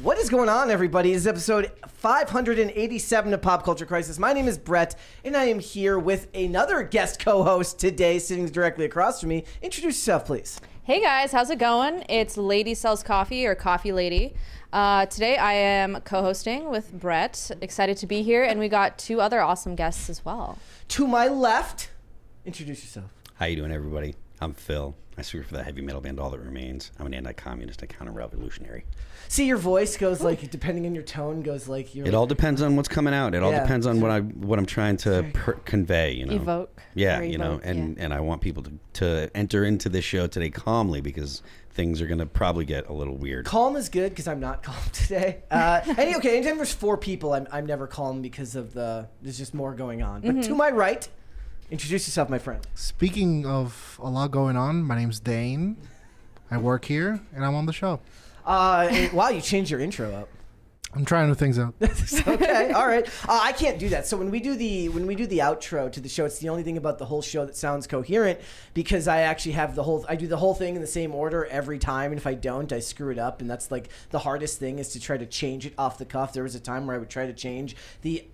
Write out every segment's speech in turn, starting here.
What is going on, everybody? This is episode 587 of Pop Culture Crisis. My name is Brett, and I am here with another guest co-host today, sitting directly across from me. Introduce yourself, please. Hey guys, how's it going? It's Lady Sells Coffee, or Coffee Lady. Today I am co-hosting with Brett. Excited to be here, and we got two other awesome guests as well. To my left, introduce yourself. How you doing, everybody? I'm Phil. I speak for the heavy metal band All That Remains. I'm an anti-communist and counter-revolutionary. See, your voice goes like, depending on your tone, goes like you're. It all depends on what's coming out. It all depends on what I'm trying to convey. You know, evoke. Yeah, you know, and I want people to enter into this show today calmly because things are gonna probably get a little weird. Calm is good because I'm not calm today. Anytime there's four people, I'm never calm because of there's just more going on. But to my right, introduce yourself, my friend. Speaking of a lot going on, my name's Dane. I work here, and I'm on the show. Wow, you changed your intro up. I'm trying new things out. Okay, all right. I can't do that. So when we do the outro to the show, it's the only thing about the whole show that sounds coherent because I actually have I do the whole thing in the same order every time, and if I don't, I screw it up, and that's like the hardest thing is to try to change it off the cuff. There was a time where I would try to change the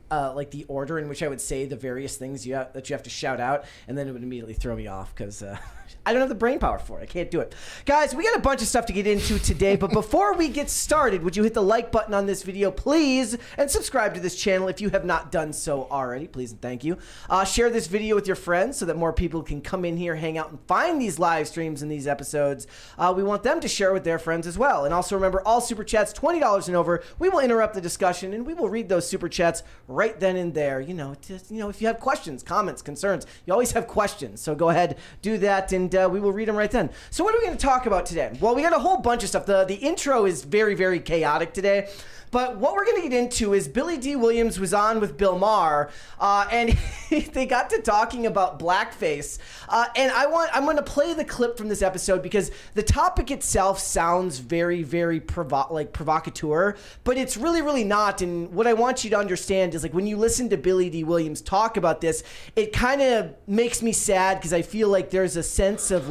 order in which I would say the various things that you have to shout out, and then it would immediately throw me off because I don't have the brain power for it. I can't do it. Guys, we got a bunch of stuff to get into today, but before we get started, would you hit the like button on this video, please, and subscribe to this channel if you have not done so already. Please and thank you. Share this video with your friends so that more people can come in here, hang out, and find these live streams and these episodes. We want them to share with their friends as well. And also remember, all Super Chats, $20 and over, we will interrupt the discussion, and we will read those Super Chats right then and there. You know, if you have questions, comments, concerns, you always have questions. So go ahead, do that, and we will read them right then. So what are we going to talk about today? Well, we got a whole bunch of stuff. The intro is very, very chaotic today. But what we're going to get into is Billy D. Williams was on with Bill Maher, and they got to talking about Blackface. And I'm going to play the clip from this episode because the topic itself sounds very, very provocateur, but it's really, really not. And what I want you to understand is, like, when you listen to Billy D. Williams talk about this, it kind of makes me sad because I feel like there's a sense of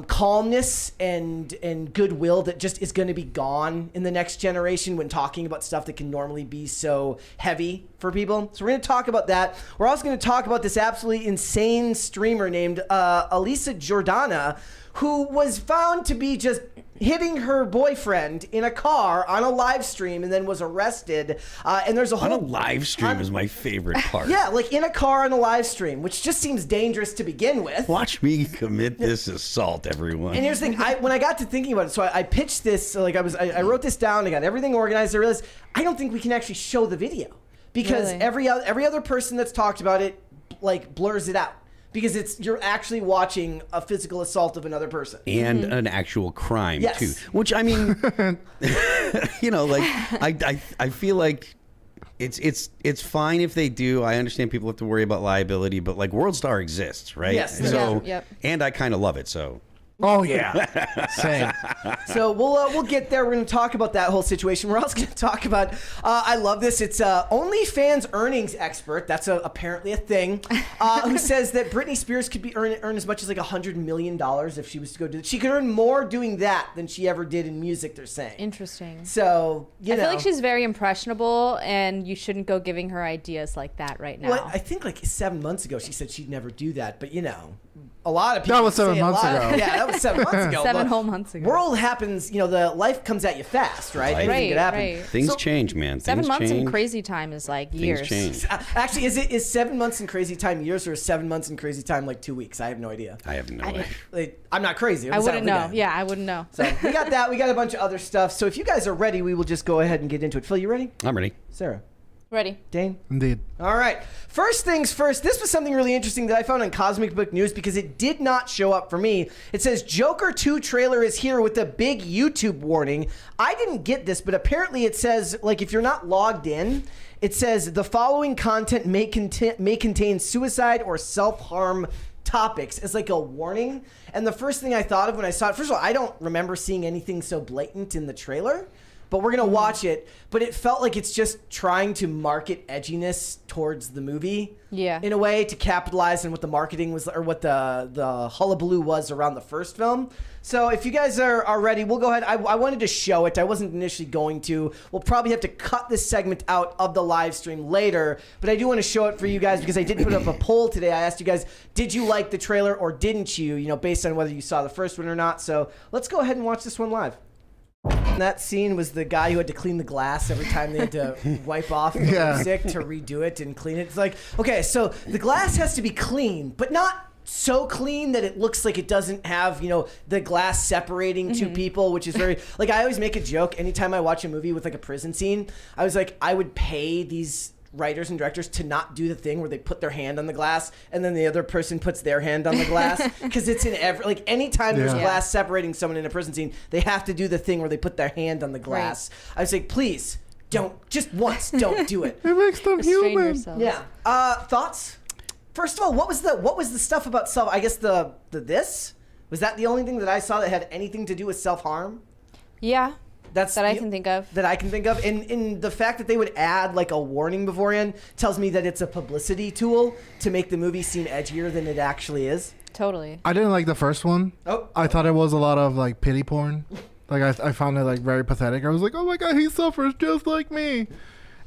calmness and goodwill that just is going to be gone in the next generation when talking about stuff that can normally be so heavy for people. So we're going to talk about that. We're also going to talk about this absolutely insane streamer named Elisa Jordana, who was found to be just hitting her boyfriend in a car on a live stream and then was arrested. And there's a whole... On a live stream is my favorite part. Yeah, like in a car on a live stream, which just seems dangerous to begin with. Watch me commit this assault, everyone. And here's the thing, when I got to thinking about it, so I pitched this, I wrote this down, I got everything organized, I realized I don't think we can actually show the video because every other person that's talked about it, like, blurs it out. Because you're actually watching a physical assault of another person. And an actual crime, too. Which, I mean, you know, like, I feel like it's fine if they do. I understand people have to worry about liability, but, like, World Star exists, right? Yes. So, Yep. And I kind of love it, so... Oh, yeah. Same. So we'll get there. We're going to talk about that whole situation. We're also going to talk about, I love this, it's OnlyFans earnings expert, that's apparently a thing, who says that Britney Spears could earn as much as like $100 million if she was to go do it. She could earn more doing that than she ever did in music, they're saying. Interesting. So, I feel like she's very impressionable, and you shouldn't go giving her ideas like that right now. Well, I think like 7 months ago she said she'd never do that, but you know, a lot of people. That was 7 months ago. Yeah, that was 7 months ago. 7 whole months ago. World happens, the life comes at you fast, right? Anything could happen. Right. Things change, man. 7 months change. in crazy time is like years. Things change. Actually, is 7 months in crazy time years, or is 7 months in crazy time like 2 weeks? I have no idea. I have no idea. I'm not crazy. I wouldn't know. Yeah, I wouldn't know. So we got that. We got a bunch of other stuff. So if you guys are ready, we will just go ahead and get into it. Phil, you ready? I'm ready. Sarah? Ready. Dane? Indeed. All right. First things first, this was something really interesting that I found on Cosmic Book News because it did not show up for me. It says Joker 2 trailer is here with a big YouTube warning. I didn't get this, but apparently it says, like, if you're not logged in, it says the following content may contain suicide or self-harm topics as like a warning. And the first thing I thought of when I saw it, first of all, I don't remember seeing anything so blatant in the trailer. but we're gonna watch it. But it felt like it's just trying to market edginess towards the movie. Yeah. In a way, to capitalize on what the marketing was, or what the hullabaloo was around the first film. So if you guys are ready, we'll go ahead. I wanted to show it. I wasn't initially going to. We'll probably have to cut this segment out of the live stream later. But I do want to show it for you guys because I did put up a poll today. I asked you guys, did you like the trailer or didn't you? You know, based on whether you saw the first one or not. So let's go ahead and watch this one live. That scene was the guy who had to clean the glass every time they had to wipe off the lipstick to redo it and clean it. It's like, okay, so the glass has to be clean, but not so clean that it looks like it doesn't have, you know, the glass separating two people, which is very, like, I always make a joke anytime I watch a movie with like a prison scene. I was like, I would pay these writers and directors to not do the thing where they put their hand on the glass and then the other person puts their hand on the glass, because it's in every, like, anytime there's glass separating someone in a prison scene, they have to do the thing where they put their hand on the glass. I was like, please don't, just once, don't do it. It makes them human. Yourselves. Yeah. Thoughts? First of all, what was the stuff about self? I guess the this was that the only thing that I saw that had anything to do with self-harm? Yeah. That's That I can think of. That I can think of. And the fact that they would add like a warning beforehand tells me that it's a publicity tool to make the movie seem edgier than it actually is. Totally. I didn't like the first one. Oh. I thought it was a lot of like pity porn. Like I found it like very pathetic. I was like, oh my god, he suffers just like me.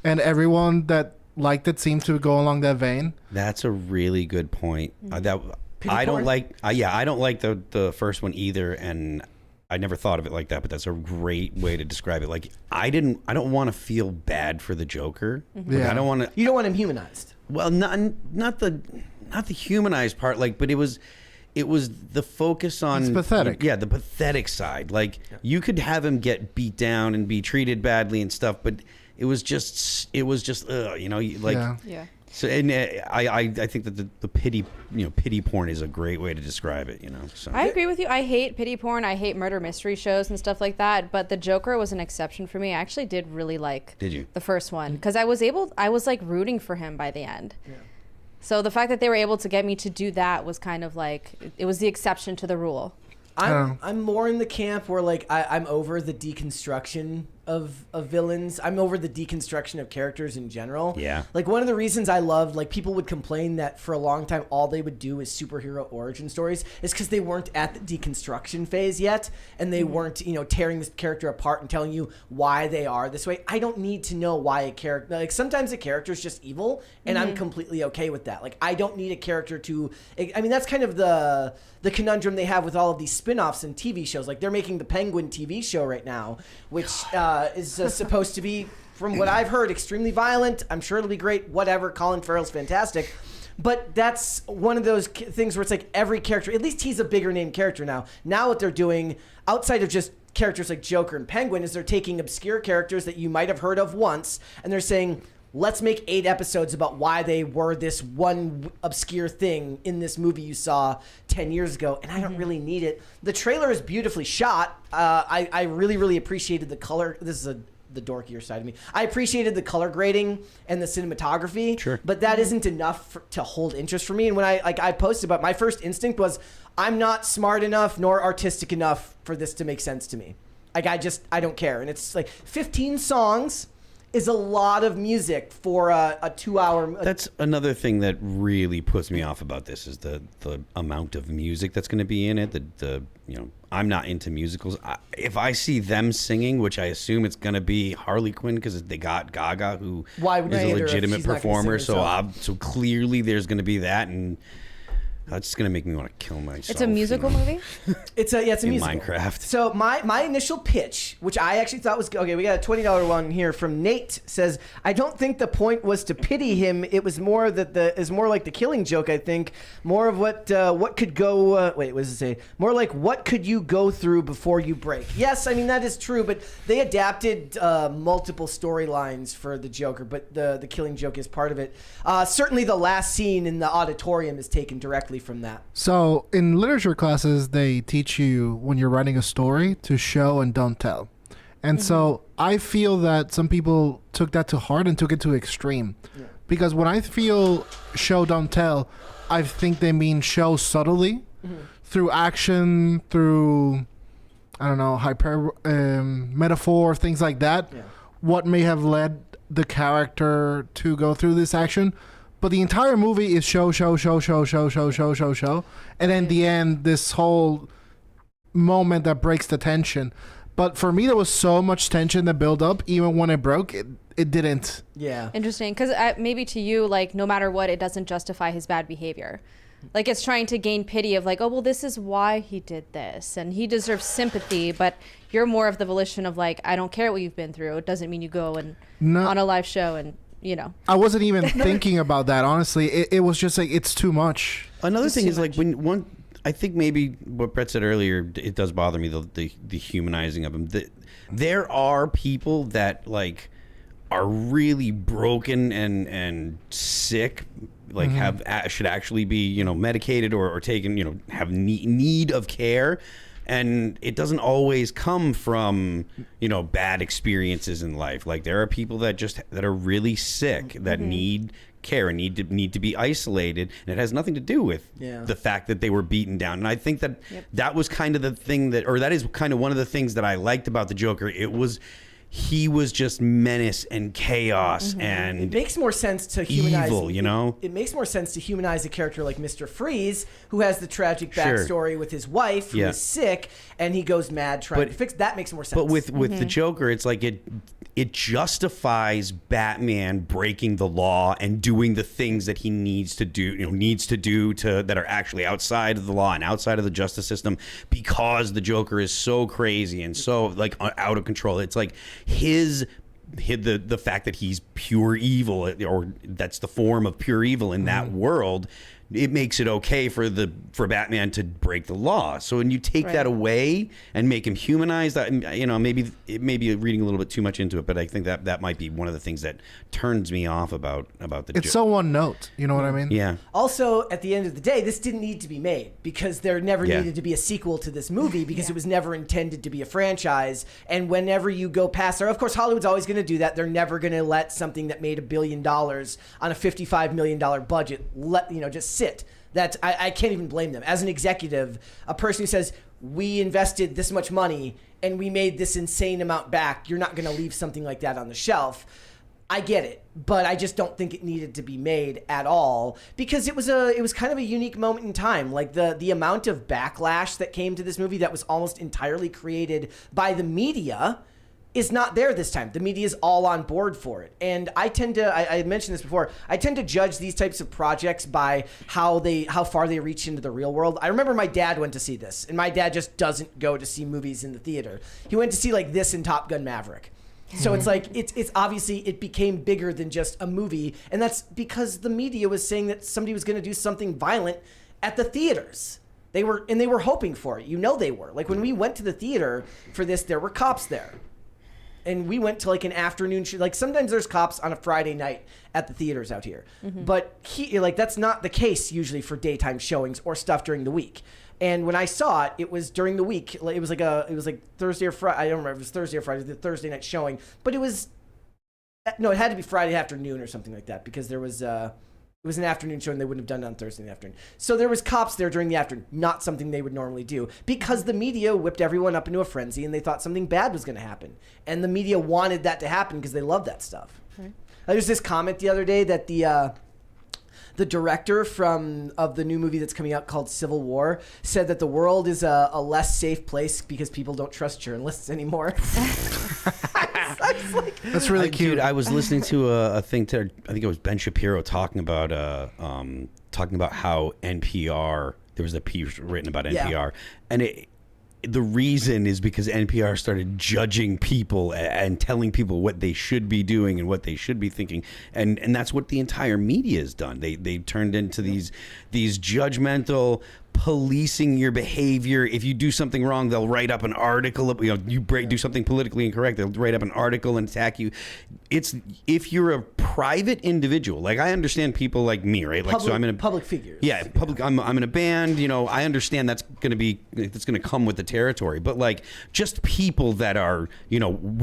And everyone that liked it seemed to go along that vein. That's a really good point. I don't porn? like. I don't like the first one either, and I never thought of it like that. But that's a great way to describe it. Like I don't want to feel bad for the Joker. Like, Yeah. I don't want to. You don't want him humanized. Well, not the humanized part. Like, but it was the focus on. It's pathetic. Yeah, the pathetic side. Like you could have him get beat down and be treated badly and stuff, but it was just you know, like. Yeah. So, and I think that the pity porn is a great way to describe it, you know. So. I agree with you. I hate pity porn. I hate murder mystery shows and stuff like that. But the Joker was an exception for me. I actually did really like the first one because I was like rooting for him by the end. Yeah. So the fact that they were able to get me to do that was kind of like, it was the exception to the rule. I'm more in the camp where like I'm over the deconstruction of villains. I'm over the deconstruction of characters in general. Yeah. Like one of the reasons I loved, like people would complain that for a long time all they would do is superhero origin stories is because they weren't at the deconstruction phase yet, and they weren't, you know, tearing this character apart and telling you why they are this way. I don't need to know why a character, like sometimes a character is just evil, and I'm completely okay with that. Like I don't need a character to, I mean that's kind of the conundrum they have with all of these spin-offs and TV shows. Like they're making the Penguin TV show right now, which is supposed to be, from what I've heard, extremely violent. I'm sure it'll be great. Whatever. Colin Farrell's fantastic. But that's one of those things where it's like every character, at least he's a bigger name character now. Now what they're doing, outside of just characters like Joker and Penguin, is they're taking obscure characters that you might have heard of once, and they're saying, let's make 8 episodes about why they were this one obscure thing in this movie you saw 10 years ago, and I don't really need it. The trailer is beautifully shot. I really, really appreciated the color. This is the dorkier side of me. I appreciated the color grading and the cinematography, Sure. but that isn't enough to hold interest for me. And when I posted about, my first instinct was, I'm not smart enough nor artistic enough for this to make sense to me. Like I don't care. And it's like 15 songs is a lot of music for a 2-hour. That's another thing that really puts me off about this is the amount of music that's going to be in it. The you know, I'm not into musicals. If I see them singing, which I assume it's going to be Harley Quinn because they got Gaga, who is a legitimate performer. So clearly there's going to be that, and that's just gonna make me want to kill myself. It's a musical movie? It's a musical. Minecraft. So my initial pitch, which I actually thought was okay, we got a $20 one here from Nate, says, I don't think the point was to pity him. It was more that is more like the Killing Joke. I think more of what could go. Wait, what does it say? More like what could you go through before you break? Yes, I mean that is true, but they adapted multiple storylines for the Joker, but the Killing Joke is part of it. Certainly, the last scene in the auditorium is taken directly from that. So in literature classes, they teach you when you're writing a story to show and don't tell. And so I feel that some people took that to heart and took it to extreme. Yeah. Because when I feel show, don't tell, I think they mean show subtly through action, through I don't know, metaphor, things like that. Yeah. What may have led the character to go through this action. But the entire movie is show. And then the end, this whole moment that breaks the tension. But for me, there was so much tension that built up. Even when it broke, it didn't. Yeah. Interesting. Because maybe to you, like, no matter what, it doesn't justify his bad behavior. Like, it's trying to gain pity of like, oh, well, this is why he did this. And he deserves sympathy. But you're more of the volition of like, I don't care what you've been through. It doesn't mean you go and on a live show and, you know. I wasn't even thinking about that, honestly. It was just like, it's too much. Another thing is like I think maybe what Brett said earlier, it does bother me, the humanizing of him. There are people that like are really broken and sick, like should actually be, you know, medicated or taken, you know, have need of care. And it doesn't always come from, you know, bad experiences in life. Like there are people that are really sick that need care and need to be isolated, and it has nothing to do with the fact that they were beaten down. And I think that that was kind of the thing that is kind of one of the things that I liked about the Joker. He was just menace and chaos, and it makes more sense to humanize evil, you know. It makes more sense to humanize a character like Mr. Freeze, who has the tragic backstory with his wife, who is sick, and he goes mad trying to fix. That makes more sense. But with the Joker, it's like it justifies Batman breaking the law and doing the things that he needs to do, that are actually outside of the law and outside of the justice system, because the Joker is so crazy and so like out of control. It's like the fact that he's pure evil, or that's the form of pure evil in that world. It makes it okay for Batman to break the law. So when you take that away and make him humanized, that, you know, maybe it may be reading a little bit too much into it, but I think that might be one of the things that turns me off about the. It's so one note. You know what I mean? Yeah. Also, at the end of the day, this didn't need to be made, because there never needed to be a sequel to this movie, because it was never intended to be a franchise. And whenever you go past there, of course, Hollywood's always going to do that. They're never going to let something that made $1 billion on a $55 million budget just sit. That I can't even blame them. As an executive, a person who says, we invested this much money and we made this insane amount back, you're not going to leave something like that on the shelf. I get it, but I just don't think it needed to be made at all, because it was kind of a unique moment in time. Like the amount of backlash that came to this movie that was almost entirely created by the media is not there this time. The media is all on board for it. And I tend to, I mentioned this before, I tend to judge these types of projects by how far they reach into the real world. I remember my dad went to see this, and my dad just doesn't go to see movies in the theater. He went to see like this and Top Gun Maverick. So it's like, it's obviously, it became bigger than just a movie. And that's because the media was saying that somebody was going to do something violent at the theaters. They were hoping for it. You know they were. Like when we went to the theater for this, there were cops there. And we went to like an afternoon show. Like sometimes there's cops on a Friday night at the theaters out here, but that's not the case usually for daytime showings or stuff during the week. And when I saw it, it was during the week. It was like Thursday or Friday. I don't remember if it was Thursday or Friday. The Thursday night showing, but it had to be Friday afternoon or something like that, because there was it was an afternoon show and they wouldn't have done it on Thursday in the afternoon. So there was cops there during the afternoon, not something they would normally do, because the media whipped everyone up into a frenzy and they thought something bad was going to happen. And the media wanted that to happen because they love that stuff. Right. There's this comment the other day that the director of the new movie that's coming out called Civil War said that the world is a less safe place because people don't trust journalists anymore. That's really cute. Dude, I was listening to a thing I think it was Ben Shapiro talking about how NPR, there was a piece written about NPR, and the reason is because NPR started judging people and telling people what they should be doing and what they should be thinking, and that's what the entire media has done. They turned into these judgmental, policing your behavior. If you do something wrong, they'll write up an article. Do something politically incorrect, they'll write up an article and attack you. It's, if you're a private individual, like I understand people like me, right? Like, so I'm in a public figures. Yeah, public. I'm in a band. I understand that's going to come with the territory. But like, just people that are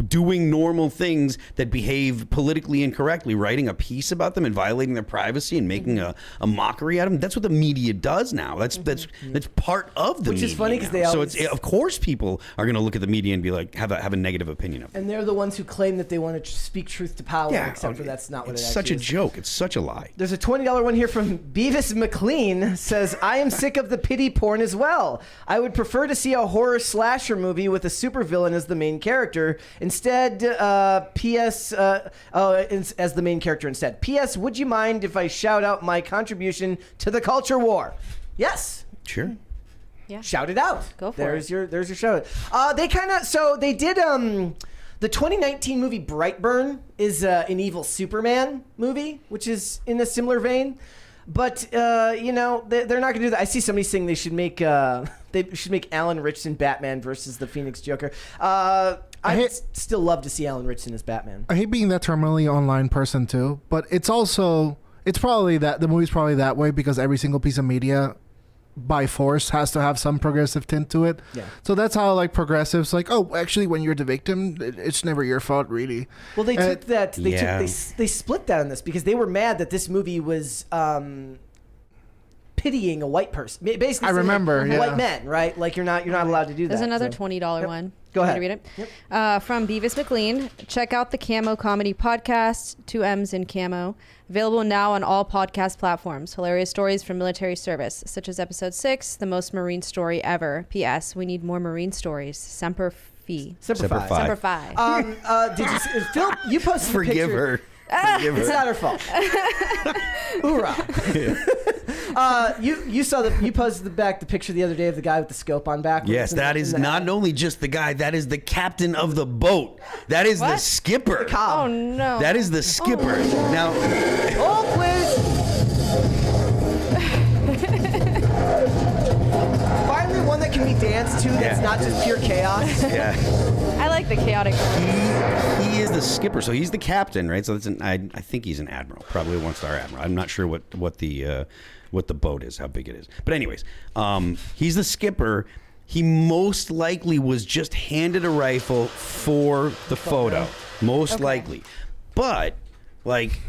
doing normal things that behave politically incorrectly, writing a piece about them and violating their privacy and making a mockery out of them. That's what the media does now. That's That's part of the media. Which is funny because they always... So of course people are going to look at the media and be like, have a negative opinion of it. And they're the ones who claim that they want to speak truth to power, except for that's not what it actually is. It's such a joke. It's such a lie. There's a $20 one here from Beavis McLean. Says, I am sick of the pity porn as well. I would prefer to see a horror slasher movie with a supervillain as the main character. Instead, as the main character instead. P.S. Would you mind if I shout out my contribution to the culture war? Yes. Sure. Yeah. Shout it out. Go for it. There's your shout out. They did the 2019 movie Brightburn is an evil Superman movie, which is in a similar vein. But they're not going to do that. I see somebody saying they should make Alan Richardson Batman versus the Phoenix Joker. I'd still love to see Alan Richardson as Batman. I hate being that terminally online person too, but it's probably that the movie's probably that way because every single piece of media by force has to have some progressive tint to it. Yeah. So that's how like progressives like, oh, actually when you're the victim, it's never your fault really. Well, they took that they split that on this because they were mad that this movie was pitying a white person. Basically, I remember white men, right? Like you're not allowed to do that. There's another $20 one. Go ahead. To read it. Yep. From Beavis McLean. Check out the Camo Comedy Podcast, 2 M's in Camo. Available now on all podcast platforms. Hilarious stories from military service, such as episode 6, the most Marine story ever. P.S. We need more Marine stories. Semper Fi. Semper Fi. Semper Fi. Did you see, Phil? You posted a picture. Forgive her. It's not her fault. Hoorah. You saw you posted the picture the other day of the guy with the scope on back. Yes, that is not only just the guy, that is the captain of the boat. That is the skipper. Oh no. That is the skipper. Now please. Finally one that can be danced to that's not just pure chaos. Yeah. I like the chaotic. He is the skipper, so he's the captain, right? So I think he's an admiral, probably a 1-star admiral. I'm not sure what the boat is, how big it is. But anyways, he's the skipper. He most likely was just handed a rifle for the photo, most likely. But like,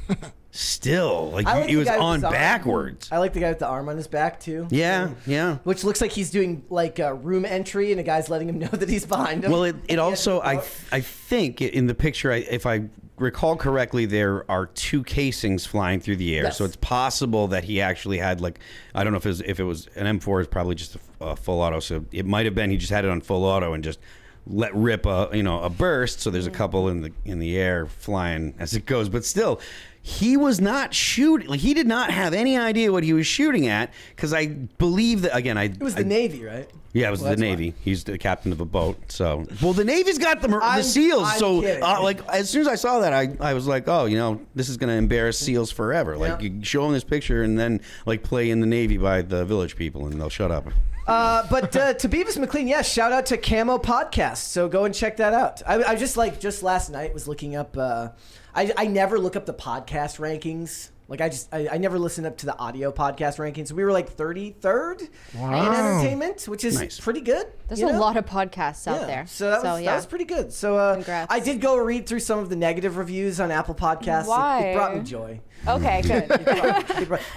still, like he was on backwards. I like the guy with the arm on his back too. Yeah. Which looks like he's doing like a room entry, and a guy's letting him know that he's behind him. Well, it also, I think in the picture, if I recall correctly, there are 2 casings flying through the air. Yes. So it's possible that he actually had like, I don't know if it was an M4 is probably just a full auto. So it might have been he just had it on full auto and just let rip a burst. So there's a couple in the air flying as it goes, but still. He was not shooting. Like he did not have any idea what he was shooting at because I believe that again. It was the Navy, right? Yeah, it was the Navy. Why. He's the captain of a boat. So the Navy's got the SEAls. Like as soon as I saw that, I was like, oh, this is going to embarrass SEAls forever. Like you show them this picture and then like play in the Navy by the Village People and they'll shut up. But to Beavis McLean, yes, shout out to Camo Podcast. So go and check that out. I just last night was looking up. I never look up the podcast rankings. Like I never listen up to the audio podcast rankings. We were like 33rd in entertainment, which is pretty good. There's a lot of podcasts out there. So that was pretty good. So congrats. I did go read through some of the negative reviews on Apple Podcasts. Why? It brought me joy. Okay, good.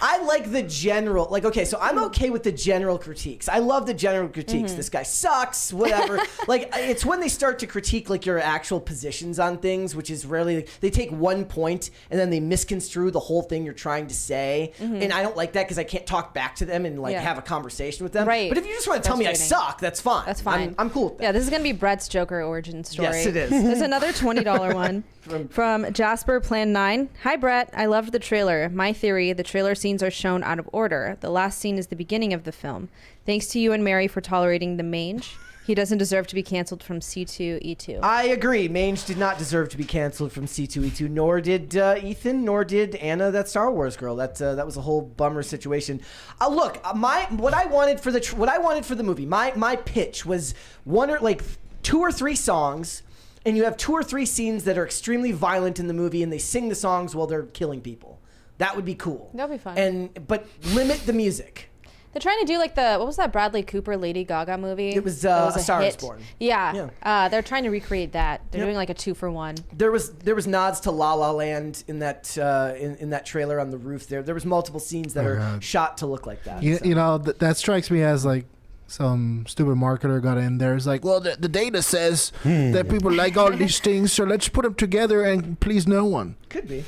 I like the general, so I'm okay with the general critiques. I love the general critiques. This guy sucks, whatever. It's when they start to critique like your actual positions on things, which is rarely, they take one point and then they misconstrue the whole thing you're trying to say. And I don't like that because I can't talk back to them and have a conversation with them. Right. But if you just want to tell me I suck, that's fine. That's fine. I'm cool with that. Yeah, this is going to be Brett's Joker origin story. Yes, it is. There's another $20 one from Jasper Plan 9. Hi, Brett. I loved the trailer. My theory, the trailer scenes are shown out of order. The last scene is the beginning of the film. Thanks to you and Mary for tolerating the mange. He doesn't deserve to be canceled from C2E2. I agree. Mange did not deserve to be canceled from C2E2, nor did Ethan, nor did Anna, that Star Wars girl. That was a whole bummer situation. Look, what I wanted for the movie, my pitch was 2 or 3 songs, and you have 2 or 3 scenes that are extremely violent in the movie, and they sing the songs while they're killing people. That would be cool. That'd be fun. But limit the music. They're trying to do like what was that Bradley Cooper Lady Gaga movie? It was A Sara is hit. Born. Yeah. They're trying to recreate that. They're doing like a 2-for-1. There was nods to La La Land in that in that trailer on the roof there. There was multiple scenes that are shot to look like that. You know, that strikes me as like some stupid marketer got in there. It's like, well, the data says that people like all these things, so let's put them together and please no one. Could be.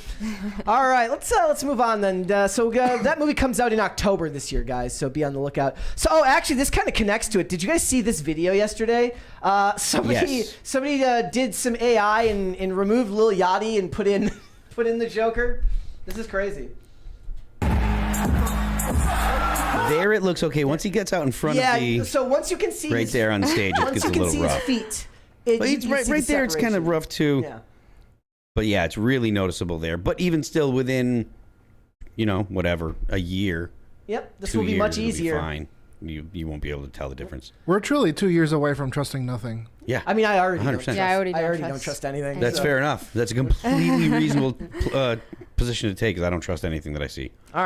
All right, let's move on then. So that movie comes out in October this year, guys. So be on the lookout. So actually, this kind of connects to it. Did you guys see this video yesterday? Somebody did some AI and removed Lil Yachty and put in the Joker. This is crazy. There it looks okay. Once he gets out in front of the... so once you can see... Right there on stage, it gets a little rough. Once you can see his feet... But it's right there, it's kind of rough too. Yeah. But yeah, it's really noticeable there. But even still within, whatever, a year. Yep, this will be much easier. It'll be fine. You won't be able to tell the difference. We're truly 2 years away from trusting nothing. Yeah. I mean, I already 100%. Yeah, I already don't trust anything. That's fair enough. That's a completely reasonable position to take because I don't trust anything that I see. All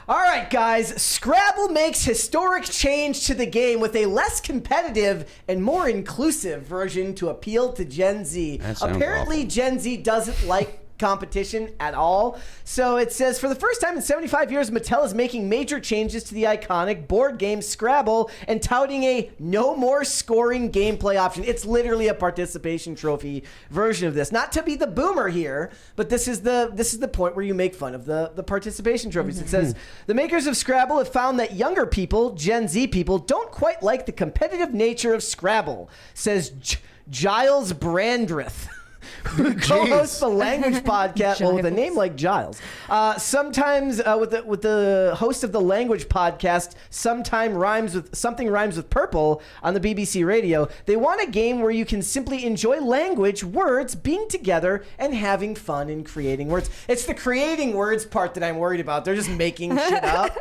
right, guys. Scrabble makes historic change to the game with a less competitive and more inclusive version to appeal to Gen Z. Apparently, awful. Gen Z doesn't like competition at all. So it says, for the first time in 75 years, Mattel is making major changes to the iconic board game Scrabble and touting a no more scoring gameplay option. It's literally a participation trophy version of this. Not to be the boomer here, but this is the point where you make fun of the participation trophies. It says, the makers of Scrabble have found that younger people, Gen Z people, don't quite like the competitive nature of Scrabble, says Giles Brandreth. Co-hosts the language podcast with a name like Giles. Sometimes with the host of the language podcast, something rhymes with purple on the BBC radio. They want a game where you can simply enjoy language, words, being together, and having fun in creating words. It's the creating words part that I'm worried about. They're just making shit up.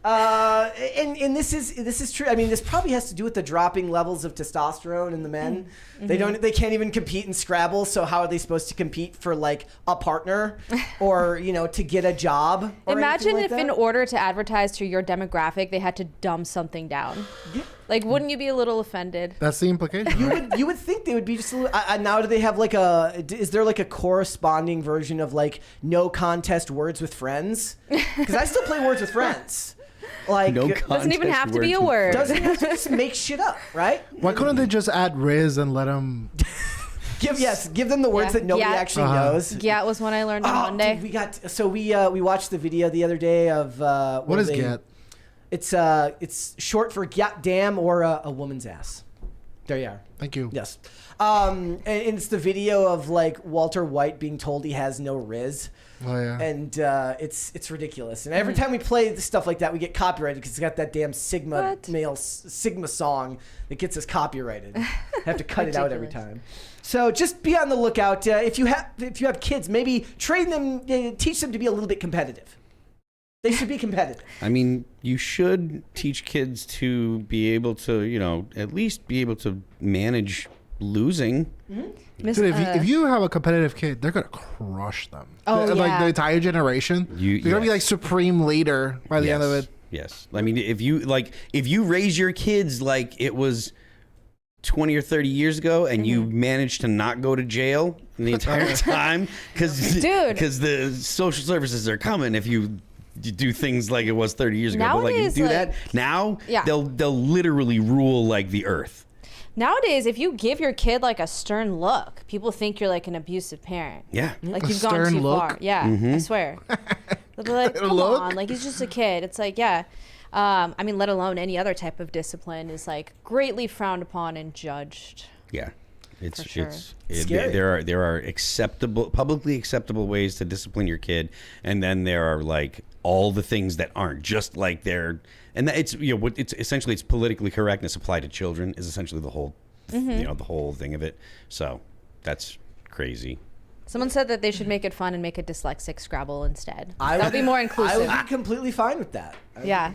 And this is true. I mean, this probably has to do with the dropping levels of testosterone in the men. They can't even compete in Scrabble. So how are they supposed to compete for like a partner or to get a job? Or Imagine like if that? in order to advertise to your demographic, they had to dumb something down. Yeah. Like, wouldn't you be a little offended? That's the implication. You would think they would be just a little. Now, do they have is there like a corresponding version of like no contest words with friends? Because I still play words with friends. Like, doesn't even have to be a word. Doesn't have to just make shit up, right? Why couldn't they just add Riz and let them... Give them the words that nobody actually knows. Yeah, it was one I learned on Monday. Dude, we watched the video the other day of what is Get? It's short for goddamn or a woman's ass. There you are. Thank you. Yes. And it's the video of like Walter White being told he has no Riz. Oh yeah. And it's ridiculous. And every time we play stuff like that, we get copyrighted because it's got that damn Sigma song that gets us copyrighted. Have to cut it out every time. So just be on the lookout. If you have kids, maybe train them, teach them to be a little bit competitive. They should be competitive. I mean, you should teach kids to be able to, at least be able to manage losing. Dude, if you have a competitive kid, they're gonna crush them. Oh, yeah. Like the entire generation. You're gonna be like supreme leader by the end of it. Yes. I mean, if you raise your kids like it was 20 or 30 years ago and you managed to not go to jail the entire time because the social services are coming if you do things like it was 30 years ago. Nowadays, but like you do that now, they'll literally rule like the earth. Nowadays, if you give your kid like a stern look, people think you're like an abusive parent. Yeah. Like you've gone too far. Yeah, I swear. They'll be like, come on, like he's just a kid. It's like, yeah. I mean, let alone any other type of discipline is like greatly frowned upon and judged. Yeah. scary. There are publicly acceptable ways to discipline your kid, and then there are like all the things that aren't, just like and that it's it's essentially it's politically correctness applied to children is essentially the whole the whole thing of it. So that's crazy. Someone said that they should make it fun and make a dyslexic Scrabble instead. That would be more inclusive. I would be completely fine with that. Yeah.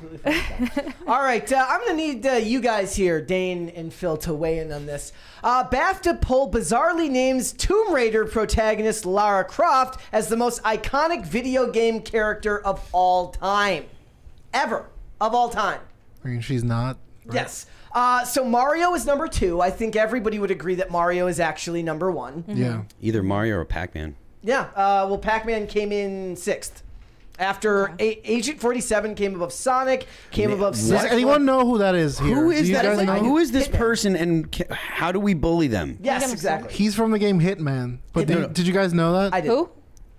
All right, I'm going to need you guys here, Dane and Phil, to weigh in on this. BAFTA poll bizarrely names Tomb Raider protagonist Lara Croft as the most iconic video game character of all time. Ever. Of all time. I mean, she's not. Right? Yes. So Mario is number 2. I think everybody would agree that Mario is actually number 1. Yeah. Either Mario or Pac-Man. Yeah. Well, Pac-Man came in 6th. After Agent 47 came above Sonic, came above Does anyone know who that is here? Who is that? Who is this Hitman. person, and how do we bully them? Yes, exactly. He's from the game Hitman. But did you guys know that? I did. Who?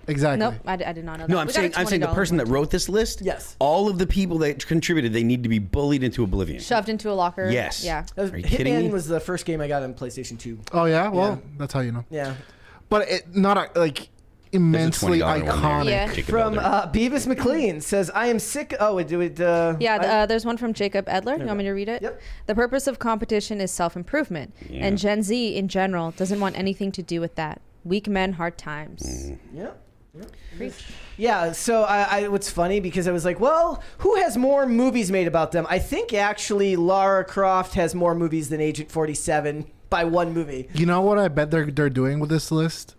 Exactly. Nope, I did not know that. No, I'm saying the person that wrote this list. Yes. All of the people that contributed, they need to be bullied into oblivion. Shoved into a locker. Yes. Yeah. Are you kidding me? Hitman was the first game I got on PlayStation 2. Oh yeah. Well, that's how you know. Yeah. But it not like immensely $20 one there. iconic. Yeah. Jacob From Elder. Beavis McLean says, I am sick. Oh, do it. There's one from Jacob Edler. You want me to read it? Yep. The purpose of competition is self-improvement. Yeah. And Gen Z in general doesn't want anything to do with that. Weak men, hard times. Yeah. Preach. Yeah, so what's funny, because I was like, well, who has more movies made about them? I think actually Lara Croft has more movies than Agent 47 by one movie. You know what I bet they're doing with this list?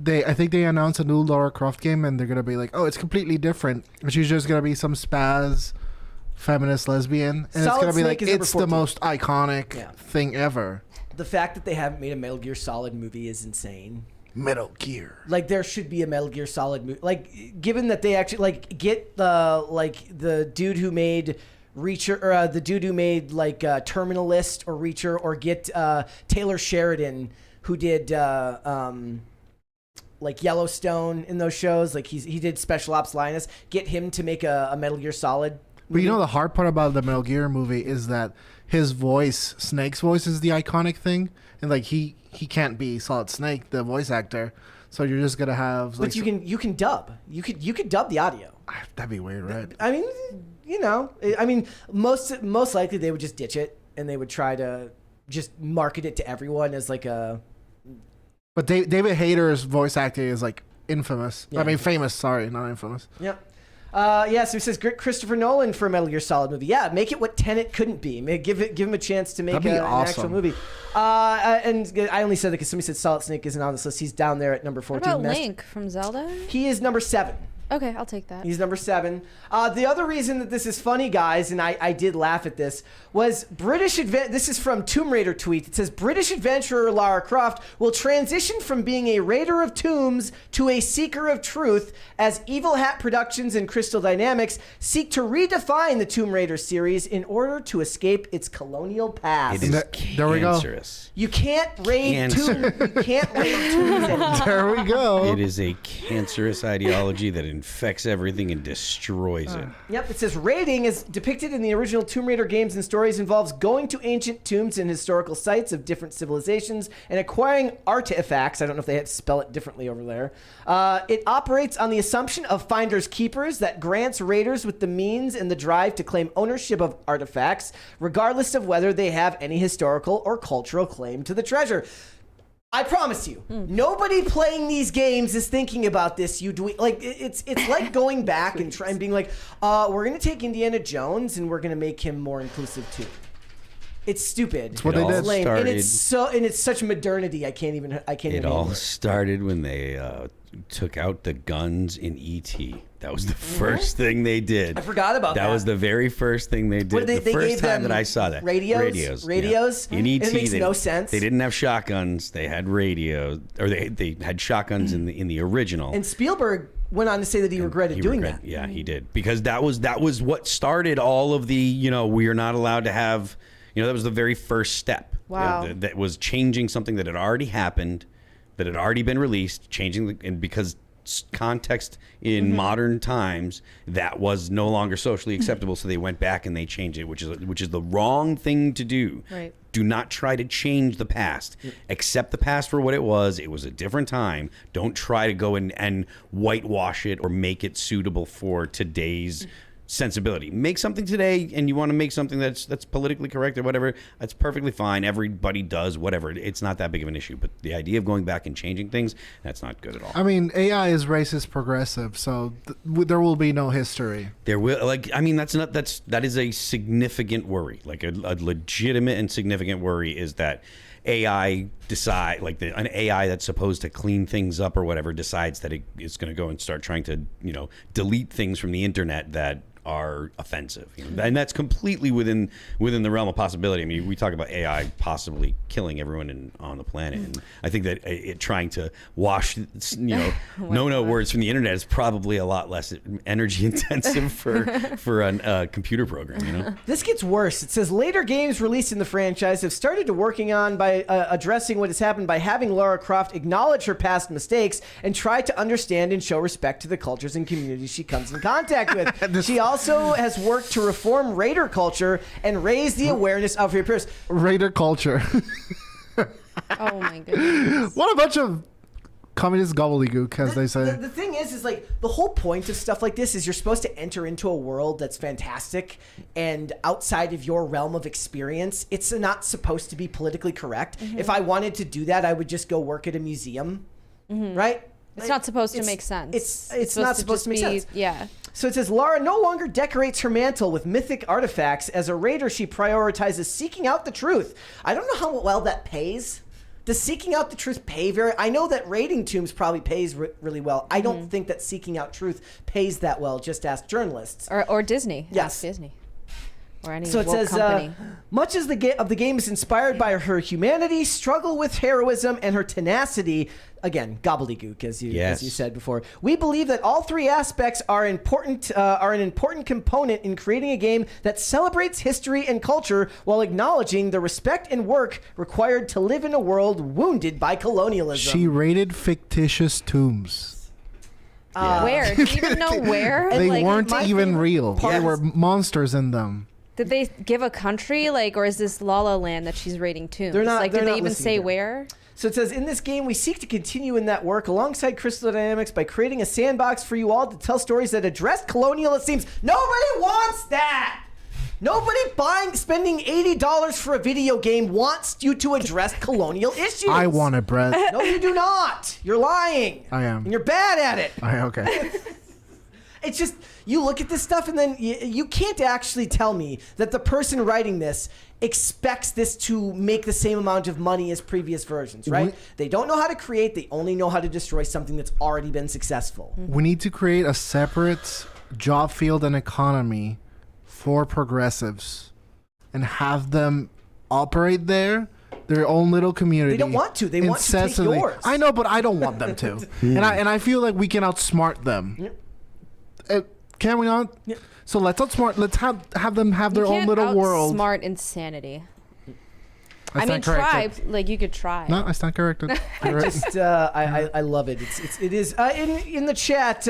I think they announced a new Lara Croft game, and they're gonna be like, oh, it's completely different. She's just gonna be some spaz feminist lesbian, and Solid it's gonna be Snake like, is number it's the 14. most iconic thing ever. The fact that they haven't made a Metal Gear Solid movie is insane. Metal Gear. Like, there should be a Metal Gear Solid movie. Like, given that they actually, like, get the dude who made Reacher, or the dude who made, like, Terminal List or Reacher, or get Taylor Sheridan, who did, like, Yellowstone in those shows. Like, he did Special Ops Linus. Get him to make a Metal Gear Solid movie. But you know the hard part about the Metal Gear movie is that his voice, Snake's voice, is the iconic thing, and like he can't be Solid Snake, the voice actor. So you're just gonna have. Like, But you can dub. You could dub the audio. That'd be weird, right? I mean, you know, I mean, most likely they would just ditch it, and they would try to just market it to everyone as like a. But David Hayter's voice acting is like infamous. Yeah. I mean, famous. Sorry, not infamous. Yep. Yeah, so he says Christopher Nolan for a Metal Gear Solid movie. Yeah, make it what Tenet couldn't be. Give him a chance to make That'd be an actual awesome. movie. And I only said that because somebody said Solid Snake isn't on this list. He's down there at number 14. What about Link from Zelda? He is number 7. Okay, I'll take that. He's number 7. The other reason that this is funny, guys, and I did laugh at this, was this is from Tomb Raider tweet. It says, British adventurer Lara Croft will transition from being a raider of tombs to a seeker of truth as Evil Hat Productions and Crystal Dynamics seek to redefine the Tomb Raider series in order to escape its colonial past. It is There we go. cancerous. You can't raid tombs. You can't raid tombs anymore. There we go. It is a cancerous ideology that infects everything and destroys it. Yep, it says raiding, as depicted in the original Tomb Raider games and stories, involves going to ancient tombs and historical sites of different civilizations and acquiring artifacts. I don't know if they had to spell it differently over there. It operates on the assumption of finders keepers that grants raiders with the means and the drive to claim ownership of artifacts, regardless of whether they have any historical or cultural claim to the treasure. I promise you, nobody playing these games is thinking about this. It's like going back and trying being like, we're gonna take Indiana Jones and we're gonna make him more inclusive too. It's stupid. It's what they did. lame. And it's such modernity. I can't even. It all started when they took out the guns in E.T. That was the first thing they did. I forgot about that. That was the very first thing they did. What, they the first gave time them that I saw that. Radios. Yeah. In E.T. It makes no sense. They didn't have shotguns. They had radios, or they had shotguns in the original. And Spielberg went on to say that he regretted doing that. Yeah, he did, because that was what started all of the we are not allowed to have. That was the very first step. Wow. That was changing something that had already happened, that had already been released, and because context in modern times, that was no longer socially acceptable, so they went back and they changed it, which is the wrong thing to do. Right. Do not try to change the past. Accept the past for what it was. It was a different time. Don't try to go and whitewash it or make it suitable for today's sensibility. Make something today, and you want to make something that's politically correct or whatever, that's perfectly fine. Everybody does whatever. It's not that big of an issue. But the idea of going back and changing things, that's not good at all. I mean, AI is racist progressive, so there will be no history. There will, that is a significant worry. Like a legitimate and significant worry is that AI an AI that's supposed to clean things up or whatever decides that it's going to go and start trying to delete things from the internet that are offensive, and that's completely within the realm of possibility. I mean, we talk about AI possibly killing everyone on the planet, and I think that it trying to wash no words from the internet is probably a lot less energy intensive for a computer program. This gets worse. It says later games released in the franchise have started to working on by addressing what has happened by having Lara Croft acknowledge her past mistakes and try to understand and show respect to the cultures and communities she comes in contact with. She also has worked to reform raider culture and raise the awareness of her peers. Raider culture. Oh my goodness. What a bunch of communist gobbledygook, as they say. The thing is like the whole point of stuff like this is you're supposed to enter into a world that's fantastic and outside of your realm of experience. It's not supposed to be politically correct. If I wanted to do that, I would just go work at a museum, right? It's not supposed to make sense. It's not supposed to make sense. Yeah. So it says, Lara no longer decorates her mantle with mythic artifacts. As a raider, she prioritizes seeking out the truth. I don't know how well that pays. Does seeking out the truth pay very... I know that raiding tombs probably pays really well. I don't think that seeking out truth pays that well. Just ask journalists. Or Disney. Yes. Ask Disney. Or any so it says, company. much as the game is inspired by her humanity, struggle with heroism, and her tenacity... Again, gobbledygook, as you said before. We believe that all three aspects are an important component in creating a game that celebrates history and culture while acknowledging the respect and work required to live in a world wounded by colonialism. She raided fictitious tombs. Where? Do you even know where? They weren't even real. There were monsters in them. Did they give a country, or is this La La Land that she's raiding tombs? They're not. Did they even say where? So it says, in this game, we seek to continue in that work alongside Crystal Dynamics by creating a sandbox for you all to tell stories that address colonialist themes. Nobody wants that! Nobody spending $80 for a video game wants you to address colonial issues. I want it, Brett. No, you do not. You're lying. I am. And you're bad at it. Okay. It's just, you look at this stuff and then you can't actually tell me that the person writing this expects this to make the same amount of money as previous versions, right? They don't know how to create. They only know how to destroy something that's already been successful. We need to create a separate job field and economy for progressives and have them operate there. Their own little community. They don't want to. They want to take yours. I know, but I don't want them to. And I feel like we can outsmart them. Can we not? Yeah. So let's outsmart. Let's have them have their own little world. Smart insanity. I mean, try. You could try. No, I stand corrected. I love it. It is in the chat.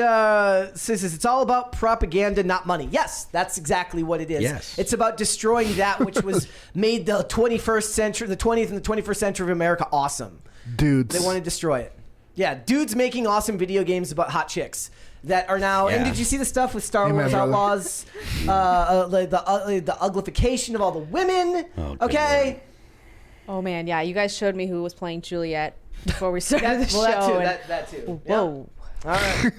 Says it's all about propaganda, not money. Yes, that's exactly what it is. Yes. It's about destroying that which was made the 21st century, the 20th and the 21st century of America awesome. Dudes. They want to destroy it. Yeah, dudes making awesome video games about hot chicks that are now. Yeah. And did you see the stuff with Star Wars Outlaws? The uglification of all the women. Oh, okay. Oh man, yeah. You guys showed me who was playing Juliet before we started the show. That too. Whoa. All right.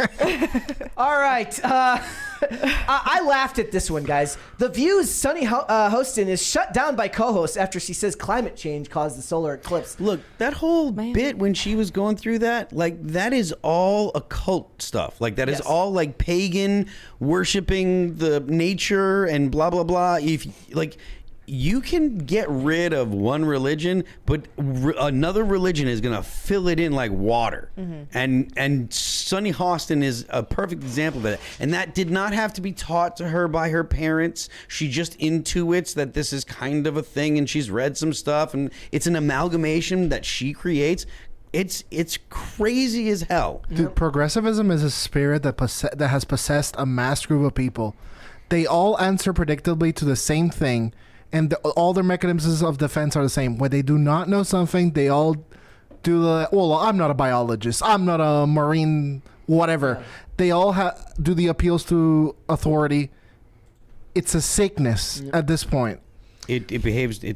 All right. I laughed at this one, guys. The View's Sunny Hostin is shut down by co-hosts after she says climate change caused the solar eclipse. Look, that whole bit when she was going through that, that is all occult stuff. That is all pagan, worshiping the nature and blah, blah, blah. You can get rid of one religion, but another religion is going to fill it in like water. And Sunny Hostin is a perfect example of that. And that did not have to be taught to her by her parents. She just intuits that this is kind of a thing, and she's read some stuff, and it's an amalgamation that she creates. It's crazy as hell. Dude, progressivism is a spirit that has possessed a mass group of people. They all answer predictably to the same thing. And all their mechanisms of defense are the same. When they do not know something, they all do I'm not a biologist. I'm not a marine, whatever. Yeah. They all do the appeals to authority. It's a sickness at this point. It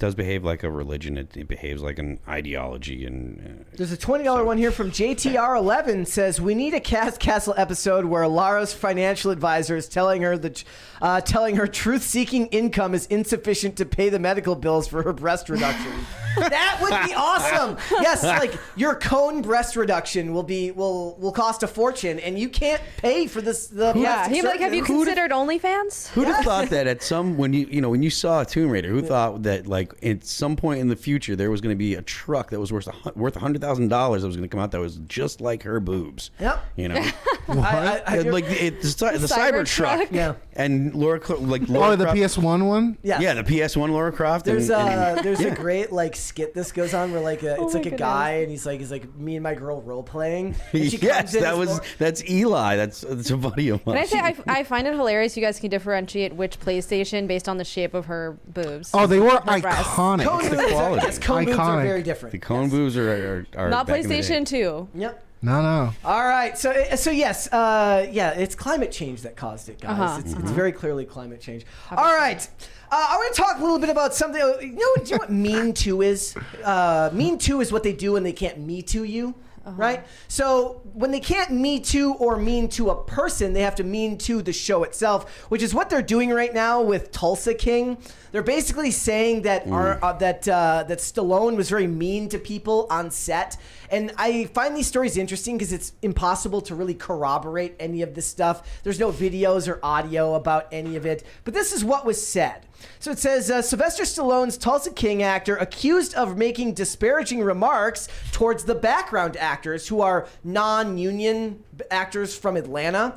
does behave like a religion. It behaves like an ideology. And there's a $20 one here from JTR11 says, we need a Cast Castle episode where Lara's financial advisor is telling her truth-seeking income is insufficient to pay the medical bills for her breast reduction. That would be awesome. Yes, like your cone breast reduction will cost a fortune, and you can't pay for this. He'd like, have you considered OnlyFans? Who'd have thought that at some when you saw Tomb Raider, who thought that like at some point in the future there was going to be a truck that was worth $100,000 that was going to come out that was just like her boobs. Yep. You know, like the Cybertruck. Yeah. And Lara the Croft. PS1 one. Yeah, the PS1 Lara Croft. There's a great like skit this goes on where like it's like a goodness. guy and he's like me and my girl role playing. Yes, that's Eli. That's a buddy of mine. Can I say I find it hilarious you guys can differentiate which PlayStation based on the shape of her boobs. Oh, they were Her breasts. iconic. Cone the boobs, quality. yes, cone boobs are Iconic. very different. The cone boobs are Not back in the day. PlayStation 2. Yep. No. All right, so yes, it's climate change that caused it, guys. It's very clearly climate change. All right, I want to talk a little bit about something. Do you know what Mean 2 is? Mean 2 is what they do when they can't Me Too you. Right? So when they can't Me Too or mean to a person, they have to mean to the show itself, which is what they're doing right now with Tulsa King. They're basically saying that that Stallone was very mean to people on set. And I find these stories interesting because it's impossible to really corroborate any of this stuff. There's no videos or audio about any of it. But this is what was said. So it says, Sylvester Stallone's Tulsa King actor accused of making disparaging remarks towards the background actors who are non-union actors from Atlanta.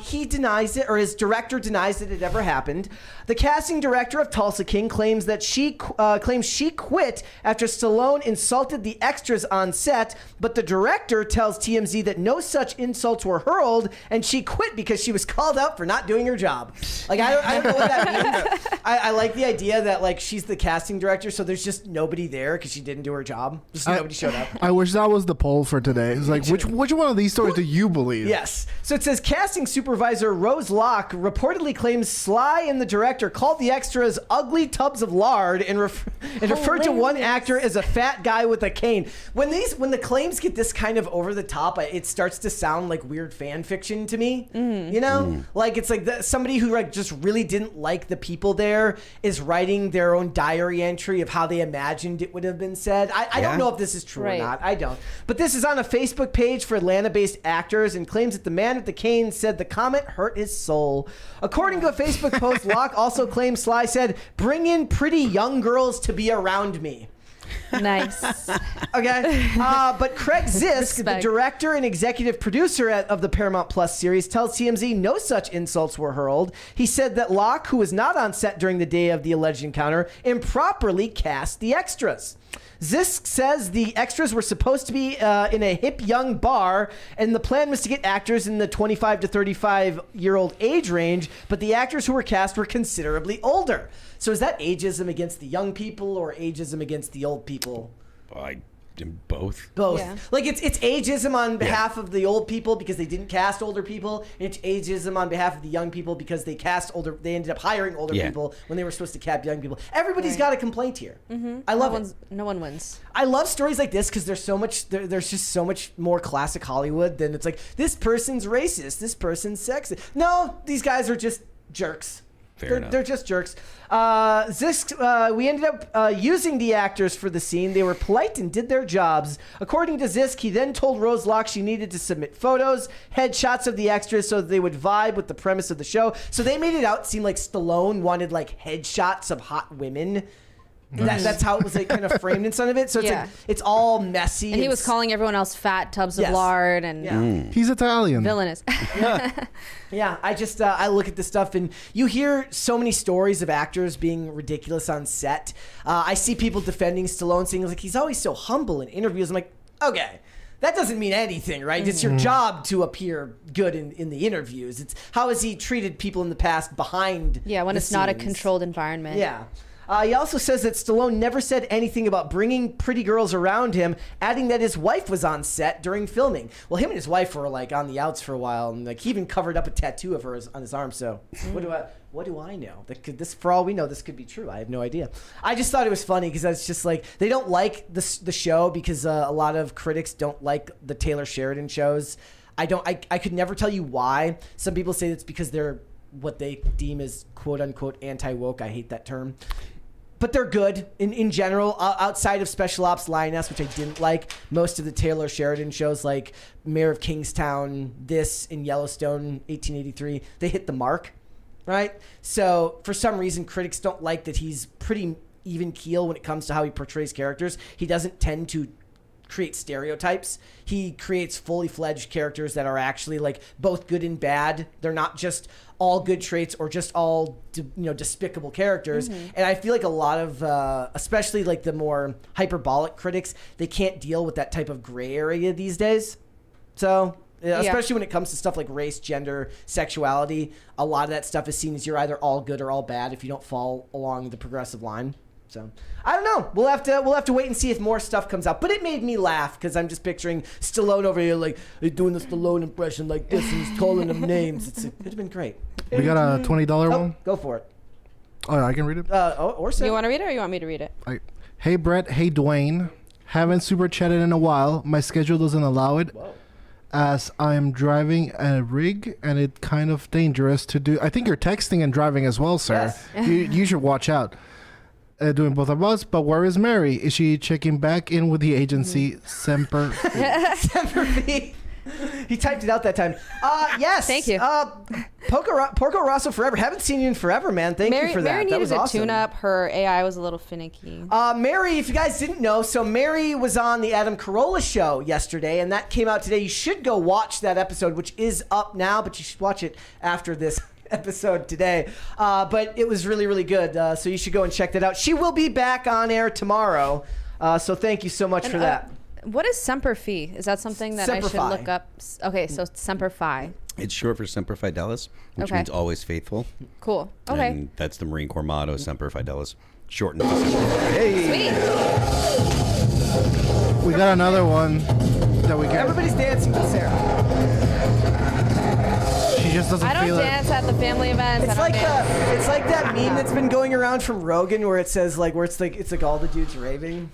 He denies it, or his director denies that it ever happened. The casting director of Tulsa King claims that she quit after Stallone insulted the extras on set, but the director tells TMZ that no such insults were hurled, and she quit because she was called out for not doing her job. Like, I don't know what that means. I like the idea that like she's the casting director, so there's just nobody there because she didn't do her job. Just nobody showed up. I wish that was the poll for today. It's like, which one of these stories do you believe? Yes. So it says casting supervisor Rose Locke reportedly claims Sly and the director called the extras ugly tubs of lard and referred to one actor as a fat guy with a cane. When the claims get this kind of over the top, it starts to sound like weird fan fiction to me. You know, like it's like somebody who like just really didn't like the people there is writing their own diary entry of how they imagined it would have been said. I don't know if this is true or not. I don't. But this is on a Facebook page for Atlanta-based actors and claims that the man with the cane said the comment hurt his soul. According to a Facebook post, Locke also claims Sly said, "Bring in pretty young girls to be around me." Nice. Okay. But Craig Zisk, the director and executive producer of the Paramount Plus series, tells TMZ no such insults were hurled. He said that Locke, who was not on set during the day of the alleged encounter, improperly cast the extras. Zisk says the extras were supposed to be in a hip young bar, and the plan was to get actors in the 25 to 35-year-old age range, but the actors who were cast were considerably older. So is that ageism against the young people or ageism against the old people? Both. Both. Yeah. Like it's ageism on behalf of the old people because they didn't cast older people. And it's ageism on behalf of the young people because they ended up hiring older people when they were supposed to cap young people. Everybody's got a complaint here. I love it. No one wins. I love stories like this because there's just so much more classic Hollywood than it's like, this person's racist, this person's sexist. No, these guys are just jerks. They're just jerks. Zisk, we ended up using the actors for the scene. They were polite and did their jobs. According to Zisk, he then told Rose Locke she needed to submit photos, headshots of the extras so that they would vibe with the premise of the show. So they made it seem like Stallone wanted like headshots of hot women. That's how it was like kind of framed in some of it. So it's like it's all messy. And he was calling everyone else fat tubs of lard and He's Italian. villainous. Yeah, I just I look at this stuff and you hear so many stories of actors being ridiculous on set. I see people defending Stallone, saying like he's always so humble in interviews. I'm like, okay, that doesn't mean anything, right? It's your job to appear good in the interviews. It's how has he treated people in the past behind? When it's not a controlled environment. Yeah. He also says that Stallone never said anything about bringing pretty girls around him, adding that his wife was on set during filming. Well, him and his wife were like on the outs for a while, and like he even covered up a tattoo of hers on his arm. So what do I know? This for all we know, this could be true. I have no idea. I just thought it was funny because it's just like they don't like the show because a lot of critics don't like the Taylor Sheridan shows. I could never tell you why. Some people say it's because they're what they deem as quote unquote anti-woke. I hate that term. but they're good in general. Outside of Special Ops Lioness, which I didn't like, most of the Taylor Sheridan shows like Mayor of Kingstown, this in Yellowstone, 1883, they hit the mark, right? So for some reason, critics don't like that he's pretty even keel when it comes to how he portrays characters. He doesn't tend to create stereotypes. He creates fully fledged characters that are actually like both good and bad. They're not just all good traits or just all despicable characters. And I feel like a lot of especially like the more hyperbolic critics, they can't deal with that type of gray area these days. So especially when it comes to stuff like race, gender, sexuality, a lot of that stuff is seen as you're either all good or all bad if you don't fall along the progressive line. So I don't know. We'll have to wait and see if more stuff comes out. But it made me laugh because I'm just picturing Stallone over here like doing the Stallone impression like this and he's calling them names. It'd have been great. We got a $20 one. Go for it. Oh, I can read it. Or so. You want to read it or you want me to read it? Hey Brett. Hey Dwayne. Haven't super chatted in a while. My schedule doesn't allow it. Whoa. As I'm driving a rig and it's kind of dangerous to do. I think you're texting and driving as well, sir. Yes. You should watch out. Doing both of us, but where is Mary? Is she checking back in with the agency? Semper Fi. Semper Fi. He typed it out that time. Yes. Thank you. Porco Rosso forever. Haven't seen you in forever, man. Thank you for that. Mary That was needed a awesome. tune-up. Her AI was a little finicky. Mary, if you guys didn't know, so Mary was on the Adam Carolla show yesterday, and that came out today. You should go watch that episode, which is up now, but you should watch it after this episode today. But it was really, really good. So you should go and check that out. She will be back on air tomorrow. So thank you so much for that. What is Semper Fi? Is that something that Semper I should Fi. look up? Okay, so Semper Fi. It's short for Semper Fidelis, which means always faithful. Cool. Okay. And that's the Marine Corps motto, Semper Fidelis. Shortened to Semper Fi. Hey! Sweet. We got another one that we got. Everybody's dancing with Sarah. She just doesn't I don't feel dance at the family events. It's I like don't dance. it's like that meme that's been going around from Rogan where it says like it's like all the dudes raving.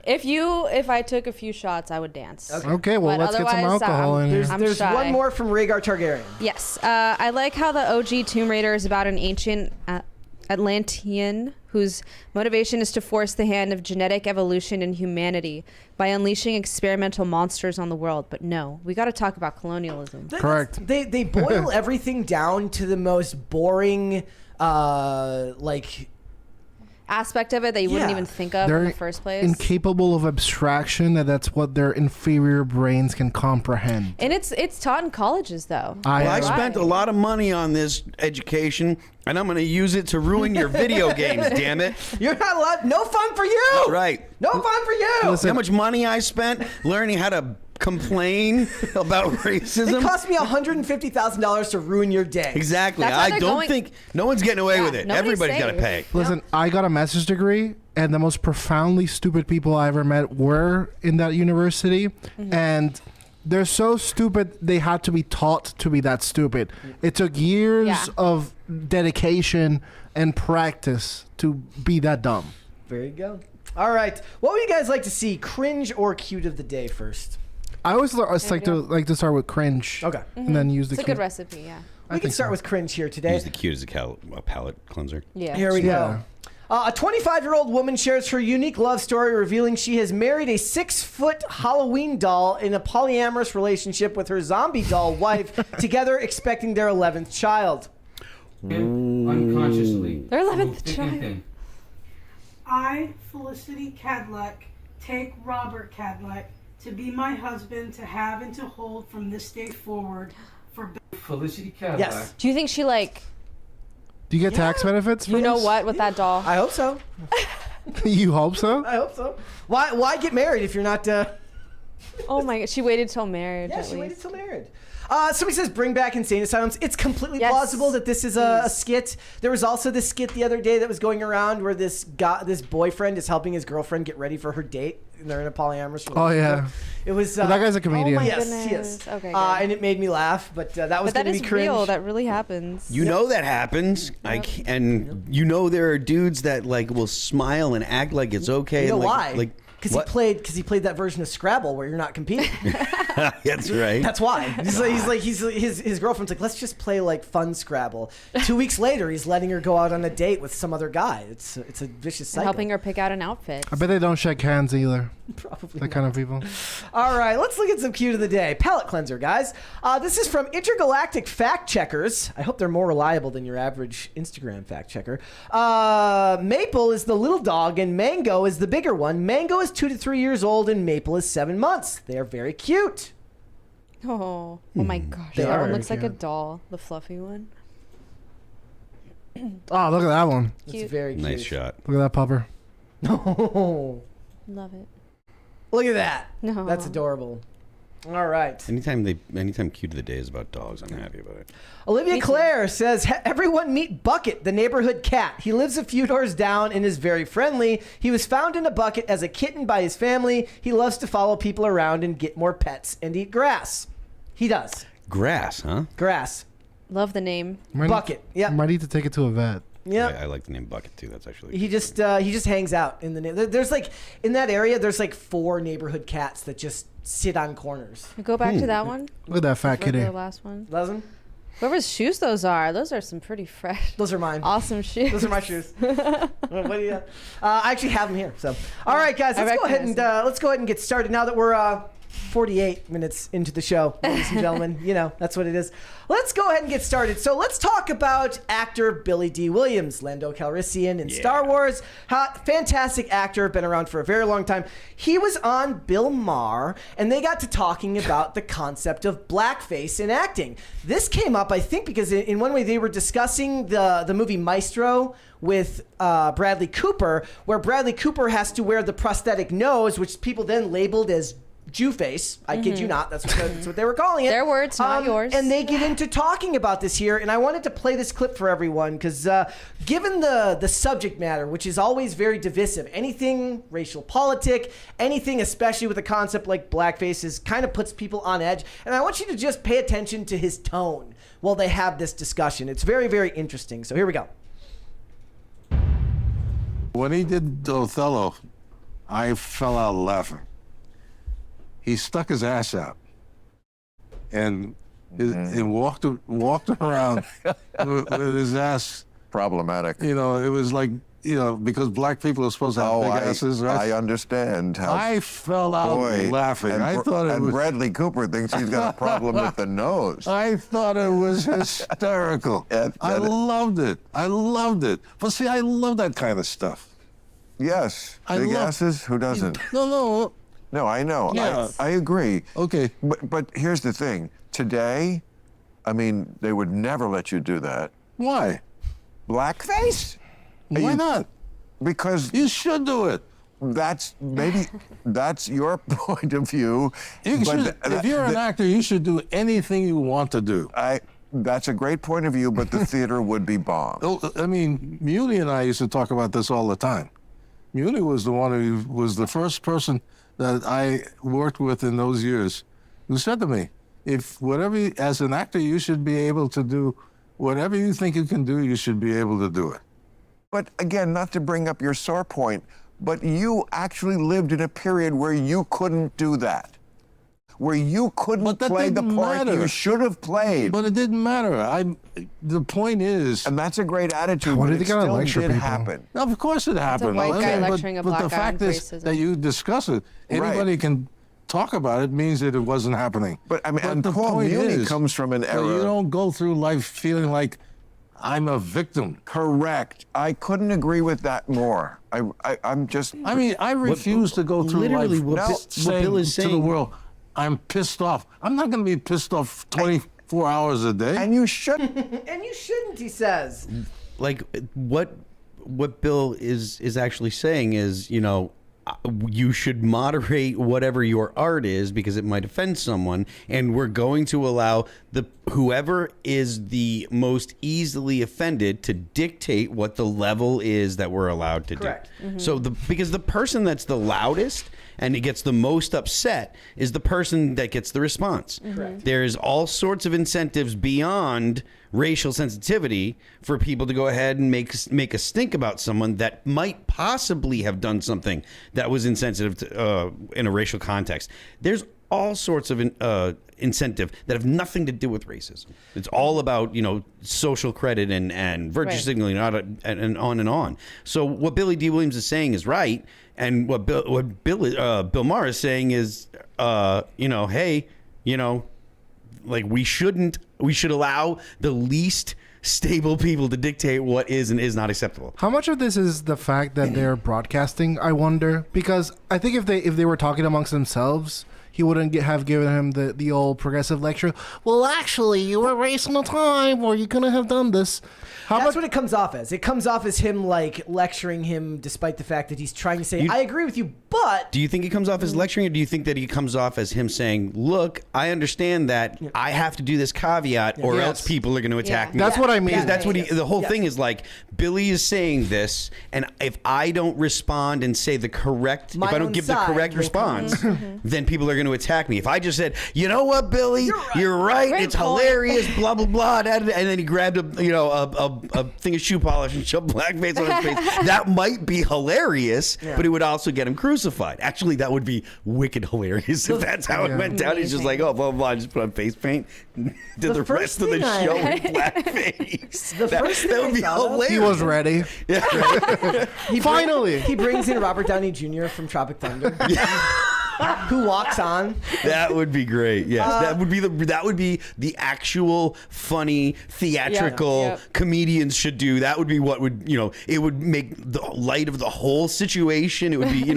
If I took a few shots, I would dance. Okay, well, But let's get some otherwise, alcohol in here. I'm There's shy. one more from Rhaegar Targaryen. Yes. I like how the OG Tomb Raider is about an ancient Atlantean whose motivation is to force the hand of genetic evolution in humanity by unleashing experimental monsters on the world. But no, we got to talk about colonialism. Correct. They boil everything down to the most boring, Aspect of it that you wouldn't Yeah. even think of They're in the first place. incapable of abstraction, and that's what their inferior brains can comprehend. And it's taught in colleges, though. Well, I Why? spent a lot of money on this education, and I'm going to use it to ruin your video games, damn it. You're not allowed. No fun for you. Right. No fun for you. Listen, How much money I spent learning how to complain about It racism? cost me $150,000 to ruin your day. Exactly. That's why I they're don't going- think no one's getting away Yeah, with it. nobody's Everybody's got to safe. pay. Listen, I got a master's degree, and the most profoundly stupid people I ever met were in that university, and they're so stupid they had to be taught to be that stupid. It took years Yeah. of dedication and practice to be that dumb. There you go. All right. What would you guys like to see? Cringe or cute of the day first? I always like to start with cringe, Okay. and then use the. It's a cute. good recipe, yeah. We can start with cringe here today. Use the cute as a palate cleanser. Yeah. Here we Yeah. go. A 25-year-old woman shares her unique love story, revealing she has married a 6-foot Halloween doll in a polyamorous relationship with her zombie doll wife, together expecting their 11th child. Unconsciously. Their 11th Thick and child. thin. I, Felicity Cadleck, take Robert Cadleck to be my husband, to have and to hold from this day forward for Felicity Cadillac. Yes. Do you think she like, Do you get tax benefits? For you know this? what, with that doll? I hope so. You hope so. I hope so. Why get married if you're not... Oh my god, she waited till marriage Yeah, at she waited least. till married. Somebody says bring back insane asylums. It's completely Yes, plausible that this is a skit. There was also this skit the other day that was going around where this boyfriend is helping his girlfriend get ready for her date. And they're in a polyamorous relationship. Oh yeah. It was. But that guy's a comedian. Oh my Yes, goodness. yes. Okay, good. And it made me laugh, but that was But that going to is be cringe. real. That really happens. You know that happens. And you know there are dudes that like will smile and act like it's okay. You know and, why? Like Because what? he played that version of Scrabble where you're not competing. That's right. That's why. His girlfriend's like, let's just play like fun Scrabble. 2 weeks later, he's letting her go out on a date with some other guy. It's a vicious cycle. Helping her pick out an outfit. I bet they don't shake hands either. Probably that kind of people. All right, let's look at some cue of the day. Palate cleanser, guys. This is from Intergalactic Fact Checkers. I hope they're more reliable than your average Instagram fact checker. Maple is the little dog and Mango is the bigger one. Mango is 2 to 3 years old and Maple is 7 months. They are very cute. Oh my gosh. They That are one looks like a cute. doll. The fluffy one. Oh, look at that one. Cute. It's very cute. Nice shot. Look at that pupper. No. Love it. Look at that. No. That's adorable. All right. Anytime cue to the day is about dogs, I'm happy about it. Olivia Me too. Clare says, everyone meet Bucket, the neighborhood cat. He lives a few doors down and is very friendly. He was found in a bucket as a kitten by his family. He loves to follow people around and get more pets and eat grass. He does. Grass, huh? Grass. Love the name. Bucket. Yep. Might need to take it to a vet. Yep. I like the name Bucket too. That's actually He just hangs out in the there's like in that area there's like 4 neighborhood cats that just sit on corners. Go back to that one. Look at that fat For kitty. the last one. Doesn't? Whoever's shoes those are some pretty fresh, Those are mine. awesome shoes. Those are my shoes. What do you? I actually have them here. So, all right, guys, I let's go ahead recognize and get started now that we're 48 minutes into the show, ladies and gentlemen. You know, that's what it is. Let's go ahead and get started. So let's talk about actor Billy D. Williams, Lando Calrissian in Star Wars. Fantastic actor, been around for a very long time. He was on Bill Maher, and they got to talking about the concept of blackface in acting. This came up, I think, because in one way they were discussing the movie Maestro with Bradley Cooper, where Bradley Cooper has to wear the prosthetic nose, which people then labeled as Jew face. I kid you not. That's what they were calling it. Their words, not yours. And they get into talking about this here, and I wanted to play this clip for everyone because given the subject matter, which is always very divisive, anything racial politic, anything especially with a concept like blackface is kind of puts people on edge. And I want you to just pay attention to his tone while they have this discussion. It's very, very interesting. So here we go. When he did Othello, I fell out laughing. He stuck his ass out and walked around with his ass. Problematic. You know, it was like, you know, because black people are supposed to have big asses, right? I understand how. I fell out laughing. And, I thought it was. Bradley Cooper thinks he's got a problem with the nose. I thought it was hysterical. I loved it. I loved it. But see, I love that kind of stuff. Yes. I Big love- asses? Who doesn't? No. No, I know. Yeah. I agree. Okay. But here's the thing. Today, I mean, they would never let you do that. Why? Blackface? Why not? Because You should do it. that's your point of view. You but should, if you're an actor, you should do anything you want to do. That's a great point of view, but the theater would be bombed. Oh, I mean, Muni and I used to talk about this all the time. Muni was the one who was the first person that I worked with in those years who said to me, as an actor, you should be able to do whatever you think you can do, you should be able to do it. But again, not to bring up your sore point, but you actually lived in a period where you couldn't do that. Where you couldn't But that play the didn't part matter. you should have played. But it didn't matter. The point is, And that's a great attitude, Why but do it they gotta still lecture did people? happen. of course it happened. white guy Okay, lecturing a but black the guy fact on is racism. that you discuss it. Anybody can talk about it means that it wasn't happening. But I mean, and the Paul point Muni is comes from an that era. you don't go through life feeling like I'm a victim. Correct. I couldn't agree with that more. I'm just. I mean, I refuse to go through literally life what saying Bill is to the saying- world, I'm pissed off. I'm not going to be pissed off 24 hours a day. And you should. And you shouldn't, he says. Like what Bill is actually saying is, you know, you should moderate whatever your art is because it might offend someone, and we're going to allow whoever is the most easily offended to dictate what the level is that we're allowed to Correct. do. So because the person that's the loudest and it gets the most upset is the person that gets the response. Correct. There's all sorts of incentives beyond racial sensitivity for people to go ahead and make a stink about someone that might possibly have done something that was insensitive to, in a racial context. There's all sorts of incentive that have nothing to do with racism. It's all about, social credit and virtue signaling and on and on. So what Billy D. Williams is saying is right, and what Bill Maher is saying is, hey, like we should allow the least stable people to dictate what is and is not acceptable. How much of this is the fact that they're broadcasting? I wonder, because I think if they were talking amongst themselves, he wouldn't have given him the old progressive lecture. Well, actually, you were racing a time where you couldn't have done this. That's what it comes off as. It comes off as him like lecturing him, despite the fact that he's trying to say, "I agree with you," but. Do you think he comes off as lecturing, or do you think that he comes off as him saying, "Look, I understand that I have to do this caveat, or else people are going to attack me." That's what I mean. Because that's what the whole thing is like. Billy is saying this, and if I don't respond and say the correct, if I don't give the correct response, then people are going to attack me. If I just said, "You know what, Billy, you're right. It's hilarious," blah blah blah, and then he grabbed a thing of shoe polish and shoved blackface on his face, that might be hilarious, but it would also get him crucified. Actually, that would be wicked hilarious if that's how it went down. He's just like, oh, blah, blah, blah, just put on face paint, did the rest of the show in blackface. That would be hilarious. He was ready. Yeah. Finally. He brings in Robert Downey Jr. from Tropic Thunder. Who walks on? That would be great. Yes, that would be the actual funny theatrical comedians should do. That would be what would it would make the light of the whole situation. It would be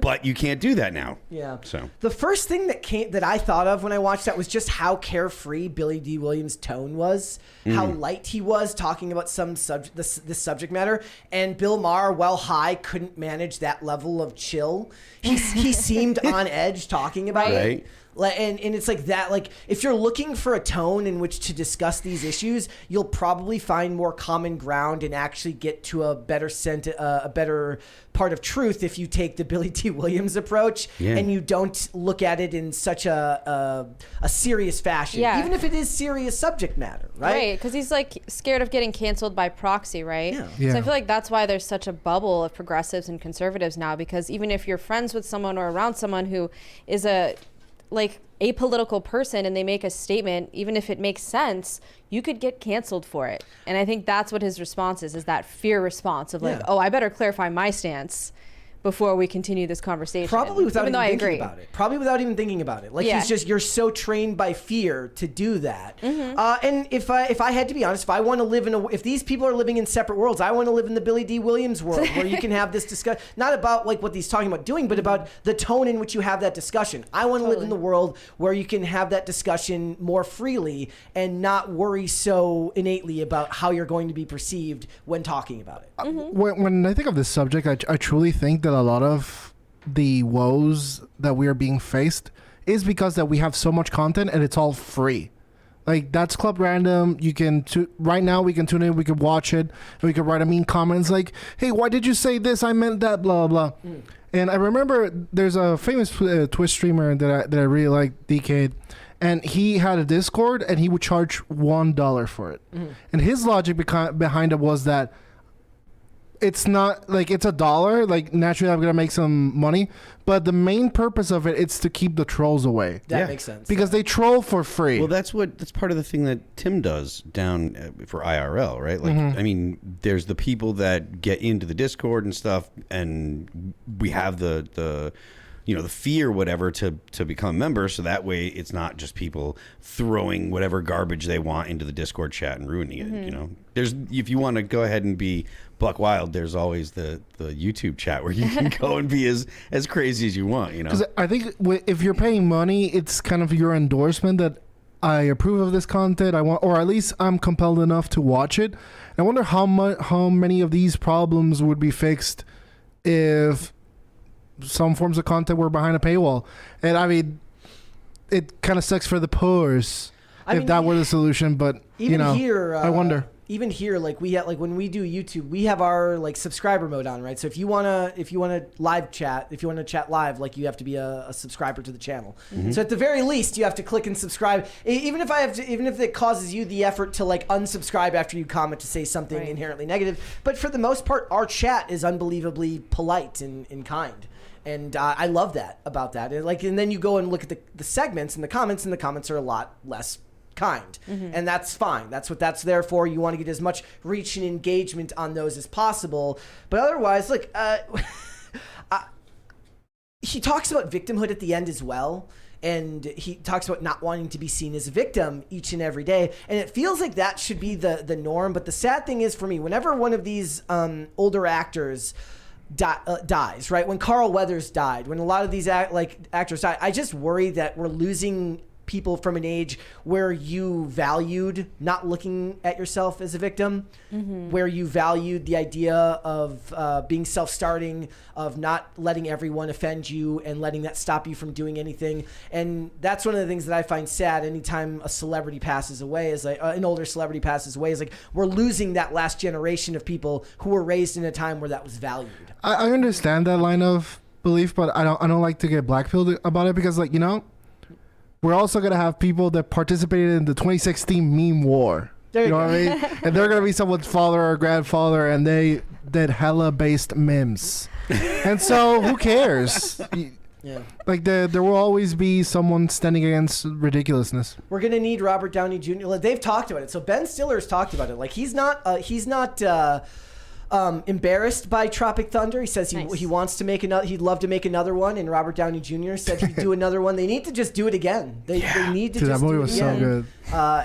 but you can't do that now. Yeah. So the first thing that I thought of when I watched that was just how carefree Billy D. Williams' tone was, how light he was talking about this subject matter, and Bill Maher, while high, couldn't manage that level of chill. He seemed on edge talking about it. And it's like that, like if you're looking for a tone in which to discuss these issues, you'll probably find more common ground and actually get to a better part of truth if you take the Billy D. Williams approach and you don't look at it in such a serious fashion, even if it is serious subject matter, right? Because he's like scared of getting canceled by proxy, right? So I feel like that's why there's such a bubble of progressives and conservatives now, because even if you're friends with someone or around someone who is a apolitical person and they make a statement, even if it makes sense, you could get canceled for it. And I think that's what his response is that fear response of like, oh, I better clarify my stance before we continue this conversation. Probably without even thinking about it. Probably without even thinking about it. Like you're so trained by fear to do that. And if I had to be honest, if these people are living in separate worlds, I want to live in the Billy D. Williams world where you can have this discussion, not about like what he's talking about doing, but about the tone in which you have that discussion. I want to live in the world where you can have that discussion more freely and not worry so innately about how you're going to be perceived when talking about it. When I think of this subject, I truly think that a lot of the woes that we are being faced is because that we have so much content and it's all free. Like that's Club Random. You can right now we can tune in, we could watch it, and we could write a mean comments like, "Hey, why did you say this? I meant that." Blah blah. And I remember there's a famous Twitch streamer that I really like, DK, and he had a Discord and he would charge $1 for it. And his logic behind it was that it's not like it's $1. Like naturally, I'm gonna make some money, but the main purpose of it is to keep the trolls away. That makes sense because they troll for free. Well, that's part of the thing that Tim does down for IRL, right? Like, I mean, there's the people that get into the Discord and stuff, and we have the fear, whatever, to become members. So that way it's not just people throwing whatever garbage they want into the Discord chat and ruining it. There's, if you want to go ahead and be buck wild, there's always the YouTube chat where you can go and be as crazy as you want, Because I think if you're paying money, it's kind of your endorsement that I approve of this content. I want, or at least I'm compelled enough to watch it. I wonder how many of these problems would be fixed if some forms of content were behind a paywall. And I mean, it kind of sucks for the poors if that were the solution, but here, I wonder. even here, like we have, like when we do YouTube, we have our like subscriber mode on, right? So if you wanna live chat, if you wanna chat live, like you have to be a subscriber to the channel. So at the very least, you have to click and subscribe. Even if it causes you the effort to like unsubscribe after you comment to say something inherently negative. But for the most part, our chat is unbelievably polite and kind. And I love that about that. And then you go and look at the segments and the comments are a lot less kind. And that's fine. That's what that's there for. You want to get as much reach and engagement on those as possible. But otherwise, look, he talks about victimhood at the end as well. And he talks about not wanting to be seen as a victim each and every day. And it feels like that should be the norm. But the sad thing is for me, whenever one of these older actors dies, right? When Carl Weathers died, when a lot of these actors died, I just worry that we're losing people from an age where you valued not looking at yourself as a victim, where you valued the idea of being self-starting, of not letting everyone offend you and letting that stop you from doing anything. And that's one of the things that I find sad anytime a celebrity passes away, is like an older celebrity passes away, is like we're losing that last generation of people who were raised in a time where that was valued. I understand that line of belief, but I don't like to get blackpilled about it, because like, you know, we're also going to have people that participated in the 2016 meme war. You know what I mean? And they're going to be someone's father or grandfather, and they did hella-based memes. And so, who cares? Yeah. Like, there will always be someone standing against ridiculousness. We're going to need Robert Downey Jr. Like, they've talked about it. So Ben Stiller's talked about it. Like, he's not embarrassed by Tropic Thunder. He says he wants to make another. He'd love to make another one. And Robert Downey Jr. said he'd do another one. They need to just do it again. They need to Dude, just that movie do it was again. so good.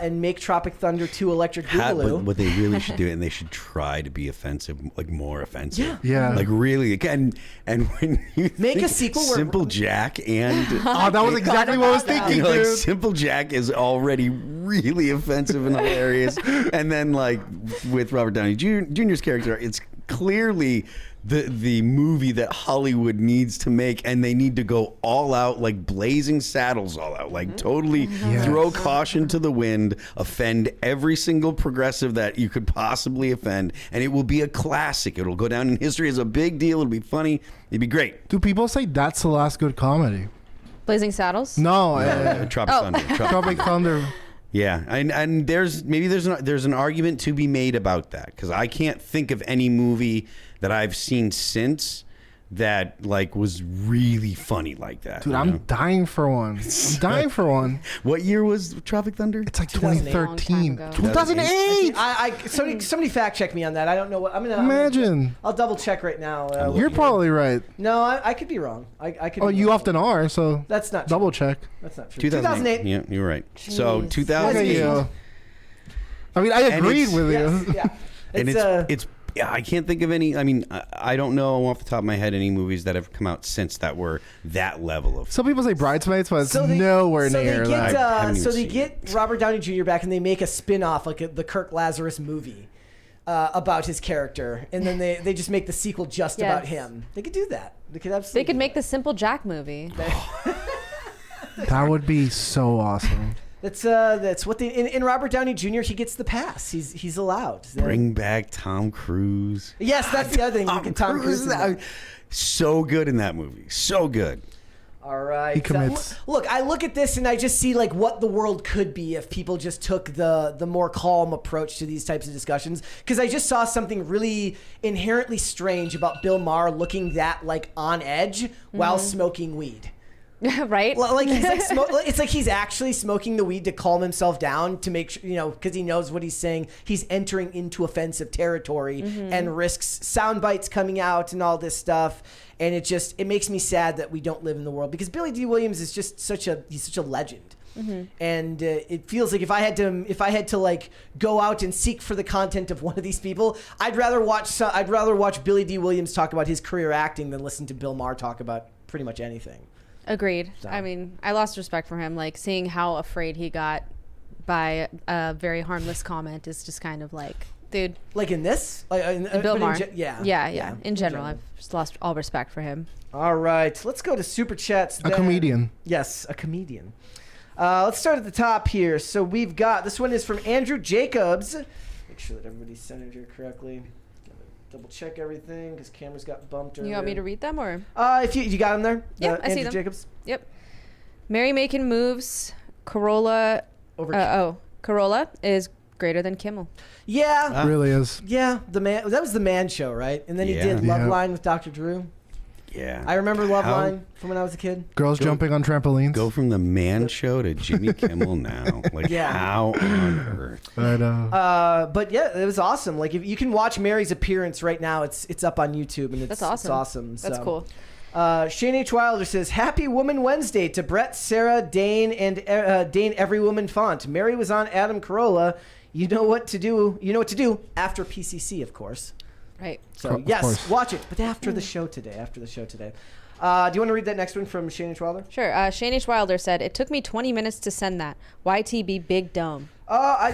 And make Tropic Thunder 2 Electric Boogaloo. What they really should do, and they should try to be offensive, like more offensive. Yeah. Like really, and when you Make think a sequel where- Simple Jack and Oh, that was exactly what I was thinking, you know, like dude. Simple Jack is already really offensive and hilarious, and then like with Robert Downey Jr.'s character, it's clearly the movie that Hollywood needs to make, and they need to go all out, like Blazing Saddles all out, like totally throw caution to the wind, offend every single progressive that you could possibly offend, and it will be a classic. It'll go down in history as a big deal. It'll be funny. It'd be great. Do people say that's the last good comedy? Blazing Saddles? No. Tropic Thunder. Tropic Thunder. Yeah, and there's an argument to be made about that, because I can't think of any movie that I've seen since that like was really funny like that. Dude, I'm dying for one. I'm dying for one. What year was Tropic Thunder? It's like 2008. 2013. Long time ago. 2008. Somebody fact check me on that. I don't know what I'm gonna Imagine. I'll double check right now. You're probably right. No, I could be wrong. I could. Oh, be you wrong. often are, so That's not true. double check. That's not true. 2008. Yeah, you're right. So Jeez. 2008. Yeah. I mean, I agreed with you. Yeah. And it's yeah, I can't think of any. I mean, I don't know off the top of my head any movies that have come out since that were that level of. Some people say Bridesmaids, but it's they- nowhere so near they that. get, I haven't so even they seen get Robert Downey Jr. back, and they make a spin-off, like the Kirk Lazarus movie about his character, and then they just make the sequel just Yes. about him. They could do that. They could absolutely. They could do make that. the Simple Jack movie. That would be so awesome. That's what they in Robert Downey Jr. He gets the pass. He's allowed. Bring back Tom Cruise. Yes, that's the other thing. You get Tom Cruise. in that. So good in that movie. So good. All right. He commits. Look, I look at this and I just see like what the world could be if people just took the more calm approach to these types of discussions. Because I just saw something really inherently strange about Bill Maher looking that like on edge while smoking weed. Right? Like he's like it's like he's actually smoking the weed to calm himself down, to make sure, because he knows what he's saying. He's entering into offensive territory and risks sound bites coming out and all this stuff. And it makes me sad that we don't live in the world, because Billy D. Williams is just such a legend. And it feels like if I had to like go out and seek for the content of one of these people, I'd rather watch Billy D. Williams talk about his career acting than listen to Bill Maher talk about pretty much anything. Agreed. So. I mean, I lost respect for him. Like, seeing how afraid he got by a very harmless comment is just kind of like, dude. Like in this? Like, Bill Maher. Yeah. In general, I've just lost all respect for him. All right. Let's go to Super Chats. A comedian. Yes, a comedian. Let's start at the top here. So we've got, this one is from Andrew Jacobs. Make sure that everybody's centered here correctly. Double check everything because cameras got bumped earlier. You want me to read them or? If you got them there? Yeah, I see them. Jacobs? Yep. Mary making moves. Corolla. Corolla is greater than Kimmel. Yeah. It really is. Yeah. That was the Man Show, right? And then he did Loveline with Dr. Drew. Yeah. I remember Loveline from when I was a kid. Girls jumping on trampolines. Go from the Man Show to Jimmy Kimmel now. Like, how on earth? I know. But yeah, it was awesome. Like, if you can watch Mary's appearance right now, it's up on YouTube, and That's awesome. It's awesome. That's cool. Shane H. Wilder says, "Happy Woman Wednesday to Brett, Sara, Dane, and Dane Every Woman Font. Mary was on Adam Carolla. You know what to do. You know what to do after PCC, of course." Right. So yes, watch it, but after the show today. Do you want to read that next one from Shane H. Wilder? Sure. Shane H. Wilder said, "It took me 20 minutes to send that. YTB Big Dome." I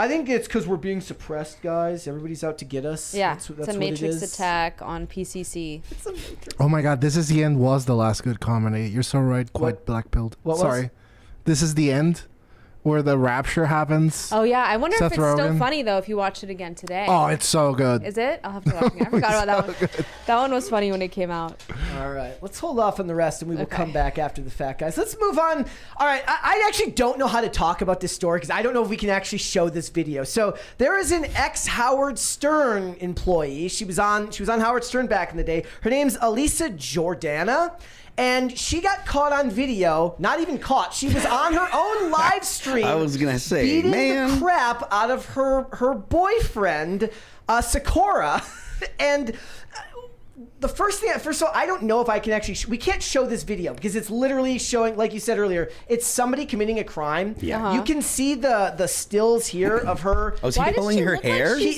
think it's because we're being suppressed, guys. Everybody's out to get us. Yeah, that's it's a what Matrix it is. attack on PCC. It's a Matrix. Oh my God, This Is the End was the last good comedy. You're so right. Quite black-pilled. What Sorry. was? This Is the End, where the rapture happens. Oh yeah, I wonder Seth if it's still Rogen. funny though if you watch it again today. Oh, it's so good. Is it? I'll have to watch it again. I forgot about that one. That one was funny when it came out. All right, let's hold off on the rest, and we will come back after the fact, guys. Let's move on. All right, I actually don't know how to talk about this story because I don't know if we can actually show this video. So there is an ex-Howard Stern employee. She was on Howard Stern back in the day. Her name's Elisa Jordana. And she got caught on video. Not even caught. She was on her own live stream. I was gonna say, beating man, the crap out of her boyfriend, Sakura, and. First of all, I don't know if I can actually. We can't show this video because it's literally showing, like you said earlier, it's somebody committing a crime. Yeah. You can see the stills here of her. Oh, is he pulling her hair? She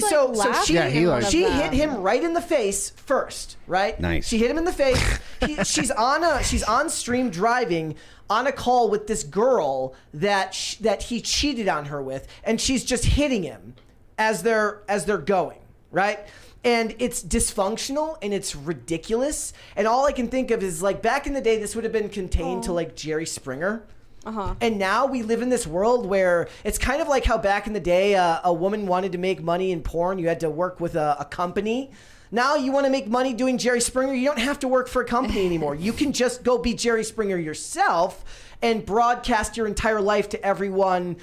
hit him right in the face first, right? Nice. She hit him in the face. She's on stream driving on a call with this girl that he cheated on her with, and she's just hitting him as they're going, right? And it's dysfunctional and it's ridiculous. And all I can think of is, like, back in the day, this would have been contained to, like, Jerry Springer. And now we live in this world where it's kind of like how back in the day a woman wanted to make money in porn. You had to work with a company. Now you want to make money doing Jerry Springer. You don't have to work for a company anymore. You can just go be Jerry Springer yourself and broadcast your entire life to everyone,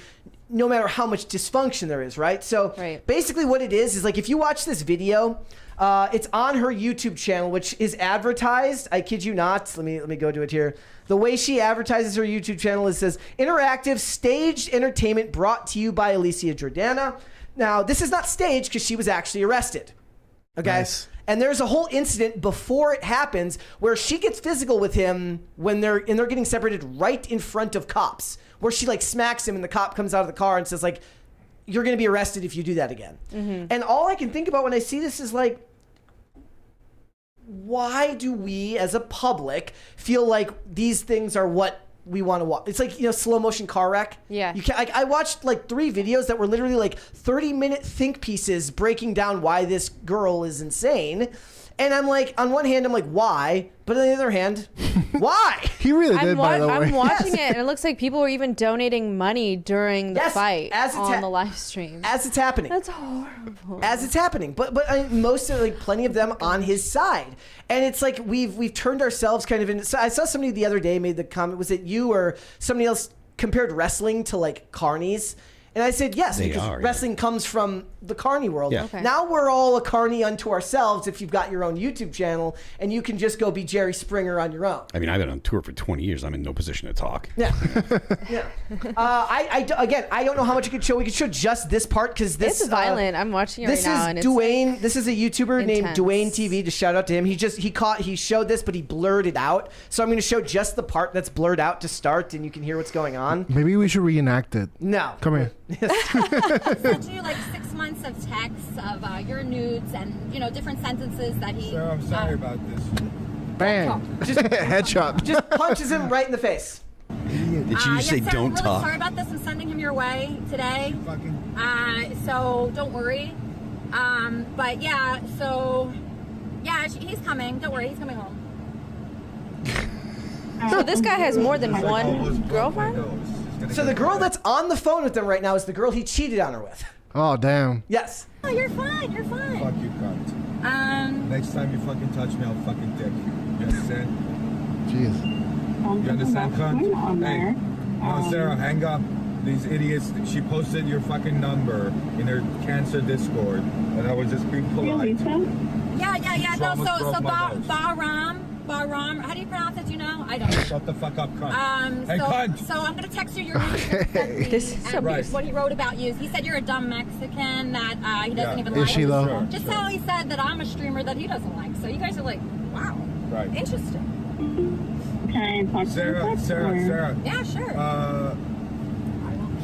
no matter how much dysfunction there is, right? So basically what it is like, if you watch this video, it's on her YouTube channel, which is advertised. I kid you not. Let me go to it here. The way she advertises her YouTube channel is, says, interactive staged entertainment brought to you by Alicia Jordana. Now, this is not staged because she was actually arrested. Okay? Nice. And there's a whole incident before it happens where she gets physical with him when they're getting separated right in front of cops, where she, like, smacks him and the cop comes out of the car and says, like, you're going to be arrested if you do that again. And all I can think about when I see this is, like, why do we as a public feel like these things are what we want to watch? It's like, slow motion car wreck. Yeah. You can't, I watched like 3 videos that were literally like 30-minute think pieces breaking down why this girl is insane. And I'm like, on one hand, I'm like, why? But on the other hand, why? He really did, by the way. I'm watching it, and it looks like people were even donating money during the fight on the live stream. As it's happening. That's horrible. As it's happening. But most of, like, plenty of them on his side. And it's like we've turned ourselves kind of into... So I saw somebody the other day made the comment, was it you or somebody else compared wrestling to, like, carnies? And I said, yes, because wrestling comes from the carny world. Yeah. Okay. Now we're all a carny unto ourselves if you've got your own YouTube channel, and you can just go be Jerry Springer on your own. I mean, I've been on tour for 20 years. I'm in no position to talk. Yeah. Yeah. I don't know how much you could show. We could show just this part because this is violent. I'm watching it right now. This is Dwayne. This is a YouTuber named Dwayne TV. Just shout out to him. He showed this, but he blurred it out. So I'm going to show just the part that's blurred out to start, and you can hear what's going on. Maybe we should reenact it. No. Come here. Sent you like 6 months of texts of your nudes and different sentences that he. Sir, I'm sorry about this. Bang! Just headshot. Just punches him right in the face. Did you say sir, don't I'm really talk? Sorry about this. I'm sending him your way today. So don't worry. But yeah, he's coming. Don't worry, he's coming home. So this guy has more than one girlfriend? So the girl that's on the phone with him right now is the girl he cheated on her with. Oh, damn. Yes. Oh, you're fine. You're fine. Fuck you, cunt. Next time you fucking touch me, I'll fucking dick you. You understand? Jeez. You understand, cunt? Hey, no, Sarah, hang up. These idiots. She posted your fucking number in her cancer Discord, and I was just being polite. Yeah. No, so Bahram. Bahram. How do you pronounce it? Do you know? I don't know. Shut the fuck up, cunt. Hey, cunt. So I'm gonna text you your name. This is so Right. What he wrote about you. He said you're a dumb Mexican that he doesn't even like. Is she though? Sure, Just sure. how he said that I'm a streamer that he doesn't like. So you guys are like, wow, Right. interesting. Sarah. Yeah, sure.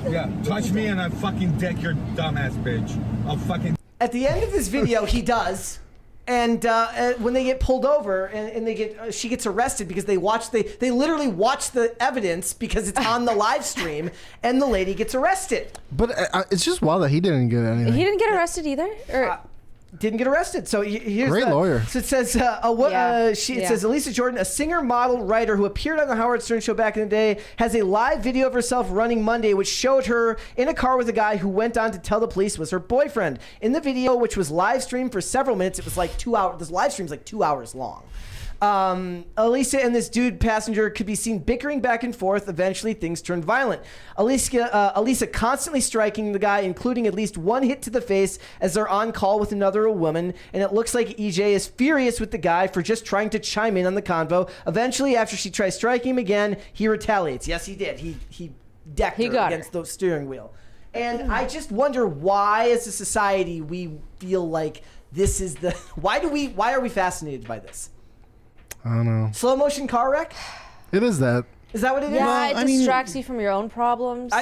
Yeah, touch me and I fucking dick your dumbass bitch. I'll fucking. At the end of this video, he does. And when they get pulled over and they get, she gets arrested because they literally watch the evidence because it's on the live stream, and the lady gets arrested. But it's just wild that he didn't get anything. He didn't get arrested either? Or Didn't get arrested. So here's Great lawyer. So it says, it says Elisa Jordan, a singer, model, writer who appeared on the Howard Stern show back in the day, has a live video of herself running Monday, which showed her in a car with a guy who went on to tell the police was her boyfriend. In the video, which was live streamed for several minutes, it was like 2 hours. This live stream's like 2 hours long. Elisa and this dude passenger could be seen bickering back and forth. Eventually, things turned violent. Elisa constantly striking the guy, including at least one hit to the face as they're on call with another woman. And it looks like EJ is furious with the guy for just trying to chime in on the convo. Eventually, after she tries striking him again, he retaliates. Yes, he did. He decked her against the steering wheel. And I just wonder why, as a society, we feel like this is the... Why are we fascinated by this? I don't know. Slow motion car wreck? It is that. Is that what it is? Yeah, it distracts you from your own problems.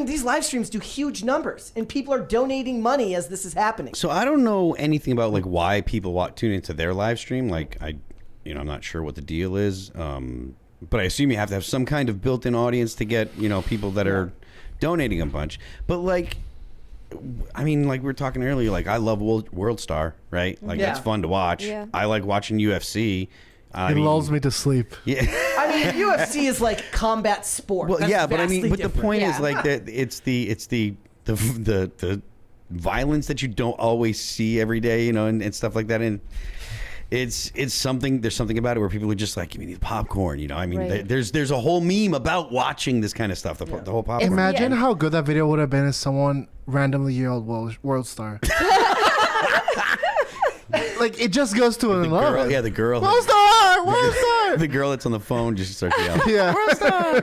These live streams do huge numbers, and people are donating money as this is happening. So I don't know anything about like why people tune into their live stream. Like I'm not sure what the deal is. But I assume you have to have some kind of built-in audience to get people that are donating a bunch. But like, I mean, like we were talking earlier, like I love World Star, right? Like that's fun to watch. Yeah. I like watching UFC. It lulls me to sleep. Yeah. I mean, UFC is like combat sport. Well, that's but I mean, the point is like that it's the violence that you don't always see every day, and stuff like that. And it's something. There's something about it where people are just like, give me the popcorn. I mean, there's a whole meme about watching this kind of stuff. The whole popcorn. Imagine how good that video would have been if someone randomly yelled World Star. Like it just goes to the girl. Yeah, the girl. World Star! World Star! The girl that's on the phone just starts yelling. Yeah. World Star!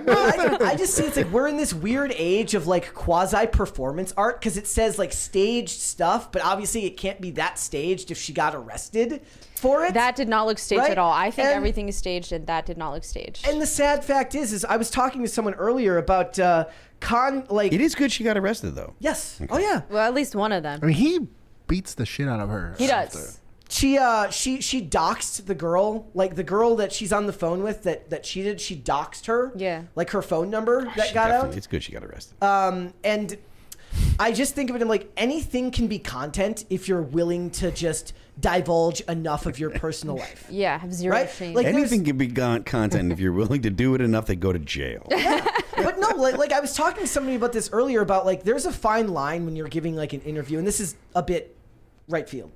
I just see it's like we're in this weird age of like quasi performance art because it says like staged stuff, but obviously it can't be that staged if she got arrested for it. That did not look staged at all. I think everything is staged, and that did not look staged. And the sad fact is I was talking to someone earlier about it is good she got arrested though. Yes. Okay. Oh yeah. Well, at least one of them. I mean, he beats the shit out of her. He does. She doxed the girl, like the girl that she's on the phone with that cheated. She doxed her. Yeah. Like her phone number that got out. It's good she got arrested. And I just think of it in like anything can be content if you're willing to just divulge enough of your personal life. Yeah, have zero shame. Like anything can be content if you're willing to do it enough. They go to jail. Yeah. But no, like I was talking to somebody about this earlier about like there's a fine line when you're giving like an interview, and this is a bit left field.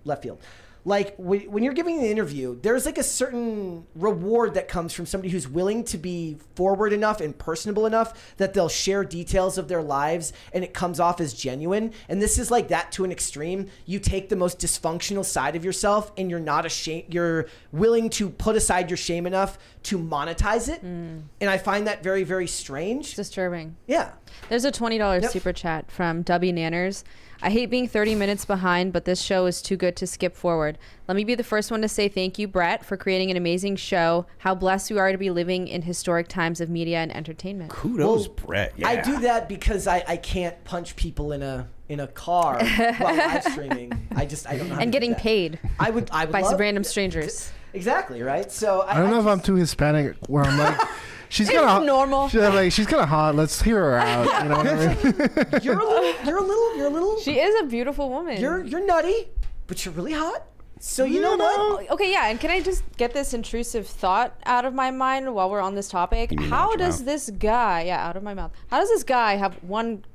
Like when you're giving an interview, there's like a certain reward that comes from somebody who's willing to be forward enough and personable enough that they'll share details of their lives and it comes off as genuine. And this is like that to an extreme. You take the most dysfunctional side of yourself and you're not ashamed. You're willing to put aside your shame enough to monetize it. And I find that very, very strange. It's disturbing. Yeah. There's a $20 super chat from W Nanners. I hate being 30 minutes behind, but this show is too good to skip forward. Let me be the first one to say thank you, Brett, for creating an amazing show. How blessed we are to be living in historic times of media and entertainment. Kudos, Brett. Yeah. I do that because I can't punch people in a car while live streaming. I don't know how and to getting do that. paid. I would by love random strangers. Exactly, right? So I don't know if I'm too Hispanic where I'm like, she's kind of normal. She's kind of hot. Let's hear her out. You know what I mean? You're a little. She is a beautiful woman. You're nutty, but you're really hot. So you know what? Okay, yeah. And can I just get this intrusive thought out of my mind while we're on this topic? How does this guy? Yeah, out of my mouth. How does this guy have one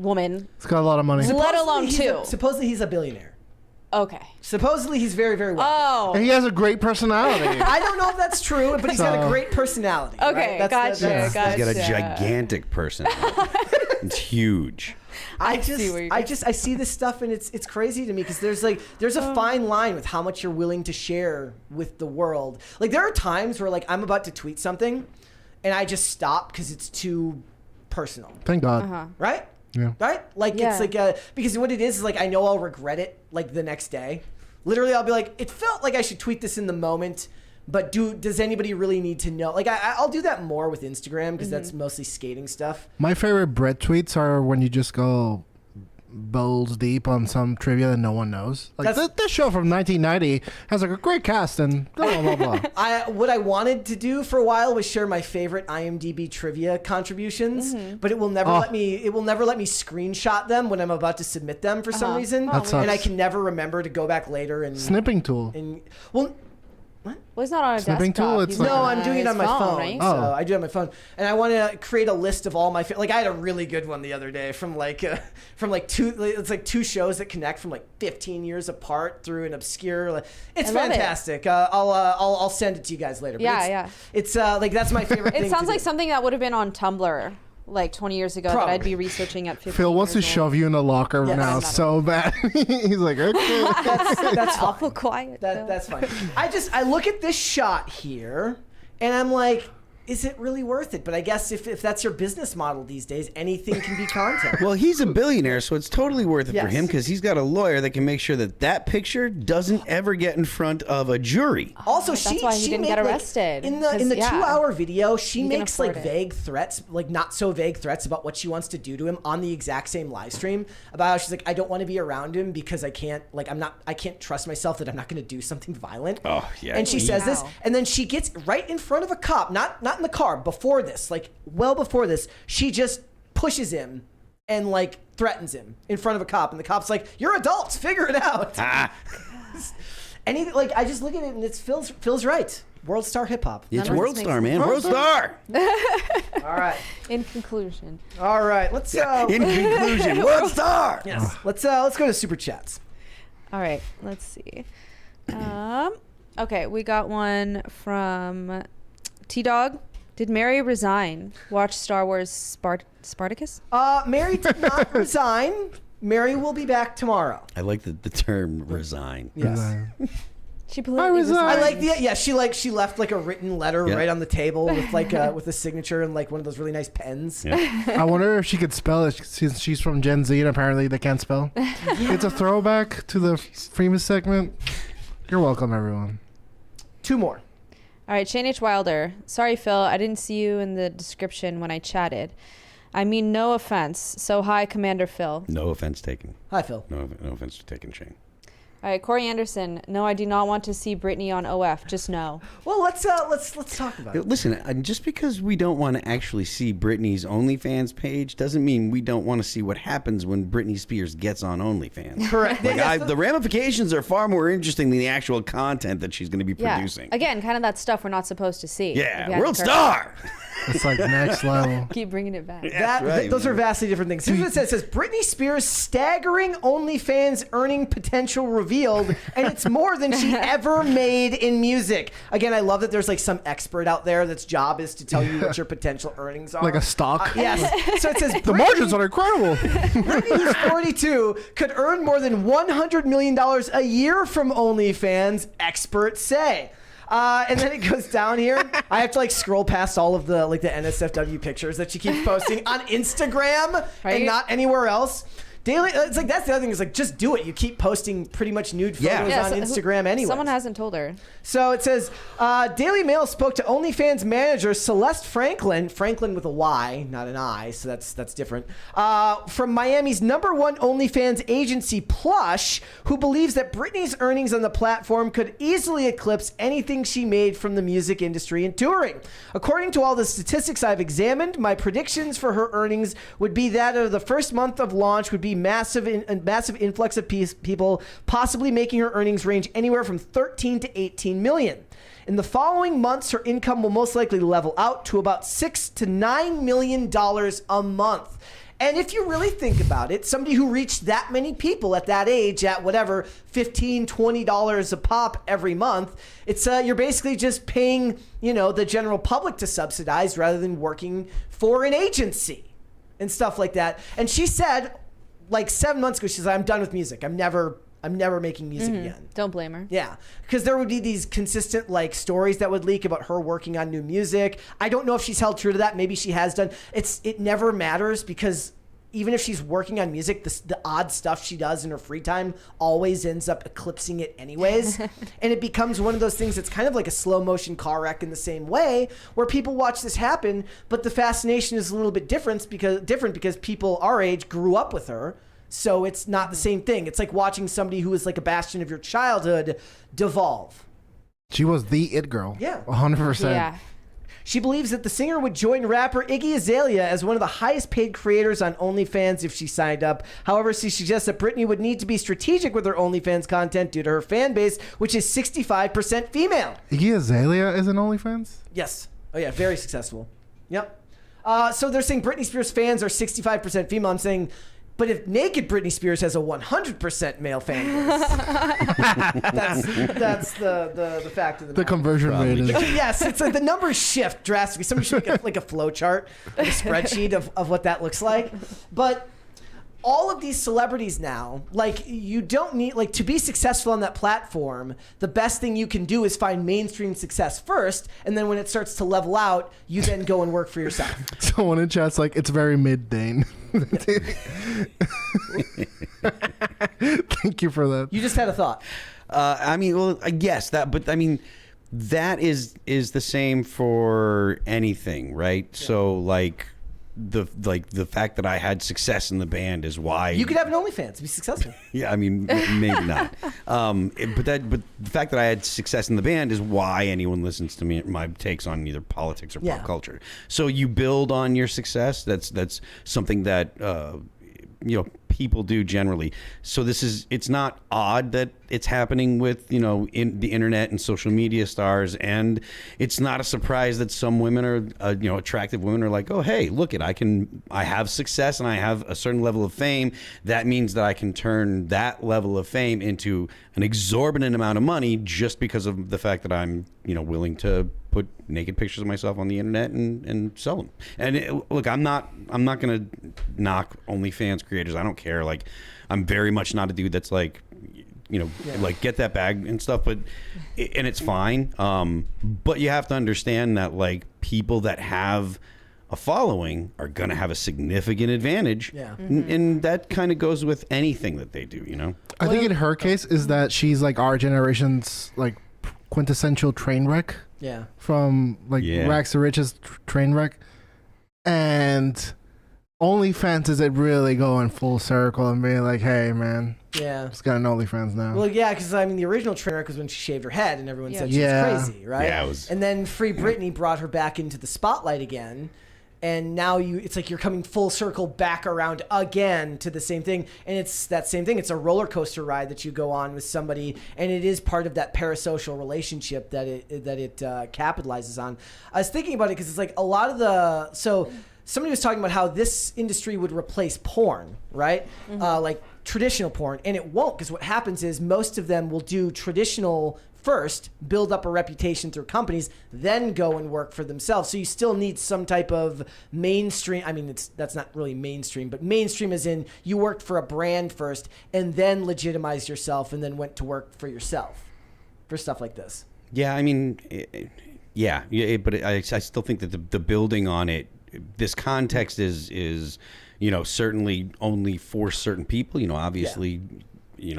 woman. It's got a lot of money. Let alone two. Supposedly he's a billionaire. Okay. Supposedly he's very, very wealthy. Oh. And he has a great personality. I don't know if that's true, but he's got a great personality. Okay, right? gotcha. He's got a gigantic personality. It's huge. I see this stuff and it's crazy to me because there's a fine line with how much you're willing to share with the world. Like there are times where like I'm about to tweet something and I just stop because it's too personal. Thank God. Right? Yeah. Right? Like it's like because what it is like I know I'll regret it like the next day. Literally I'll be like, it felt like I should tweet this in the moment, but does anybody really need to know? Like I'll do that more with Instagram because that's mostly skating stuff. My favorite Brett tweets are when you just go balls deep on some trivia that no one knows. Like this show from 1990 has like a great cast and blah blah blah. What I wanted to do for a while was share my favorite IMDb trivia contributions, but it will never let me. It will never let me screenshot them when I'm about to submit them for some reason, and I can never remember to go back later and snipping tool. And well, Well, he's not on a Snipping desktop. tool? It's He's like- no, on I'm doing it his on my phone. right? So I do it on my phone, and I want to create a list of all my like. I had a really good one the other day from two. It's like two shows that connect from like 15 years apart through an obscure. It's I love it. fantastic. I'll send it to you guys later. But Yeah, It's like that's my favorite. thing It sounds to like do. something that would have been on Tumblr like 20 years ago that Probably. I'd be researching at 15 Phil wants to years old. shove you in the locker Yes. now so bad. He's like, okay. That's fine. Awful quiet. Phil. That's fine. I look at this shot here, and I'm like, is it really worth it? But I guess if that's your business model these days, anything can be content. Well, he's a billionaire, so it's totally worth it for Yes. him because he's got a lawyer that can make sure that picture doesn't ever get in front of a jury. Also, That's why he didn't get arrested. in the 'Cause, 2-hour video, she He can makes like afford it. vague threats, like not so vague threats about what she wants to do to him on the exact same live stream. About how she's like, I don't want to be around him because I can't trust myself that I'm not going to do something violent. Oh, yeah. And she says this, Wow. and then she gets right in front of a cop, not in the car, before this, like well before this, she just pushes him and like threatens him in front of a cop, and the cop's like, "You're adults, figure it out." Like I just look at it and it feels right. World star hip hop. It's None of World this Star, makes man. World Star. All right, In conclusion. all right. Let's In conclusion, World Star. yes. Let's go to super chats. All right, let's see. Okay, we got one from T-Dog. Did Mary resign? Watch Star Wars Spartacus? Mary did not resign. Mary will be back tomorrow. I like the term resign. Yes. She politely resigned. I like she left like a written letter Yeah. right on the table with like with a signature and like one of those really nice pens. Yeah. I wonder if she could spell it since she's from Gen Z and apparently they can't spell. It's a throwback to the famous segment. You're welcome, everyone. Two more. All right, Shane H. Wilder. Sorry, Phil, I didn't see you in the description when I chatted. I mean, no offense. So hi, Commander Phil. No offense taken. Hi, Phil. No offense taken, Shane. All right, Corey Anderson. No, I do not want to see Britney on OF. Just no. Well, let's talk about it. Listen, just because we don't want to actually see Britney's OnlyFans page doesn't mean we don't want to see what happens when Britney Spears gets on OnlyFans. Correct. Like the ramifications are far more interesting than the actual content that she's going to be Yeah. producing. Again, kind of that stuff we're not supposed to see. Yeah, If you World had to Star. It's like next level. Keep bringing it back. Those are vastly different things. Here's what it says. Britney Spears' staggering OnlyFans earning potential revealed, and it's more than she ever made in music. Again, I love that there's like some expert out there that's job is to tell you what your potential earnings are. Like a stock. Yes. So it says The margins are incredible. Britney, who's 42, could earn more than $100 million a year from OnlyFans, experts say. And then it goes down here. I have to like scroll past all of the NSFW pictures that she keeps posting on Instagram Right? and not anywhere else. Daily, it's like that's the other thing is like just do it. You keep posting pretty much nude photos on Instagram anyway. Someone hasn't told her. So it says, Daily Mail spoke to OnlyFans manager Celeste Franklin with a Y, not an I, so that's different, from Miami's #1 OnlyFans agency, Plush, who believes that Britney's earnings on the platform could easily eclipse anything she made from the music industry and touring. According to all the statistics I've examined, my predictions for her earnings would be that of the first month of launch would be massive influx of people, possibly making her earnings range anywhere from 13 to 18 million. In the following months, her income will most likely level out to about $6 to $9 million a month. And if you really think about it, somebody who reached that many people at that age at whatever, $15, $20 a pop every month, it's you're basically just paying, the general public to subsidize rather than working for an agency and stuff like that. And she said, like 7 months ago, she said, I'm done with music. I'm never making music again. Don't blame her. Yeah, because there would be these consistent stories that would leak about her working on new music. I don't know if she's held true to that. Maybe she has done. It never matters, because even if she's working on music, the odd stuff she does in her free time always ends up eclipsing it anyways. And it becomes one of those things that's kind of like a slow motion car wreck in the same way, where people watch this happen, but the fascination is a little bit different because people our age grew up with her. So it's not the same thing. It's like watching somebody who is like a bastion of your childhood devolve. She was the it girl. Yeah. 100%. Yeah. She believes that the singer would join rapper Iggy Azalea as one of the highest paid creators on OnlyFans if she signed up. However, she suggests that Britney would need to be strategic with her OnlyFans content due to her fan base, which is 65% female. Iggy Azalea is an OnlyFans? Yes. Oh yeah, very successful. Yep. So they're saying Britney Spears fans are 65% female. I'm saying, but if naked Britney Spears has a 100% male fan base, that's the fact of the matter. The conversion rate is... Yes, it's like the numbers shift drastically. Somebody should make a flow chart, like a spreadsheet of what that looks like. But all of these celebrities now, you don't need, to be successful on that platform, the best thing you can do is find mainstream success first, and then when it starts to level out, you then go and work for yourself. Someone in chat's like, it's very mid, Dane. Thank you for that. You just had a thought. Yes, that is the same for anything, right? Yeah. So the fact that I had success in the band is why you could have an OnlyFans to be successful. Yeah, maybe not. But the fact that I had success in the band is why anyone listens to me, my takes on either politics or pop culture. So you build on your success. That's something that people do generally. So it's not odd that it's happening with in the internet and social media stars, and it's not a surprise that some women are attractive women are like, oh hey, look it, I have success and I have a certain level of fame. That means that I can turn that level of fame into an exorbitant amount of money just because of the fact that I'm willing to put naked pictures of myself on the internet and sell them. And look, I'm not gonna knock OnlyFans creators. I don't care. I'm very much not a dude that's get that bag and stuff, and it's fine. But you have to understand that people that have a following are gonna have a significant advantage. Yeah. And that kind of goes with anything that they do, I think in her case is that she's our generation's quintessential train wreck. Yeah. From rags to riches train wreck. And OnlyFans is it really going full circle and being like, hey man, just got an OnlyFans now. Well, yeah, because the original train wreck was when she shaved her head and everyone said she was crazy, right? Yeah, it was. And then Free Britney brought her back into the spotlight again. And now it's like you're coming full circle back around again to the same thing. And it's that same thing. It's a roller coaster ride that you go on with somebody. And it is part of that parasocial relationship that it capitalizes on. I was thinking about it because it's like a lot of somebody was talking about how this industry would replace porn, right? Mm-hmm. Traditional porn. And it won't, because what happens is most of them will do traditional first, build up a reputation through companies, then go and work for themselves. So you still need some type of mainstream. That's not really mainstream, but mainstream as in you worked for a brand first and then legitimized yourself and then went to work for yourself for stuff like this. Yeah, but I still think that the building on it, this context is certainly only for certain people. Obviously. Yeah.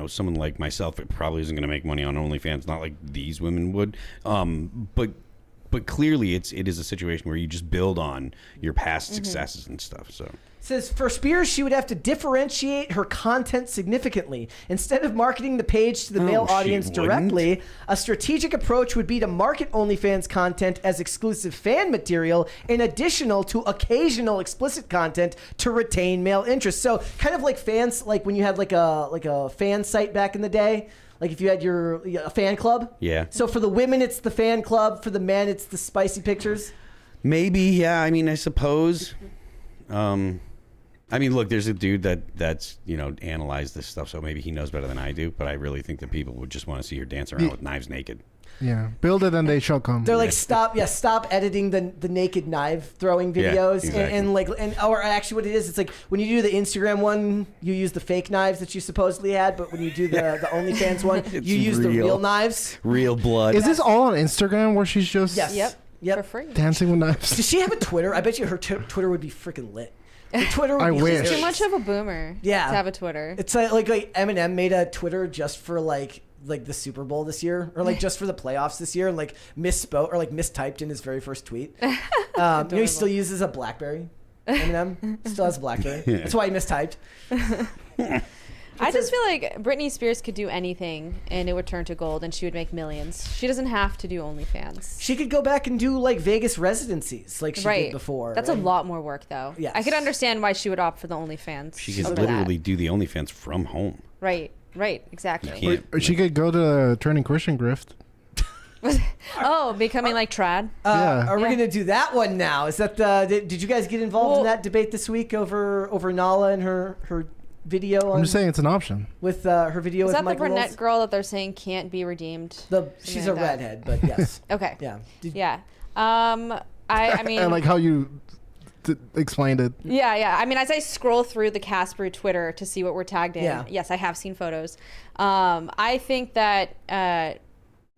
Someone like myself, it probably isn't going to make money on OnlyFans, not like these women would. But clearly, it is a situation where you just build on your past successes and stuff. So. It says, for Spears, she would have to differentiate her content significantly. Instead of marketing the page to the male audience directly, a strategic approach would be to market OnlyFans content as exclusive fan material in additional to occasional explicit content to retain male interest. So kind of like fans, like when you had like a fan site back in the day. Like if you had a fan club. Yeah. So for the women, it's the fan club. For the men, it's the spicy pictures. Maybe, yeah. I suppose. I mean, look, there's a dude that's analyzed this stuff, so maybe he knows better than I do. But I really think that people would just want to see her dance around with knives naked. Yeah, build it and they shall come. They're like, stop editing the naked knife throwing videos, or actually what it is, it's like when you do the Instagram one, you use the fake knives that you supposedly had, but when you do the OnlyFans one, you use the real knives, real blood. Is this all on Instagram where she's just Yep. For free. dancing with knives? Does she have a Twitter? I bet you her Twitter would be freaking lit. Her Twitter would I be wish. Too much of a boomer. To have a Twitter. It's like Eminem made a Twitter just for like the Super Bowl this year, or like just for the playoffs this year, and like misspoke or like mistyped in his very first tweet. He still uses a BlackBerry. Eminem still has a BlackBerry. That's why he mistyped. I just feel like Britney Spears could do anything and it would turn to gold and she would make millions. She doesn't have to do OnlyFans. She could go back and do like Vegas residencies like she did before. That's a lot more work though. Yes. I could understand why she would opt for the OnlyFans. She could literally do the OnlyFans from home. Right, exactly. Or she could go to Turning Christian Grift. Becoming like trad. Are we gonna do that one now? Is that did you guys get involved in that debate this week over Nala and her video? I'm just saying it's an option. With her video with Michael Is that the brunette Knowles? girl that they're saying can't be redeemed? She's a redhead, but yes. Okay. Yeah. I mean, I like how you explained it. Yeah. I mean, as I scroll through the Cast Brew Twitter to see what we're tagged in, yes, I have seen photos. I think that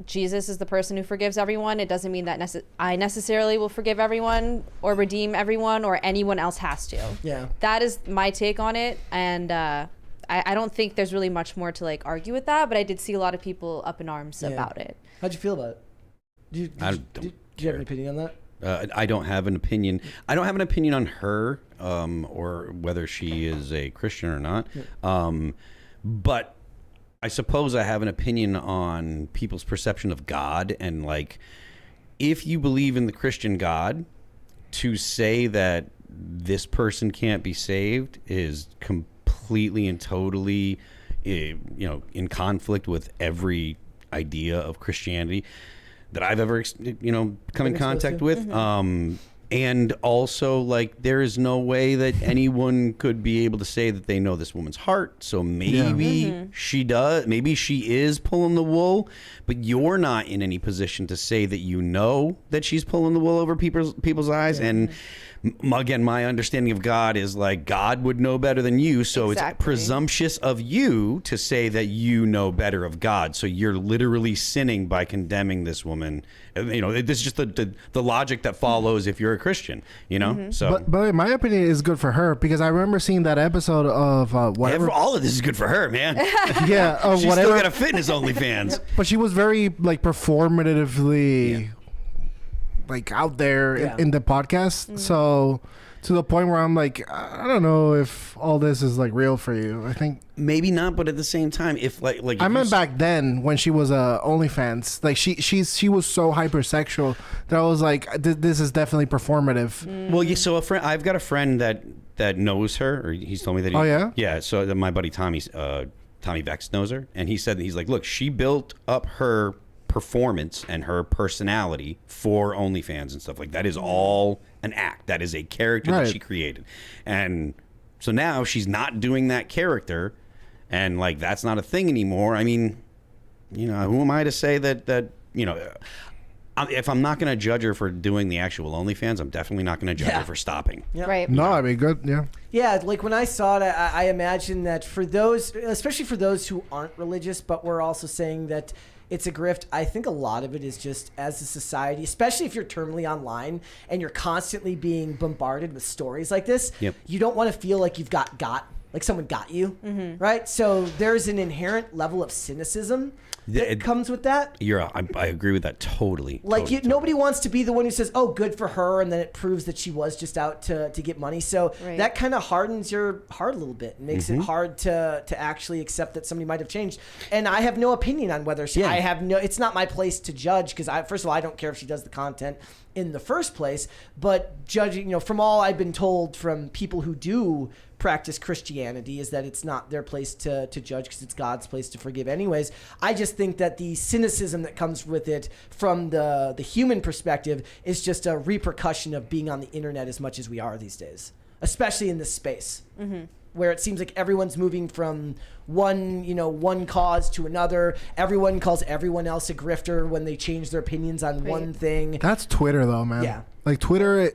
Jesus is the person who forgives everyone. It doesn't mean that I necessarily will forgive everyone or redeem everyone or anyone else has to. Yeah. That is my take on it. And I don't think there's really much more to like argue with that, but I did see a lot of people up in arms about it. How'd you feel about it? Do you have an opinion on that? I don't have an opinion. I don't have an opinion on her or whether she is a Christian or not. But I suppose I have an opinion on people's perception of God, and like, if you believe in the Christian God, to say that this person can't be saved is completely and totally, in conflict with every idea of Christianity that I've ever, come in contact with. And also, like, there is no way that anyone could be able to say that they know this woman's heart. So maybe she does. Maybe she is pulling the wool, but you're not in any position to say that you know that she's pulling the wool over people's eyes. And again, my understanding of God is like God would know better than you. So it's presumptuous of you to say that you know better of God. So you're literally sinning by condemning this woman. This is just the logic that follows if you're a Christian, So, but in my opinion, it's good for her because I remember seeing that episode of whatever. All of this is good for her, man. Yeah, she's whatever. Still got a fitness OnlyFans, but she was very like performatively, like out there in the podcast. So to the point where I'm like, I don't know if all this is like real for you. I think maybe not, but at the same time, if I meant back then when she was OnlyFans, like she was so hypersexual that I was like, this is definitely performative. Well, so I've got a friend that knows her, or he's told me that. Yeah. So my buddy Tommy Vex knows her, and he said that he's like, look, she built up her performance and her personality for OnlyFans and stuff like that is all an act. That is a character that she created, and so now she's not doing that character, and like that's not a thing anymore. I mean, who am I to say that if I'm not going to judge her for doing the actual OnlyFans, I'm definitely not going to judge her for stopping. Yep. Right. No, I mean, good. Yeah. Yeah, like when I saw it, I imagine that for those, especially for those who aren't religious, but we're also saying that it's a grift. I think a lot of it is just as a society, especially if you're terminally online and you're constantly being bombarded with stories like this, you don't want to feel like you've got like someone got you, right? So there's an inherent level of cynicism that comes with that. I agree with that totally. Like nobody wants to be the one who says, "Oh, good for her," and then it proves that she was just out to get money. So that kind of hardens your heart a little bit and makes it hard to actually accept that somebody might have changed. And I have no opinion on whether she. It's not my place to judge because first of all, I don't care if she does the content in the first place. But judging, from all I've been told from people who do practice Christianity is that it's not their place to judge because it's God's place to forgive anyways. I just think that the cynicism that comes with it from the human perspective is just a repercussion of being on the internet as much as we are these days. especially in this space. Where it seems like everyone's moving from one cause to another. Everyone calls everyone else a grifter when they change their opinions on one thing. That's Twitter, though, man. Yeah. Like, Twitter,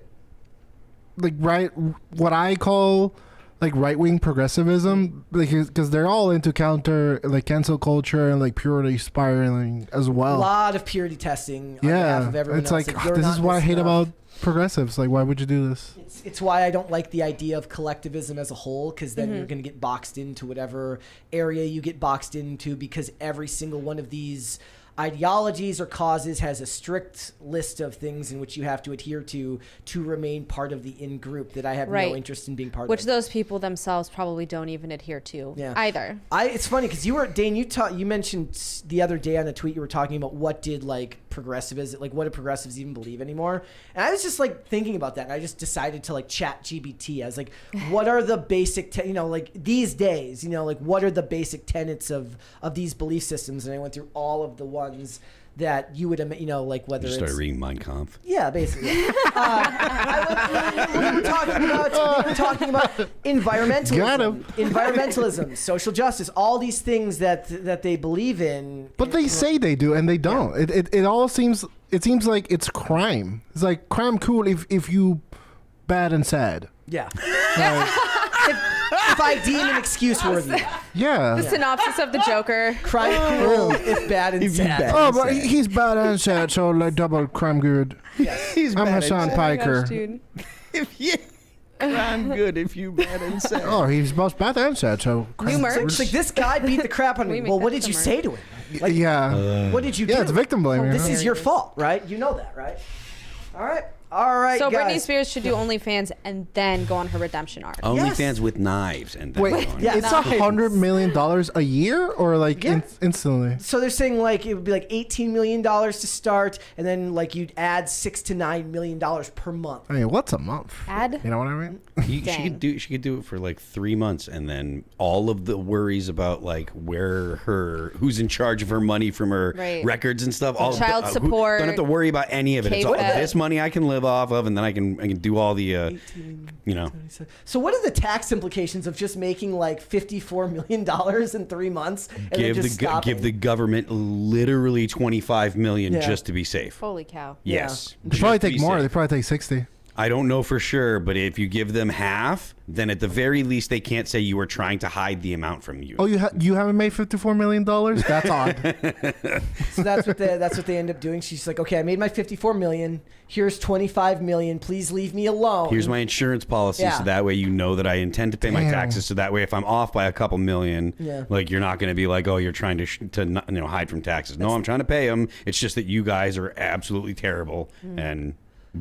what I call, like, right-wing progressivism, like, because they're all into cancel culture and, like, purity spiraling as well. A lot of purity testing on behalf of everyone it's else. like this is what I hate about progressives. Like, why would you do this? It's why I don't like the idea of collectivism as a whole, because then you're going to get boxed into whatever area you get boxed into, because every single one of these ideologies or causes has a strict list of things in which you have to adhere to remain part of the in-group that I have no interest in being part of. Which those people themselves probably don't even adhere to either. It's funny because Dane, you mentioned the other day on a tweet, you were talking about what did like progressivism, like what do progressives even believe anymore? And I was just like thinking about that, and I just decided to like chat GBT. I was like, what are the basic, like these days, like what are the basic tenets of these belief systems? And I went through all of the ones that you would, like whether you started reading Mein Kampf. Yeah, basically. We were talking about environmentalism, social justice, all these things that they believe in. But they say they do, and they don't. Yeah. It all seems like it's crime. It's like crime cool if you bad and sad. Yeah. If I deem an excuse worthy. Yeah. The synopsis of the Joker. Crime cool if bad and sad. Oh, but he's bad and sad, so like double crime good. Yes. I'm Hassan Piker. Crime good if you bad and sad. Oh, he's both bad and sad, so New merch. It's like this guy beat the crap out of me. Well, what did you say to him? Like, what did you do? Yeah, it's victim blaming. This is your fault, right? You know that, right? All right, so guys. Britney Spears should do OnlyFans and then go on her redemption arc. OnlyFans with knives and then wait, it's $100 million a year or like instantly? So they're saying like it would be like $18 million to start, and then like you'd add $6 to $9 million per month. I mean, what's a month? You know what I mean? She could do it for like 3 months, and then all of the worries about like who's in charge of her money from her records and stuff, all child support. Don't have to worry about any of it. It's all this money I can live off of, and then I can do all the 18, So what are the tax implications of just making like $54 million in 3 months and give the government literally $25 million just to be safe? Holy cow! Yes, they probably take more. They probably take 60. I don't know for sure, but if you give them half, then at the very least they can't say you were trying to hide the amount from you. Oh, you haven't made $54 million? That's odd. So that's what they end up doing. She's like, okay, I made my $54 million. Here's $25 million. Please leave me alone. Here's my insurance policy, so that way you know that I intend to pay my taxes. So that way, if I'm off by a couple million, like you're not going to be like, oh, you're trying to hide from taxes. No, I'm trying to pay them. It's just that you guys are absolutely terrible and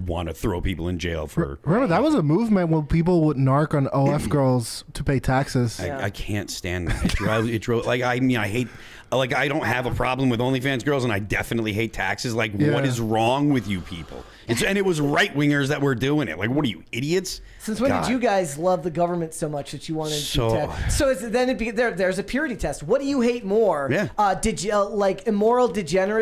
want to throw people in jail for. Remember that was a movement when people would narc on OF girls to pay taxes. I can't stand that. It drove like I hate. Like I don't have a problem with OnlyFans girls, and I definitely hate taxes. Like, what is wrong with you people? And it was right wingers that were doing it. Like, what are you, idiots? Since when did you guys love the government so much that you wanted to? So there's a purity test. What do you hate more? Yeah. Did you like immoral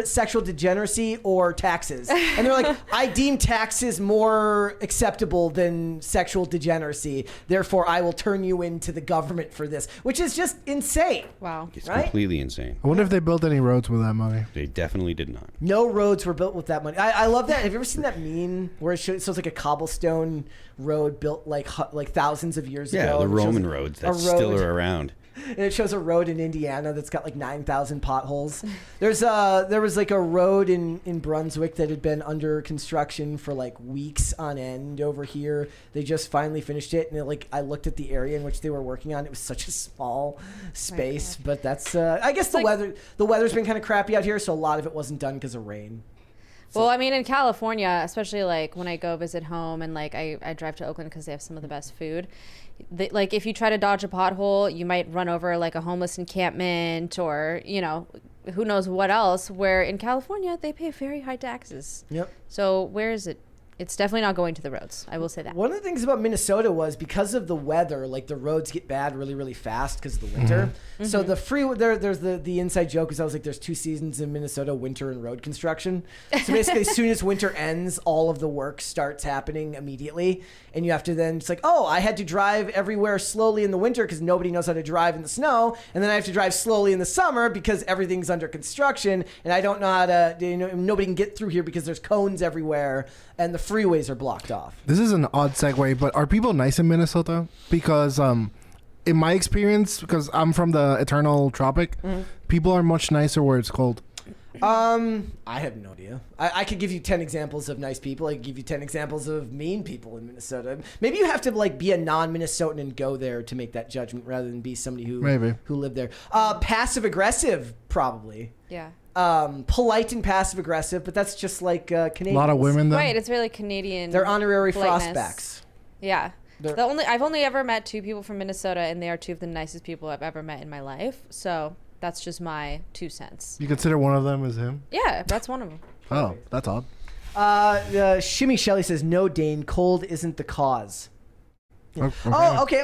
sexual degeneracy, or taxes? And they're like, I deem taxes more acceptable than sexual degeneracy. Therefore, I will turn you into the government for this, which is just insane. Wow. It's completely insane. I wonder if they built any roads with that money. They definitely did not. No roads were built with that money. I love that. Have you ever seen that meme where it shows, so it's like a cobblestone road built like thousands of years ago? Yeah, the Roman roads that still are around. And it shows a road in Indiana that's got like 9,000 potholes. There was like a road in Brunswick that had been under construction for like weeks on end over here. They just finally finished it, and I looked at the area in which they were working on. It was such a small space, but that's I guess the weather's been kind of crappy out here, so a lot of it wasn't done because of rain. Well, I mean, in California, especially like when I go visit home and like I drive to Oakland because they have some of the best food. Like if you try to dodge a pothole, you might run over like a homeless encampment or, who knows what else, where in California they pay very high taxes. Yep. So where is it It's definitely not going to the roads. I will say that. One of the things about Minnesota was because of the weather, like the roads get bad really, really fast because of the winter. So the there's the inside joke is I was like, there's 2 seasons in Minnesota, winter and road construction. So basically, as soon as winter ends, all of the work starts happening immediately, and you have to then it's like, oh, I had to drive everywhere slowly in the winter because nobody knows how to drive in the snow, and then I have to drive slowly in the summer because everything's under construction, and I don't know how to. Nobody can get through here because there's cones everywhere, and the freeways are blocked off. This is an odd segue, but are people nice in Minnesota? Because in my experience, because I'm from the eternal tropic, people are much nicer where it's cold. I have no idea. I could give you 10 examples of nice people. I could give you 10 examples of mean people in Minnesota. Maybe you have to like be a non-Minnesotan and go there to make that judgment rather than be somebody who lived there. Passive aggressive, probably. Yeah. Polite and passive aggressive, but that's just like Canadians. A lot of women though. Right, it's really Canadian. They're honorary politeness. frostbacks. Yeah. I've only ever met 2 people from Minnesota, and they are 2 of the nicest people I've ever met in my life. So that's just my 2 cents. You consider one of them as him? Yeah, that's one of them. Oh, that's odd. Shimmy Shelley says, no, Dane, cold isn't the cause. Yeah. Okay. Oh, okay.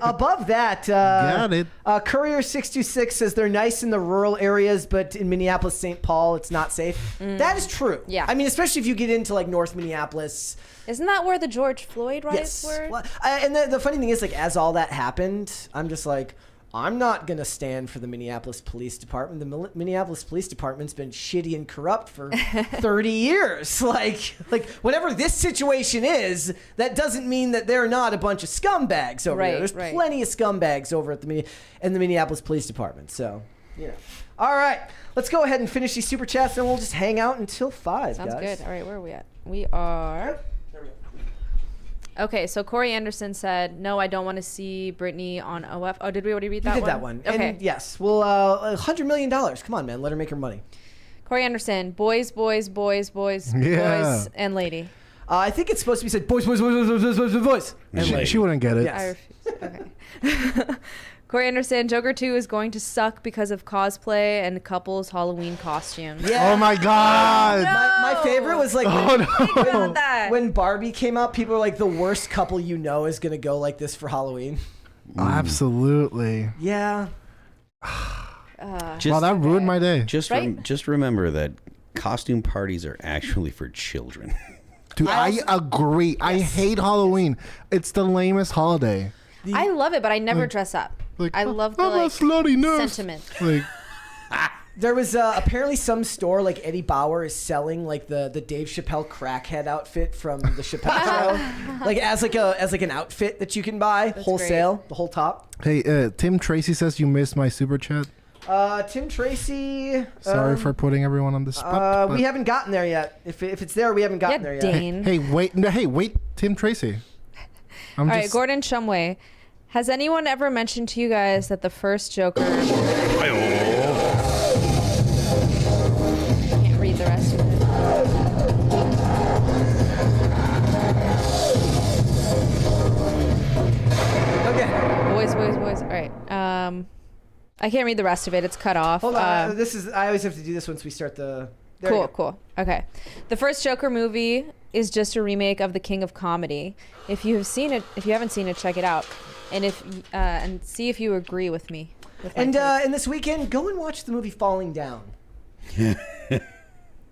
Above that, got it. Courier 626 says they're nice in the rural areas, but in Minneapolis, St. Paul, it's not safe. That is true. Yeah. I mean, especially if you get into like North Minneapolis. Isn't that where the George Floyd riots were? Well, and the funny thing is, like, as all that happened, I'm just like, I'm not going to stand for the Minneapolis Police Department. The Minneapolis Police Department's been shitty and corrupt for 30 years. Like whatever this situation is, that doesn't mean that they're not a bunch of scumbags over there. There's plenty of scumbags over at the Minneapolis Police Department. So, yeah. All right. Let's go ahead and finish these super chats, and we'll just hang out until 5, Sounds guys. good. All right, where are we at? We are... Okay, so Corey Anderson said, no, I don't want to see Britney on OF. Oh, did we already read that one? We did that one. Okay. And yes, well, $100 million. Come on, man. Let her make her money. Corey Anderson, boys, boys, boys, boys, boys, and lady. I think it's supposed to be said boys, boys, boys, boys, boys, boys, boys, boys. And lady. She wouldn't get it. Yes. I refuse. Okay. Corey Anderson, Joker 2 is going to suck because of cosplay and couples Halloween costumes. Yeah. Oh my God. My favorite was like when Barbie came out, people were like, the worst couple you know is going to go like this for Halloween. Absolutely. Yeah. Wow, that ruined my day. Just remember that costume parties are actually for children. Dude, I agree. Yes. I hate Halloween. It's the lamest holiday. I love it, but I never dress up. Like, I love the a slutty nurse. sentiment. Like, there was apparently some store like Eddie Bauer is selling like the Dave Chappelle crackhead outfit from the Chappelle show, like as an outfit that you can buy. That's wholesale, great. The whole top. Hey, Tim Tracy says you missed my super chat. Tim Tracy. Sorry for putting everyone on the spot. We haven't gotten there yet. If it's there, we haven't gotten there yet. Dane. Hey, wait, Tim Tracy. All right, Gordon Shumway. Has anyone ever mentioned to you guys that the first Joker... I can't read the rest of it. Okay. Boys, boys, boys. All right. I can't read the rest of it. It's cut off. Hold on. I always have to do this once we start the... Cool. Okay. The first Joker movie is just a remake of The King of Comedy. If you haven't seen it, check it out. And and see if you agree with me. And this weekend, go and watch the movie Falling Down. I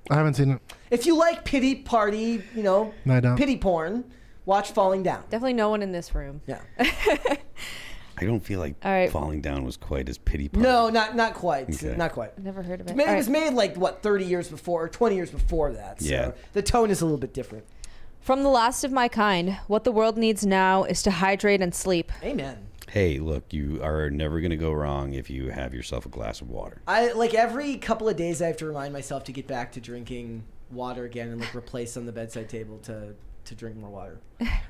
haven't seen it. If you like pity party, no, I don't. Pity porn, watch Falling Down. Definitely no one in this room. Yeah. I don't feel like Falling Down was quite as pity party. No, not quite. Okay. Not quite. Never heard of it. It was made like 30 years before, or 20 years before that. So yeah. The tone is a little bit different. From The Last of My Kind, what the world needs now is to hydrate and sleep. Amen. Hey, look, you are never going to go wrong if you have yourself a glass of water. I like every couple of days I have to remind myself to get back to drinking water again and like replace on the bedside table to drink more water.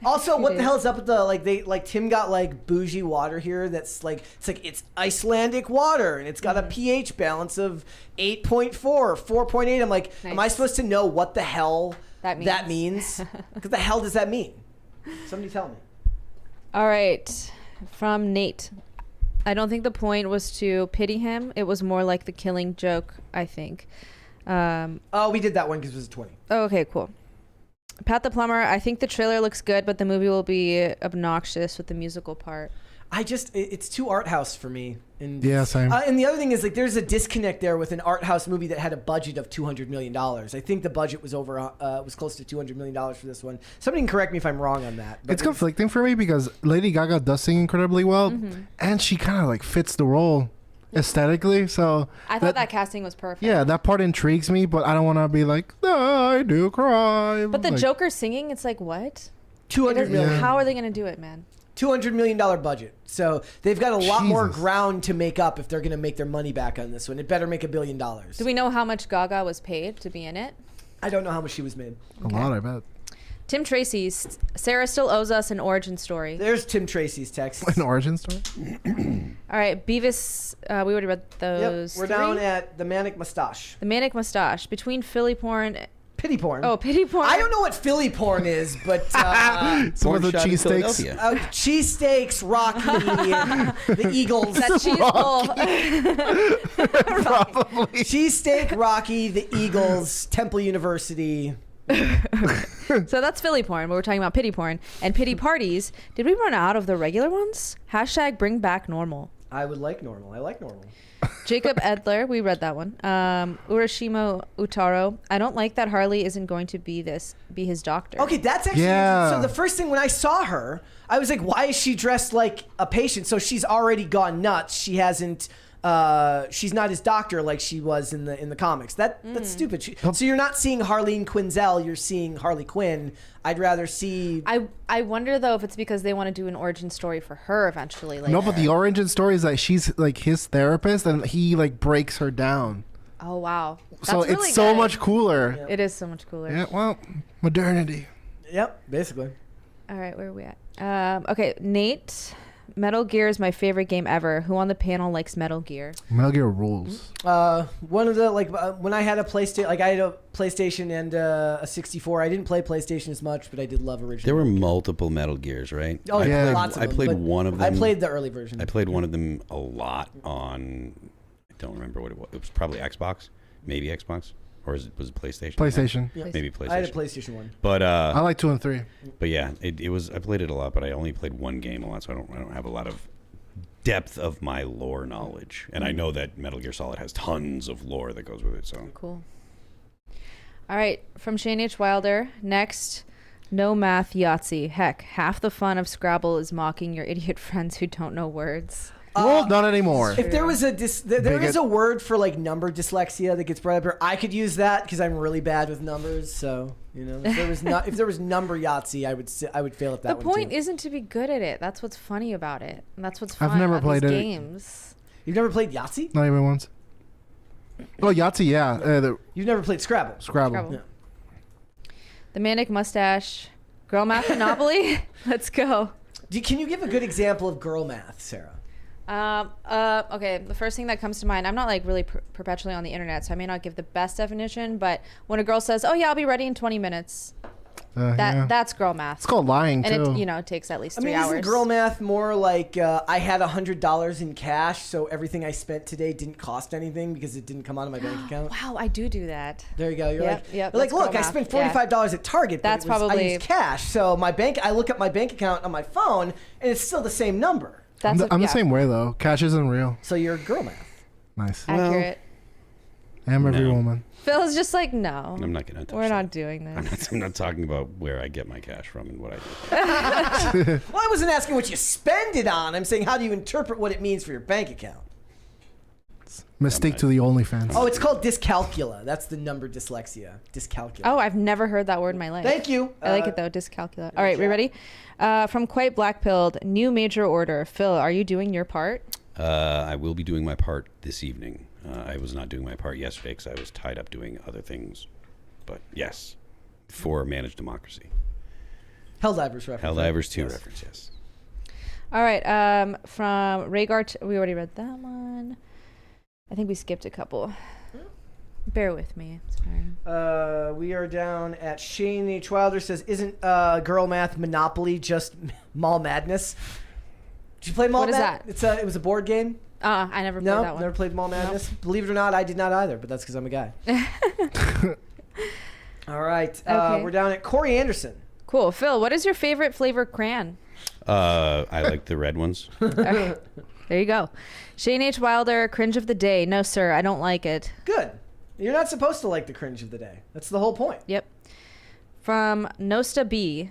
Also, what the hell is up with the Tim got like bougie water here that's like it's Icelandic water and it's got a pH balance of 8.4 or 4.8. I'm like, nice. Am I supposed to know what the hell that means? What the hell does that mean? Somebody tell me. All right. From Nate. I don't think the point was to pity him. It was more like the killing joke, I think. We did that one because it was a 20. Oh, okay, cool. Pat the Plumber, I think the trailer looks good, but the movie will be obnoxious with the musical part. It's too art house for me. And, yeah, same. And the other thing is, like, there's a disconnect there with an art house movie that had a budget of $200 million. I think the budget was was close to $200 million for this one. Somebody can correct me if I'm wrong on that. But it's conflicting for me because Lady Gaga does sing incredibly well, and she kind of like fits the role aesthetically. So I thought that casting was perfect. Yeah, that part intrigues me, but I don't want to be like, I do cry. But the like, Joker singing, it's like, what? $200 million. How are they going to do it, man? $200 million budget. So they've got a lot more ground to make up if they're going to make their money back on this one. It better make $1 billion. Do we know how much Gaga was paid to be in it? I don't know how much she was made. A lot, I bet. Tim Tracy's. Sarah still owes us an origin story. There's Tim Tracy's text. An origin story? All right, Beavis. We already read those. Yep, we're down at the Manic Mustache. The Manic Mustache. Between Philly porn... Pity porn. Oh, pity porn. I don't know what Philly porn is, but some of the cheesesteaks. Cheesesteaks, Rocky, the Eagles. That cheese bowl. Probably. Cheesesteak, Rocky, the Eagles, Temple University. So that's Philly porn, but we're talking about pity porn. And pity parties. Did we run out of the regular ones? # bring back normal. I would like normal. I like normal. Jacob Edler, we read that one. Urashima Utaro, I don't like that Harley isn't going to be his doctor. Okay, that's actually so. The first thing when I saw her, I was like, why is she dressed like a patient? So she's already gone nuts. She hasn't. She's not his doctor like she was in the comics. That's stupid. So you're not seeing Harleen Quinzel. You're seeing Harley Quinn. I'd rather see. I wonder though if it's because they want to do an origin story for her eventually. Like, no, but the origin story is that she's like his therapist and he like breaks her down. Oh wow! That's so really it's so good. much cooler. Yeah. It is so much cooler. Yeah, well, modernity. Yep, basically. All right, where are we at? Okay, Nate. Metal Gear is my favorite game ever. Who on the panel likes Metal Gear? Metal Gear rules. One of the when I had a PlayStation, I had a PlayStation and a 64. I didn't play PlayStation as much, but I did love original. There were multiple Metal Gears, right? Oh yeah, lots of them. I played one of them. I played the early version. I played one of them a lot on. I don't remember what it was. It was probably Xbox, maybe Xbox. Or was it PlayStation? PlayStation. Yeah. Maybe PlayStation. I had a PlayStation 1. But I like 2 and 3. But yeah, it was. I played it a lot, but I only played one game a lot, so I don't have a lot of depth of my lore knowledge. And I know that Metal Gear Solid has tons of lore that goes with it. So cool. All right, from Shane H. Wilder. Next, no math Yahtzee. Heck, half the fun of Scrabble is mocking your idiot friends who don't know words. Well, not anymore. If there was there is a word for like number dyslexia that gets brought up here. I could use that because I'm really bad with numbers. So if there was number Yahtzee, I would fail at that. The point isn't to be good at it. That's what's funny about it, and that's what's fun I've never about played these it. games. You've never played Yahtzee? Not even once. Oh, Yahtzee, yeah. You've never played Scrabble? Scrabble. Yeah. The Manic Mustache. Girl Math Monopoly. Let's go. Can you give a good example of girl math, Sarah? Okay, the first thing that comes to mind, I'm not like really perpetually on the internet, so I may not give the best definition, but when a girl says, oh yeah, I'll be ready in 20 minutes, that's girl math. It's called lying, and too. it takes at least 3 hours. Isn't girl math more like I had $100 in cash, so everything I spent today didn't cost anything because it didn't come out of my bank account? Wow, I do that. There you go. You're yep, like, look, I spent $45 at Target, but I used cash, so I look at my bank account on my phone, and it's still the same number. I'm the same way, though. Cash isn't real. So you're girl math. Nice. Accurate. I'm every woman. Phil's just like, no. I'm not going to touch We're not doing this. I'm not talking about where I get my cash from and what I do. Well, I wasn't asking what you spend it on. I'm saying, how do you interpret what it means for your bank account? Mistake to the OnlyFans. Oh, it's called dyscalculia. That's the number dyslexia. Dyscalculia. Oh, I've never heard that word in my life. Thank you. I like it though, dyscalculia. All right, we ready? From Quite Blackpilled, new major order. Phil, are you doing your part? I will be doing my part this evening. I was not doing my part yesterday because I was tied up doing other things. But yes, for Managed Democracy. Helldivers reference. Helldivers 2 reference, yes. All right, from Rhaegar, we already read that one. I think we skipped a couple. Bear with me. Sorry. We are down at Shane H. Wilder says, isn't girl math Monopoly just Mall Madness? Did you play Mall Madness? What is that? It was a board game. I never played that one. Never played Mall Madness? Nope. Believe it or not, I did not either, but that's because I'm a guy. All right. Okay. We're down at Corey Anderson. Cool. Phil, what is your favorite flavor crayon? I like the red ones. There you go. Shane H. Wilder, cringe of the day. No, sir, I don't like it. Good. You're not supposed to like the cringe of the day. That's the whole point. Yep. From Nosta B.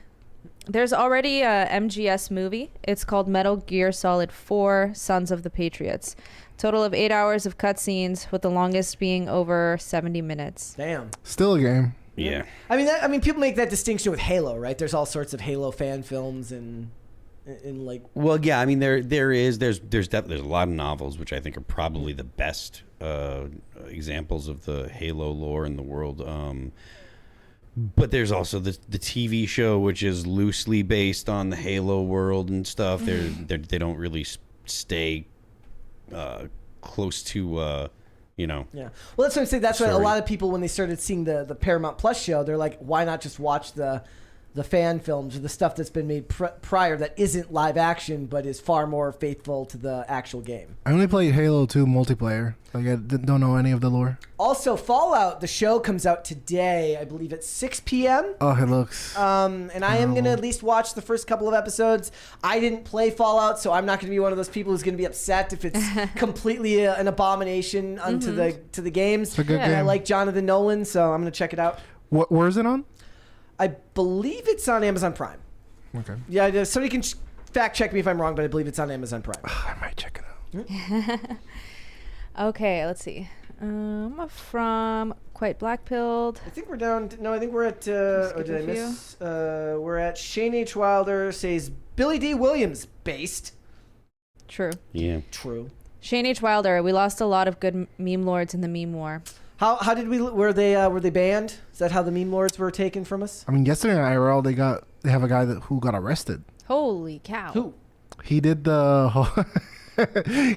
There's already a MGS movie. It's called Metal Gear Solid 4 Sons of the Patriots. Total of 8 hours of cutscenes, with the longest being over 70 minutes. Damn. Still a game. Yeah. I mean, people make that distinction with Halo, right? There's all sorts of Halo fan films and like. Well, yeah. I mean, there's a lot of novels which I think are probably the best examples of the Halo lore in the world. But there's also the TV show, which is loosely based on the Halo world and stuff. They don't really stay close to. Yeah. Well, that's what I'm saying. That's why a lot of people, when they started seeing the Paramount Plus show, they're like, why not just watch the fan films or the stuff that's been made prior that isn't live action but is far more faithful to the actual game. I only played Halo 2 multiplayer. Like, I don't know any of the lore. Also, Fallout, the show comes out today, I believe at 6 p.m. Oh, it looks... and I am going to at least watch the first couple of episodes. I didn't play Fallout, so I'm not going to be one of those people who's going to be upset if it's completely an abomination unto the games. It's a good And I game. like Jonathan Nolan, so I'm going to check it out. Where is it on? I believe it's on Amazon Prime. Okay. Yeah, somebody can fact check me if I'm wrong, but I believe it's on Amazon Prime. I might check it out. Okay, let's see. From Quite Blackpilled. I think we're down. I think we're at. Or did I miss? We're at Shane H. Wilder says Billy D. Williams based. True. Yeah. True. Shane H. Wilder, we lost a lot of good meme lords in the meme war. How did we? Were they banned? Is that how the meme lords were taken from us? I mean, yesterday in IRL, they have a guy who got arrested. Holy cow. Who? He did the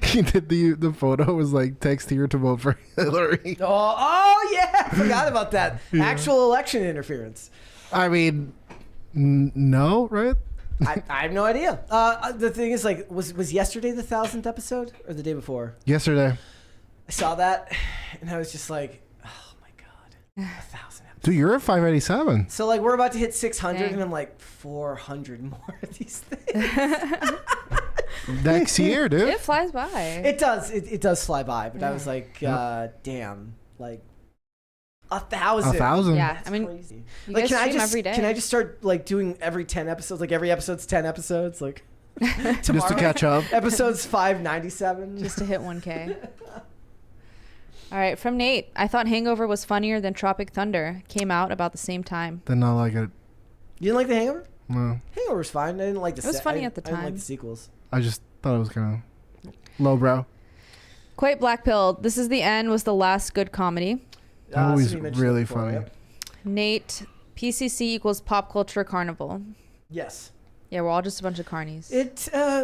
he did the photo was like text here to vote for Hillary. Oh yeah, I forgot about that. Yeah. Actual election interference. I mean, no, right? I have no idea. The thing is, like, was yesterday the 1000th episode or the day before? Yesterday. I saw that, and I was just like, oh my god, 1,000 episodes. Dude, you're at 587. So like we're about to hit 600, Dang. and I'm like 400 more of these things. Next year, dude. It flies by. It does. It does fly by. But I was like, damn, like 1,000. 1,000. Yeah, That's I mean, crazy. you Like, guys stream every day. Can I just start like doing every 10 episodes? Like every episode's 10 episodes. Like Just to catch up. Episode's 597. Just to hit 1K. All right, from Nate. I thought Hangover was funnier than Tropic Thunder. Came out about the same time. Did not like it. You didn't like The Hangover? No. Hangover's fine. I didn't like the. It was funny at the I didn't like time. the sequels. I just thought it was kind of lowbrow. Quite Blackpilled. This Is the End was the last good comedy. Always so you mentioned really it before, funny. yep. Nate. PCC equals pop culture carnival. Yes. Yeah, we're all just a bunch of carnies.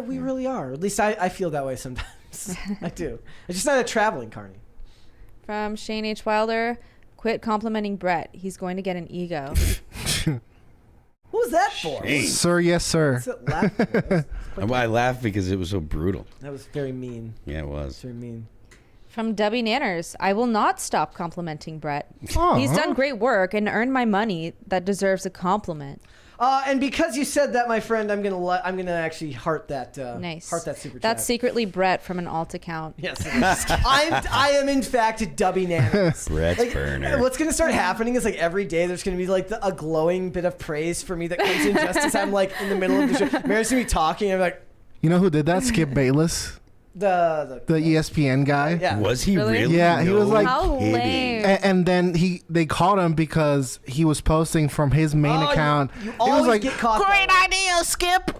We really are. At least I feel that way sometimes. I do. It's just not a traveling carny. From Shane H. Wilder. Quit complimenting Brett. He's going to get an ego. What was that for? Shane. Sir, yes, sir. What's that laugh for? I laughed because it was so brutal. That was very mean. Yeah, it was. Very mean. From Debbie Nanners. I will not stop complimenting Brett. Oh, He's done great work and earned my money. That deserves a compliment. And because you said that, my friend, I'm gonna actually heart that. Nice. Heart that super chat. That's secretly Brett from an alt account. Yes. I am in fact Dubby Nanners. Brett's burner. What's gonna start happening is like every day there's gonna be like a glowing bit of praise for me that comes in just as I'm like in the middle of the show. Mary's gonna be talking. And I'm like, You know who did that? Skip Bayless, the ESPN guy. yeah. Was he Really? really? Yeah, he was like- How kidding. lame. And then they caught him because he was posting from his main account. You He always was like, get caught. "Great idea, Skip."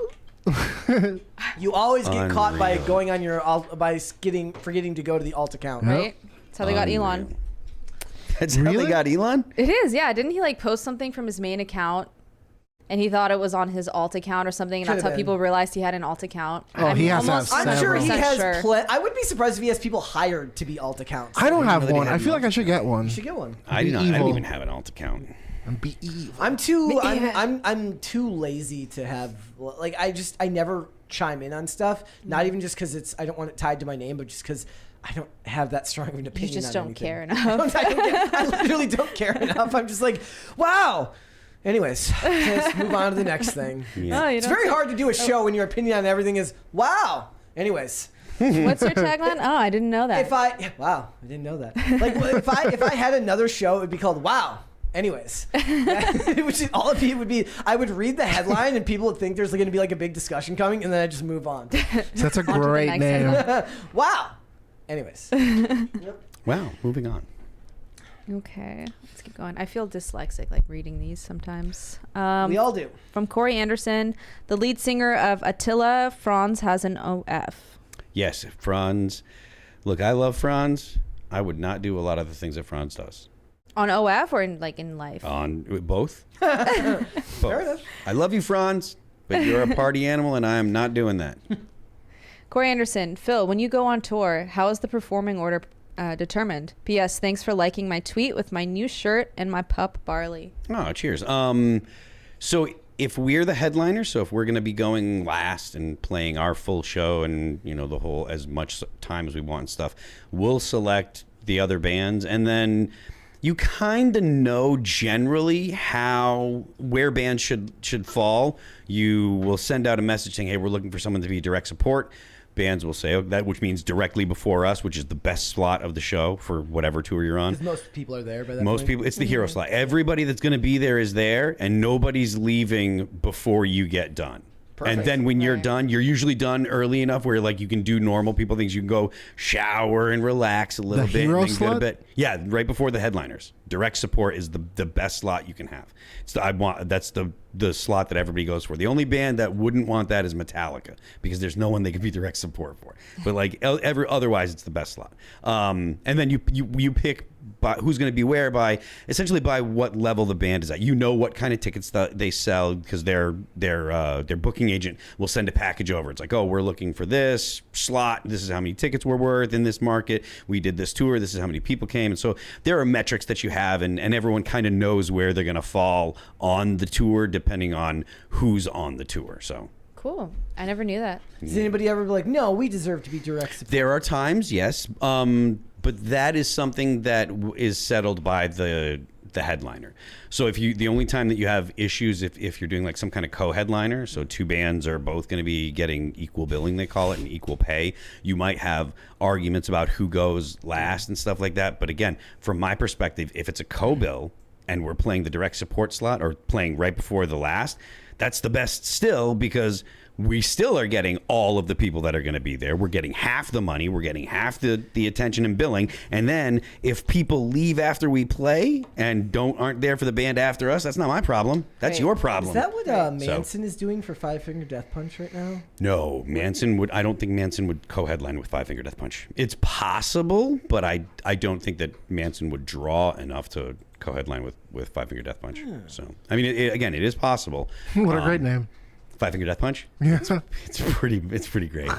You always get caught by Unreal. going on your forgetting to go to the alt account. Yep. Right? That's how they got Elon. That's how Really? they got Elon? It is, yeah. Didn't he like post something from his main account? And he thought it was on his alt account or something, and that's how Could've been. people realized he had an alt account. Oh, he has to almost have I'm sure he 100% has. sure. I would be surprised if he has people hired to be alt accounts. I don't know have that he one. had I feel like I should get one. You should get one. I Be don't evil. even have an alt account. And be evil. I'm too lazy to have I never chime in on stuff. Not even just because I don't want it tied to my name, but just because I don't have that strong of an opinion. You just on don't anything. care enough. I literally don't care enough. I'm just like, wow. Anyways, let's move on to the next thing. Yeah. Oh, It's very hard to do a show when your opinion on everything is wow. Anyways. What's your tagline? Oh, I didn't know that. Wow, I didn't know that. Like, if I had another show, it would be called Wow. Anyways, which is, all of it would be. I would read the headline, and people would think there's going to be like a big discussion coming, and then I just move on. That's a great name. Wow. Anyways. Wow. Moving on. Okay, let's keep going. I feel dyslexic like reading these sometimes. We all do. From Corey Anderson, the lead singer of Attila, Franz has an OF. Yes, Franz. Look, I love Franz. I would not do a lot of the things that Franz does. On OF or in life? On both. Both. Fair enough. I love you, Franz, but you're a party animal, and I am not doing that. Corey Anderson, Phil, when you go on tour, how is the performing order determined? P.S. Thanks for liking my tweet with my new shirt and my pup Barley. Oh, cheers. So if we're the headliner, so if we're going to be going last and playing our full show and, you know, the whole as much time as we want and stuff, we'll select the other bands, and then you kind of know generally where bands should fall. You will send out a message saying, hey, we're looking for someone to be direct support. Bands will say that, which means directly before us, which is the best slot of the show for whatever tour you're on. Because most people are there by that Most point. people, it's the hero slot. Everybody that's going to be there is there, and nobody's leaving before you get done. Perfect. And then when you're done, you're usually done early enough where like you can do normal people things. You can go shower and relax a little bit. Hero and then slot? go to bed. Yeah, right before the headliners. Direct support is the best slot you can have. That's the slot that everybody goes for. The only band that wouldn't want that is Metallica, because there's no one they could be direct support for. But like otherwise, it's the best slot. And then you pick who's going to be where essentially by what level the band is at. You know what kind of tickets that they sell, because their booking agent will send a package over. It's like, oh, we're looking for this slot. This is how many tickets we're worth in this market. We did this tour. This is how many people came. And so there are metrics that you have, and everyone kind of knows where they're going to fall on the tour depending on who's on the tour. So Cool. I never knew that. Does anybody ever be like, no, we deserve to be direct support? There are times, yes. But that is something that is settled by the headliner. So if the only time that you have issues if you're doing like some kind of co-headliner, so two bands are both going to be getting equal billing, they call it, and equal pay, you might have arguments about who goes last and stuff like that. But again, from my perspective, if it's a co-bill and we're playing the direct support slot or playing right before the last, that's the best still, because we still are getting all of the people that are going to be there. We're getting half the money. We're getting half the attention and billing. And then if people leave after we play and aren't there for the band after us, that's not my problem. That's your problem. Is that what Manson is doing for Five Finger Death Punch right now? No, I don't think Manson would co-headline with Five Finger Death Punch. It's possible, but I don't think that Manson would draw enough to co-headline with Five Finger Death Punch. Yeah. So, I mean, again, it is possible. What a great name. Five Finger Death Punch. Yeah, it's pretty great.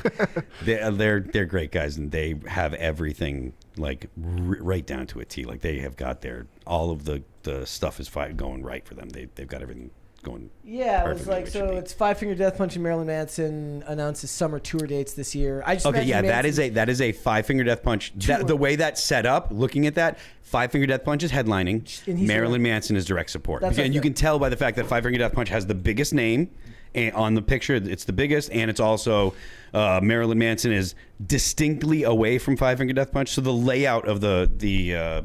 They're great guys, and they have everything like right down to a T. Like they have got all of the stuff is going right for them. They've got everything going. Yeah, it was like, so it's Five Finger Death Punch and Marilyn Manson announces summer tour dates this year. That is a Five Finger Death Punch. The way that's set up, looking at that, Five Finger Death Punch is headlining. Marilyn Manson is direct support. And you can tell by the fact that Five Finger Death Punch has the biggest name. And on the picture, it's the biggest, and it's also Marilyn Manson is distinctly away from Five Finger Death Punch. So the layout of the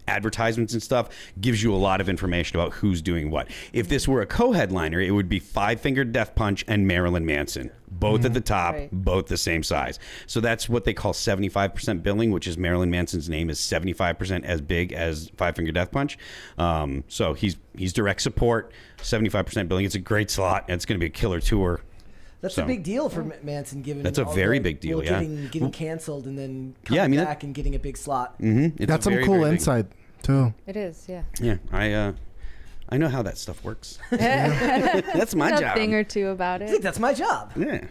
advertisements and stuff gives you a lot of information about who's doing what. If this were a co-headliner, it would be Five Finger Death Punch and Marilyn Manson, both at the top, both the same size. So that's what they call 75% billing, which is Marilyn Manson's name is 75% as big as Five Finger Death Punch. So he's direct support, 75% billing. It's a great slot, and it's going to be a killer tour. That's a big deal for Manson, given that's a very big deal. Getting canceled and then coming back and getting a big slot. Mm-hmm. That's some cool insight too. It is, yeah. Yeah, I know how that stuff works. That's my job. A thing or two about it. I think that's my job. Yeah.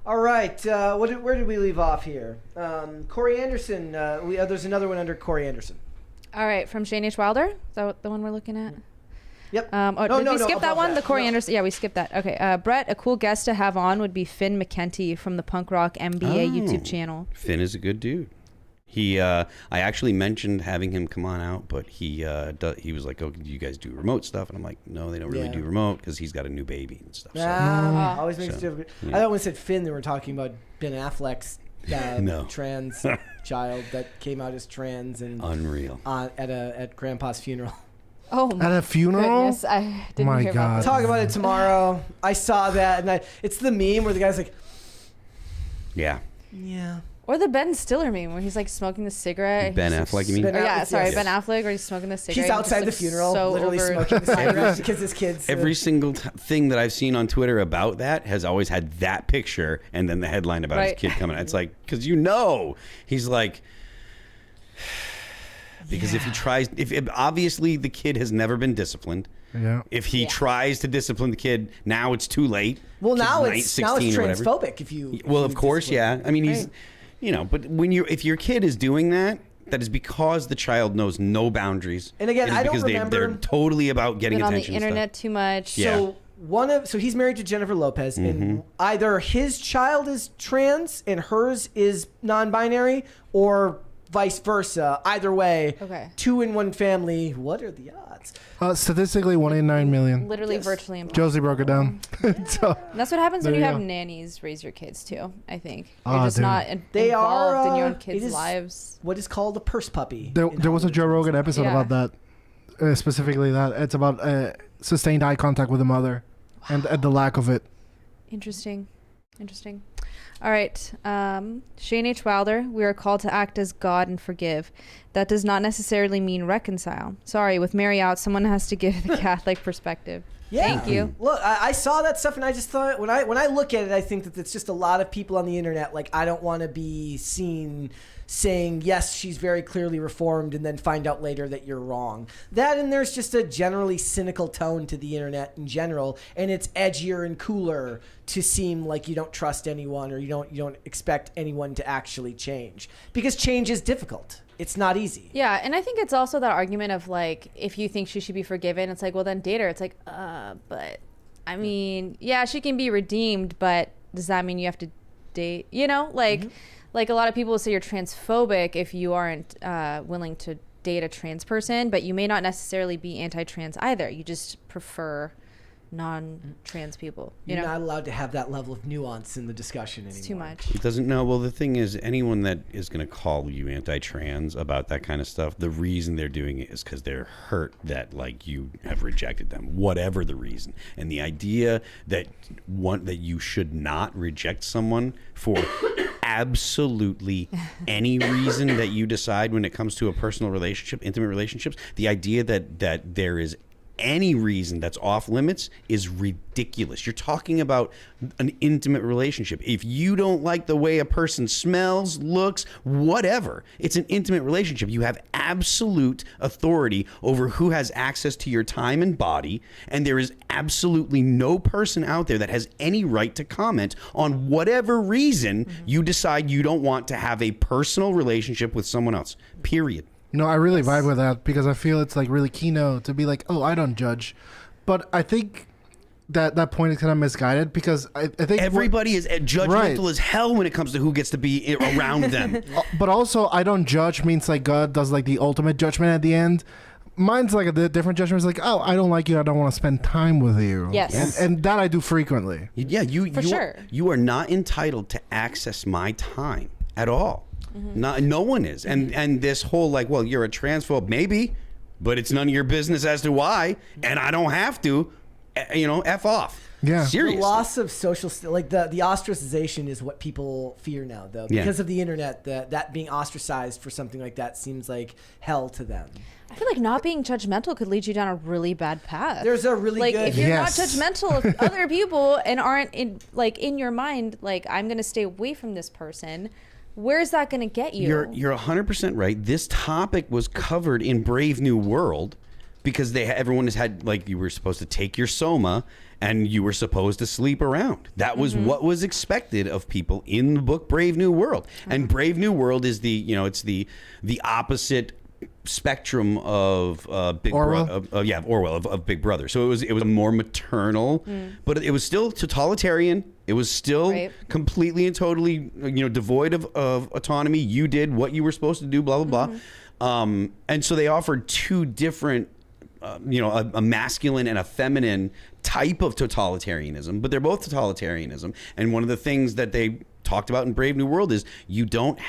All right. Where did we leave off here? Corey Anderson. There's another one under Corey Anderson. All right, from Shane H. Wilder. Is that the one we're looking at? Yep. Did we skip that one? The Corey Anderson. Yeah, we skipped that. Okay. Brett, a cool guest to have on would be Finn McKenty from the Punk Rock MBA YouTube channel. Finn is a good dude. I actually mentioned having him come on out, but he was like, "Oh, do you guys do remote stuff?" And I'm like, "No, they don't really do remote because he's got a new baby and stuff." Always makes it difficult. I thought when I said Finn, they were talking about Ben Affleck's trans child that came out as trans and unreal at Grandpa's funeral. Oh my at a funeral? Goodness, I didn't hear about that. Talk about it tomorrow. I saw that, and it's the meme where the guy's like, yeah. Or the Ben Stiller meme where he's like smoking the cigarette. Ben Affleck, you mean? Ben Affleck, where he's smoking the cigarette. He's outside the funeral, literally smoking the cigarette because his kids. Every single thing that I've seen on Twitter about that has always had that picture and then the headline about his kid coming out. It's like, because he's like, because if he tries, if obviously the kid has never been disciplined. Yeah. If he tries to discipline the kid, now it's too late. Well, now it's transphobic. If you. Well, of course, yeah. I mean, he's. But if your kid is doing that, that is because the child knows no boundaries. And again, I don't remember. They're totally about getting attention. On the internet too much. Yeah. So he's married to Jennifer Lopez, and either his child is trans and hers is non-binary, or vice versa. Either way, 2 in one family. What are the odds? Statistically, 1 in 9 million. Literally virtually impossible. Josie broke it down. So, that's what happens when you have nannies raise your kids too, I think. You're just not involved in your own kids' lives. What is called a purse puppy. There was a Joe Rogan episode about that. Specifically that. It's about sustained eye contact with the mother and the lack of it. Interesting. All right. Shane H. Wilder, we are called to act as God and forgive. That does not necessarily mean reconcile. Sorry, with Mary out, someone has to give the Catholic perspective. Yeah. Thank you. Look, I saw that stuff and I just thought, when I look at it, I think that it's just a lot of people on the internet. Like, I don't want to be seen saying, yes, she's very clearly reformed, and then find out later that you're wrong. That, and there's just a generally cynical tone to the internet in general, and it's edgier and cooler to seem like you don't trust anyone, or you don't expect anyone to actually change, because change is difficult. It's not easy. Yeah, and I think it's also that argument of like, if you think she should be forgiven, it's like, well, then date her. It's like, but I mean, yeah, she can be redeemed, but does that mean you have to date? Like a lot of people will say you're transphobic if you aren't willing to date a trans person, but you may not necessarily be anti-trans either. You just prefer non-trans people. You're not allowed to have that level of nuance in the discussion anymore. It's too much. It doesn't know. Well, the thing is, anyone that is going to call you anti-trans about that kind of stuff, the reason they're doing it is because they're hurt that like you have rejected them, whatever the reason. And the idea that you should not reject someone for absolutely any reason that you decide when it comes to a personal relationship, intimate relationships, the idea that there is any reason that's off limits is ridiculous. You're talking about an intimate relationship. If you don't like the way a person smells, looks, whatever, it's an intimate relationship. You have absolute authority over who has access to your time and body, and there is absolutely no person out there that has any right to comment on whatever reason you decide you don't want to have a personal relationship with someone else. Period. No, I really vibe with that because I feel it's like really keynote to be like, oh, I don't judge. But I think that point is kind of misguided because I think everybody is judgmental as hell when it comes to who gets to be around them. But also, I don't judge means like God does like the ultimate judgment at the end. Mine's like a different judgment. It's like, oh, I don't like you. I don't want to spend time with you. Yes. And that I do frequently. Yeah, you are not entitled to access my time at all. No one is. And this whole like, well, you're a transphobe, maybe, but it's none of your business as to why, and I don't have to, F off. Yeah. Seriously. The loss of social, like the ostracization is what people fear now, though. Because of the internet, that being ostracized for something like that seems like hell to them. I feel like not being judgmental could lead you down a really bad path. There's a really good... if you're not judgmental of other people and aren't in your mind, like, I'm going to stay away from this person... Where's that going to get you? You're 100% right. This topic was covered in Brave New World because everyone has had, like, you were supposed to take your soma and you were supposed to sleep around. That was what was expected of people in the book Brave New World. And Brave New World is it's the opposite spectrum of Big Orwell? Orwell of Big Brother. So it was a more maternal, but it was still totalitarian. It was still completely and totally devoid of autonomy. You did what you were supposed to do. Blah blah blah. And so they offered two different, a masculine and a feminine type of totalitarianism, but they're both totalitarianism. And one of the things that they talked about in Brave New World is you don't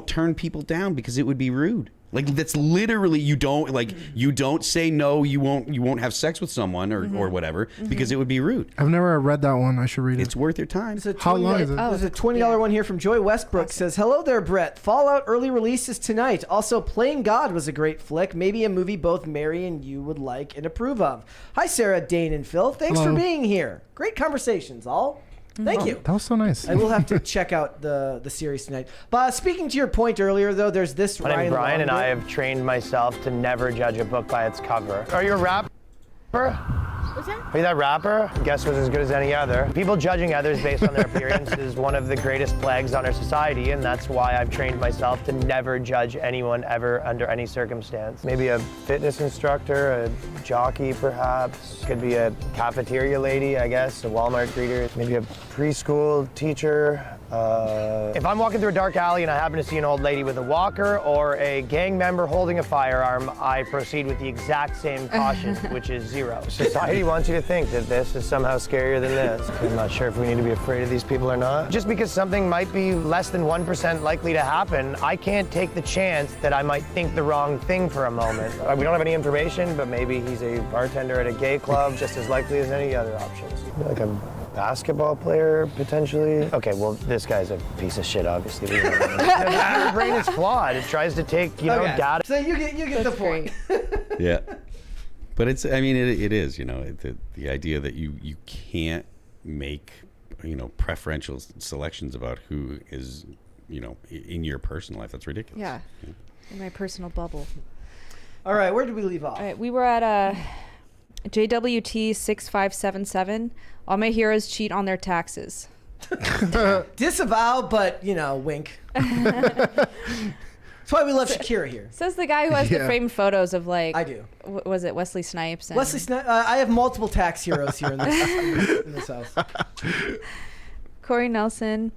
turn people down because it would be rude. Like that's literally you don't say no, you won't have sex with someone or whatever because it would be rude. I've never read that one. I should read it. It's worth your time. How long is it? There's a $20 one here from Joy Westbrook. Says, hello there, Brett. Fallout early releases tonight. Also, Playing God was a great flick. Maybe a movie both Mary and you would like and approve of. Hi, Sarah, Dane, and Phil. Thanks for being here. Great conversations, all. Thank you. That was so nice. I will have to check out the series tonight. But speaking to your point earlier, though, there's this. My name's Brian, and I have trained myself to never judge a book by its cover. Are you a rapper? What's that? Are you that rapper? Guess was as good as any other. People judging others based on their appearance is one of the greatest plagues on our society, and that's why I've trained myself to never judge anyone ever under any circumstance. Maybe a fitness instructor, a jockey perhaps, could be a cafeteria lady, I guess, a Walmart greeter, maybe a preschool teacher. If I'm walking through a dark alley and I happen to see an old lady with a walker or a gang member holding a firearm, I proceed with the exact same caution, which is 0. Society wants you to think that this is somehow scarier than this. I'm not sure if we need to be afraid of these people or not. Just because something might be less than 1% likely to happen, I can't take the chance that I might think the wrong thing for a moment. We don't have any information, but maybe he's a bartender at a gay club, just as likely as any other options. Like a basketball player, potentially. Okay, well, this guy's a piece of shit, obviously. The brain is flawed. It tries to take, data. So you get the point. Yeah. But it is, the idea that you can't make, preferential selections about who is, in your personal life. That's ridiculous. Yeah. In my personal bubble. All right, where did we leave off? All right, we were at JWT 6577. All my heroes cheat on their taxes. Disavow, but wink. That's why we love Shakira here. Says the guy who has the framed photos of I do. Was it Wesley Snipes? And Wesley Snipes. I have multiple tax heroes here in this house. Corey Nelson,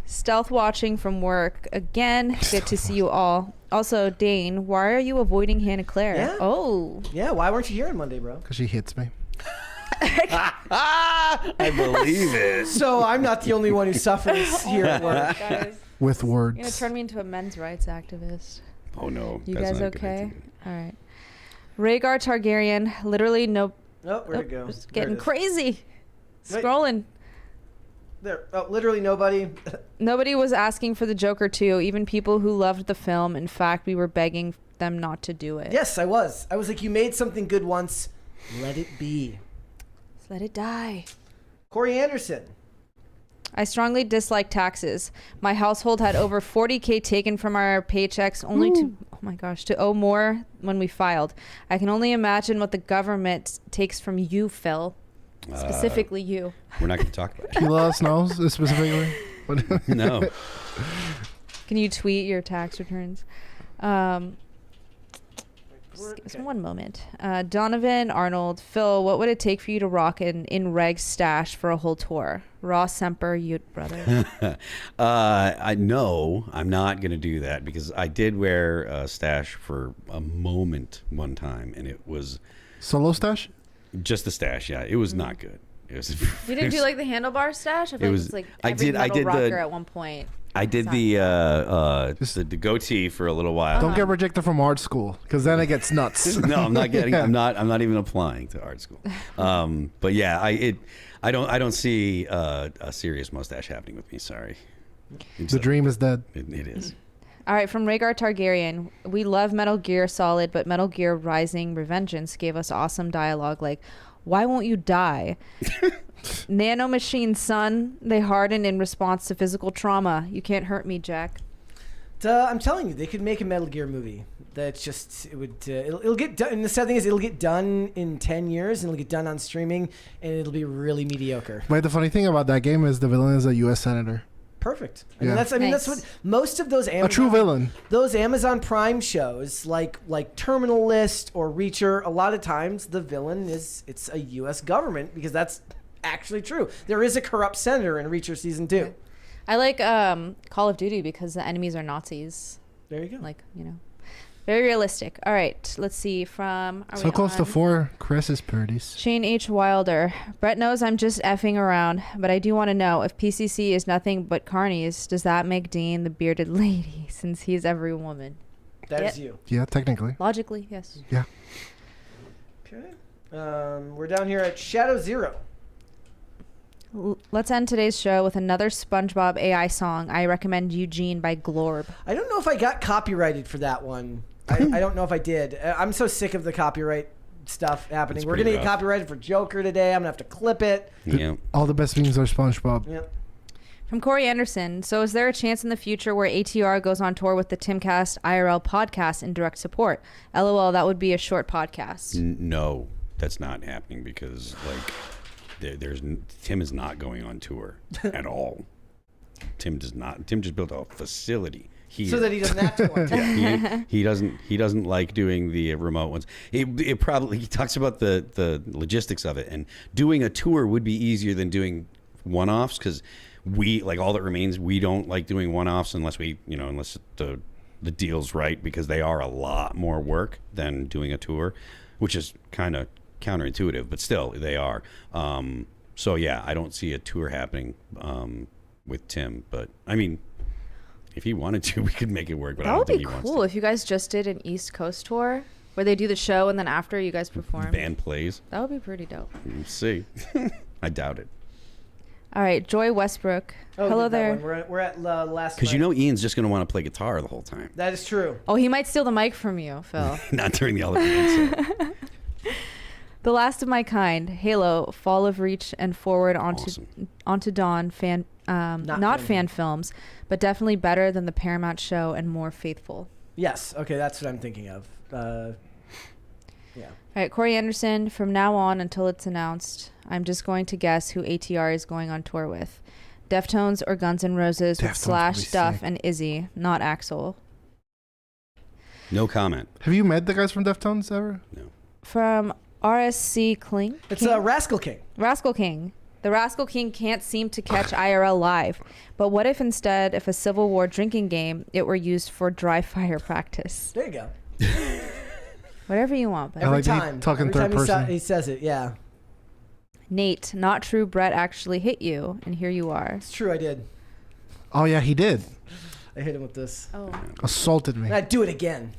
stealth watching from work again. Good to see you all. Also, Dane, why are you avoiding Hannah Claire? Yeah. Oh. Yeah. Why weren't you here on Monday, bro? Because she hits me. I believe it. So I'm not the only one who suffers here at work. Guys, with words. you're gonna turn me into a men's rights activist. Oh no. You that's guys not a good okay? idea. All right. Rhaegar Targaryen, literally no. Oh, where'd it go? It's There getting it is. crazy. Wait. Scrolling. There. Oh, literally nobody. Nobody was asking for the Joker 2, even people who loved the film. In fact, we were begging them not to do it. Yes, I was. I was like, you made something good once. Let it be. Just let it die. Corey Anderson. I strongly dislike taxes. My household had over 40K taken from our paychecks only to owe more when we filed. I can only imagine what the government takes from you, Phil. Specifically you. We're not going to talk about it. Can you let us know specifically? No. Can you tweet your tax returns? Just give us one moment. Donovan Arnold, Phil, what would it take for you to rock an in-reg stash for a whole tour? Ross Semper, you brother. No, I'm not going to do that because I did wear a stash for a moment one time, and it was Solo stash? just the stash. Yeah, it was not good. It was. You didn't do like the handlebar stash? I feel like it's like every metal rocker at one point. I did the goatee for a little while. Don't get rejected from art school, because then it gets nuts. No, I'm not getting. I'm not even applying to art school. But yeah, I don't see a serious mustache happening with me. Sorry. The dream is dead. It is. All right, from Rhaegar Targaryen, we love Metal Gear Solid, but Metal Gear Rising Revengeance gave us awesome dialogue like, why won't you die? Nanomachine, son, they harden in response to physical trauma. You can't hurt me, Jack. I'm telling you, they could make a Metal Gear movie. That's just, it would, it'll get done. And the sad thing is, it'll get done in 10 years, and it'll get done on streaming, and it'll be really mediocre. But the funny thing about that game is the villain is a U.S. senator. Perfect. I mean, that's what most of those a true villain. Those Amazon Prime shows, like Terminal List or Reacher, a lot of times the villain it's a U.S. government, because that's actually true. There is a corrupt senator in Reacher season 2. I like Call of Duty because the enemies are Nazis. There you go. Like, you know, very realistic. All right, let's see. From so close to 4 Chris's birdies. Shane H. Wilder. Brett knows I'm just effing around, but I do want to know if PCC is nothing but carnies, does that make Dane the bearded lady since he's every woman? That is you. Yeah, technically. Logically, yes. Yeah. Okay. We're down here at Shadow Zero. Let's end today's show with another SpongeBob AI song. I recommend Eugene by Glorb. I don't know if I got copyrighted for that one. I don't know if I did. I'm so sick of the copyright stuff happening. We're going to get copyrighted for Joker today. I'm going to have to clip it. Yeah. All the best memes are SpongeBob. Yep. From Corey Anderson. So is there a chance in the future where ATR goes on tour with the Timcast IRL podcast in direct support? LOL, that would be a short podcast. No, that's not happening because, like... Tim is not going on tour at all. Tim does not. Tim just built a facility here so that he doesn't have to go on tour. Yeah, he doesn't like doing the remote ones. He talks about the logistics of it, and doing a tour would be easier than doing one-offs, because we, like All That Remains, we don't like doing one-offs unless the deal's right, because they are a lot more work than doing a tour, which is kind of counterintuitive, but still they are. So yeah, I don't see a tour happening with Tim, but I mean, if he wanted to, we could make it work, but I don't think he wants to. That would be cool if you guys just did an East Coast tour where they do the show and then after you guys perform. Band plays. That would be pretty dope. We'll see. I doubt it. All right, Joy Westbrook. Hello there. We're at last. Because Ian's just going to want to play guitar the whole time. That is true. Oh, he might steal the mic from you, Phil. Not during the All That Remains set. The Last of My Kind, Halo, Fall of Reach, and Forward onto Dawn. Not fan films, but definitely better than the Paramount show and more faithful. Yes. Okay, that's what I'm thinking of. Yeah. All right, Corey Anderson. From now on until it's announced, I'm just going to guess who ATR is going on tour with. Deftones or Guns N' Roses with Slash, Duff, and Izzy, not Axl. No comment. Have you met the guys from Deftones ever? No. From RSC Kling? It's a Rascal King. Rascal King. The Rascal King can't seem to catch IRL live. But what if instead, if a Civil War drinking game, it were used for dry fire practice? There you go. Whatever you want. But every time he says it, yeah. Nate, not true. Brett actually hit you, and here you are. It's true, I did. Oh, yeah, he did. I hit him with this. Oh. Assaulted me. I'd do it again.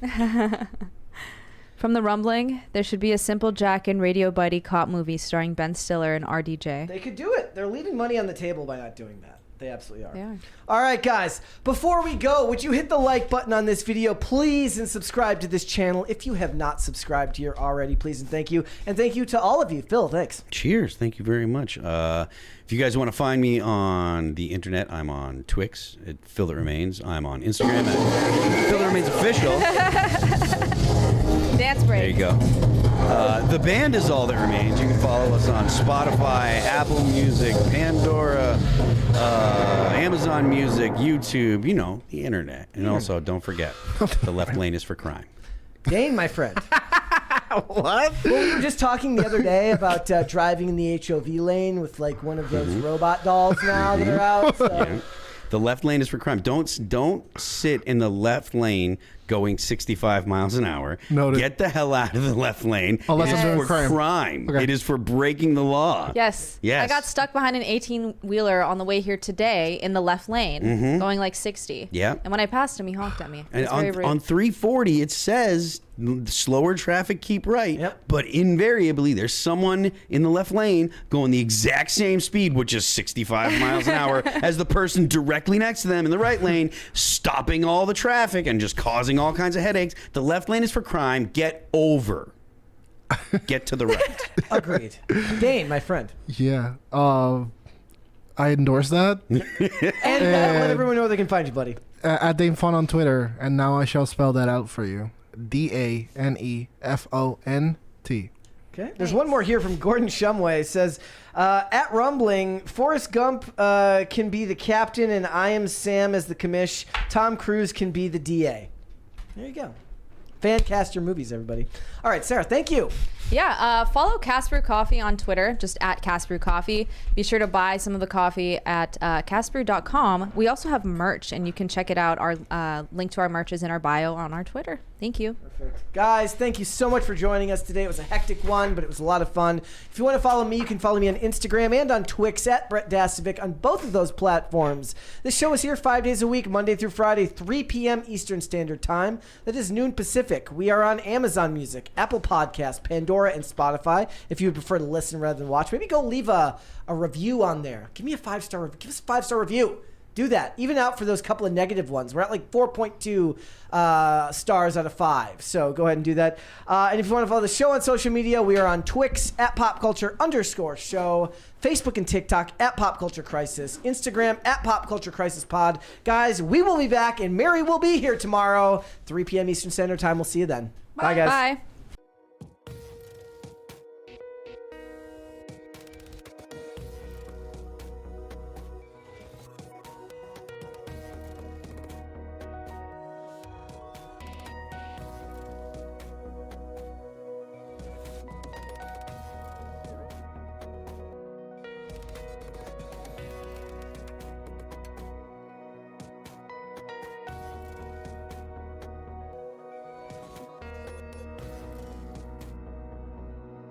From The Rumbling, there should be a Simple Jack and Radio Buddy cop movie starring Ben Stiller and RDJ. They could do it. They're leaving money on the table by not doing that. They absolutely are. They are. All right, guys. Before we go, would you hit the like button on this video, please, and subscribe to this channel if you have not subscribed here already, please, and thank you. And thank you to all of you. Phil, thanks. Cheers. Thank you very much. If you guys want to find me on the internet, I'm on Twix at Phil That Remains. I'm on Instagram at Phil That Remains Official. Dance break. There you go. The band is All That Remains. You can follow us on Spotify, Apple Music, Pandora, Amazon Music, YouTube, the internet. And also, don't forget, the left lane is for crime. Dane, my friend. What? Well, we were just talking the other day about driving in the HOV lane with like one of those robot dolls now that are out. So. Yeah. The left lane is for crime. Don't sit in the left lane going 65 miles an hour. Noted. Get the hell out of the left lane. Unless it is I'm doing for crime. Okay. It is for breaking the law. Yes. Yes. I got stuck behind an 18-wheeler on the way here today in the left lane, going like 60. Yeah. And when I passed him, he honked at me. And on 340, it says slower traffic, keep right. Yep. But invariably, there's someone in the left lane going the exact same speed, which is 65 miles an hour, as the person directly next to them in the right lane, stopping all the traffic and just causing all kinds of headaches. The left lane is for crime. Get over. Get to the right. Agreed. Dane, my friend. Yeah. I endorse that. and let everyone know where they can find you, buddy. At Dane Fon on Twitter, and now I shall spell that out for you. DANEFONT. Okay. There's one more here from Gordon Shumway. Says, at Rumbling, Forrest Gump can be the captain and I Am Sam as the commish. Tom Cruise can be the DA. There you go. Fan cast your movies, everybody. All right, Sarah, thank you. Yeah, follow Casper Coffee on Twitter, just at Casper Coffee. Be sure to buy some of the coffee at casper.com. We also have merch, and you can check it out. Our link to our merch is in our bio on our Twitter. Thank you. Perfect. Guys, thank you so much for joining us today. It was a hectic one, but it was a lot of fun. If you want to follow me, you can follow me on Instagram and on Twix at Brett Dasovic on both of those platforms. This show is here 5 days a week, Monday through Friday, 3 p.m. Eastern Standard Time. That is noon Pacific. We are on Amazon Music, Apple Podcasts, Pandora, and Spotify. If you would prefer to listen rather than watch, maybe go leave a review on there. Give me a 5-star review. Give us a 5-star review. Do that. Even out for those couple of negative ones. We're at like 4.2 stars out of 5. So go ahead and do that. And if you want to follow the show on social media, we are on Twix at popculture_show, Facebook and TikTok at Pop Culture Crisis, Instagram at Pop Culture Crisis Pod. Guys, we will be back and Mary will be here tomorrow, 3 p.m. Eastern Standard Time. We'll see you then. Bye guys. Bye.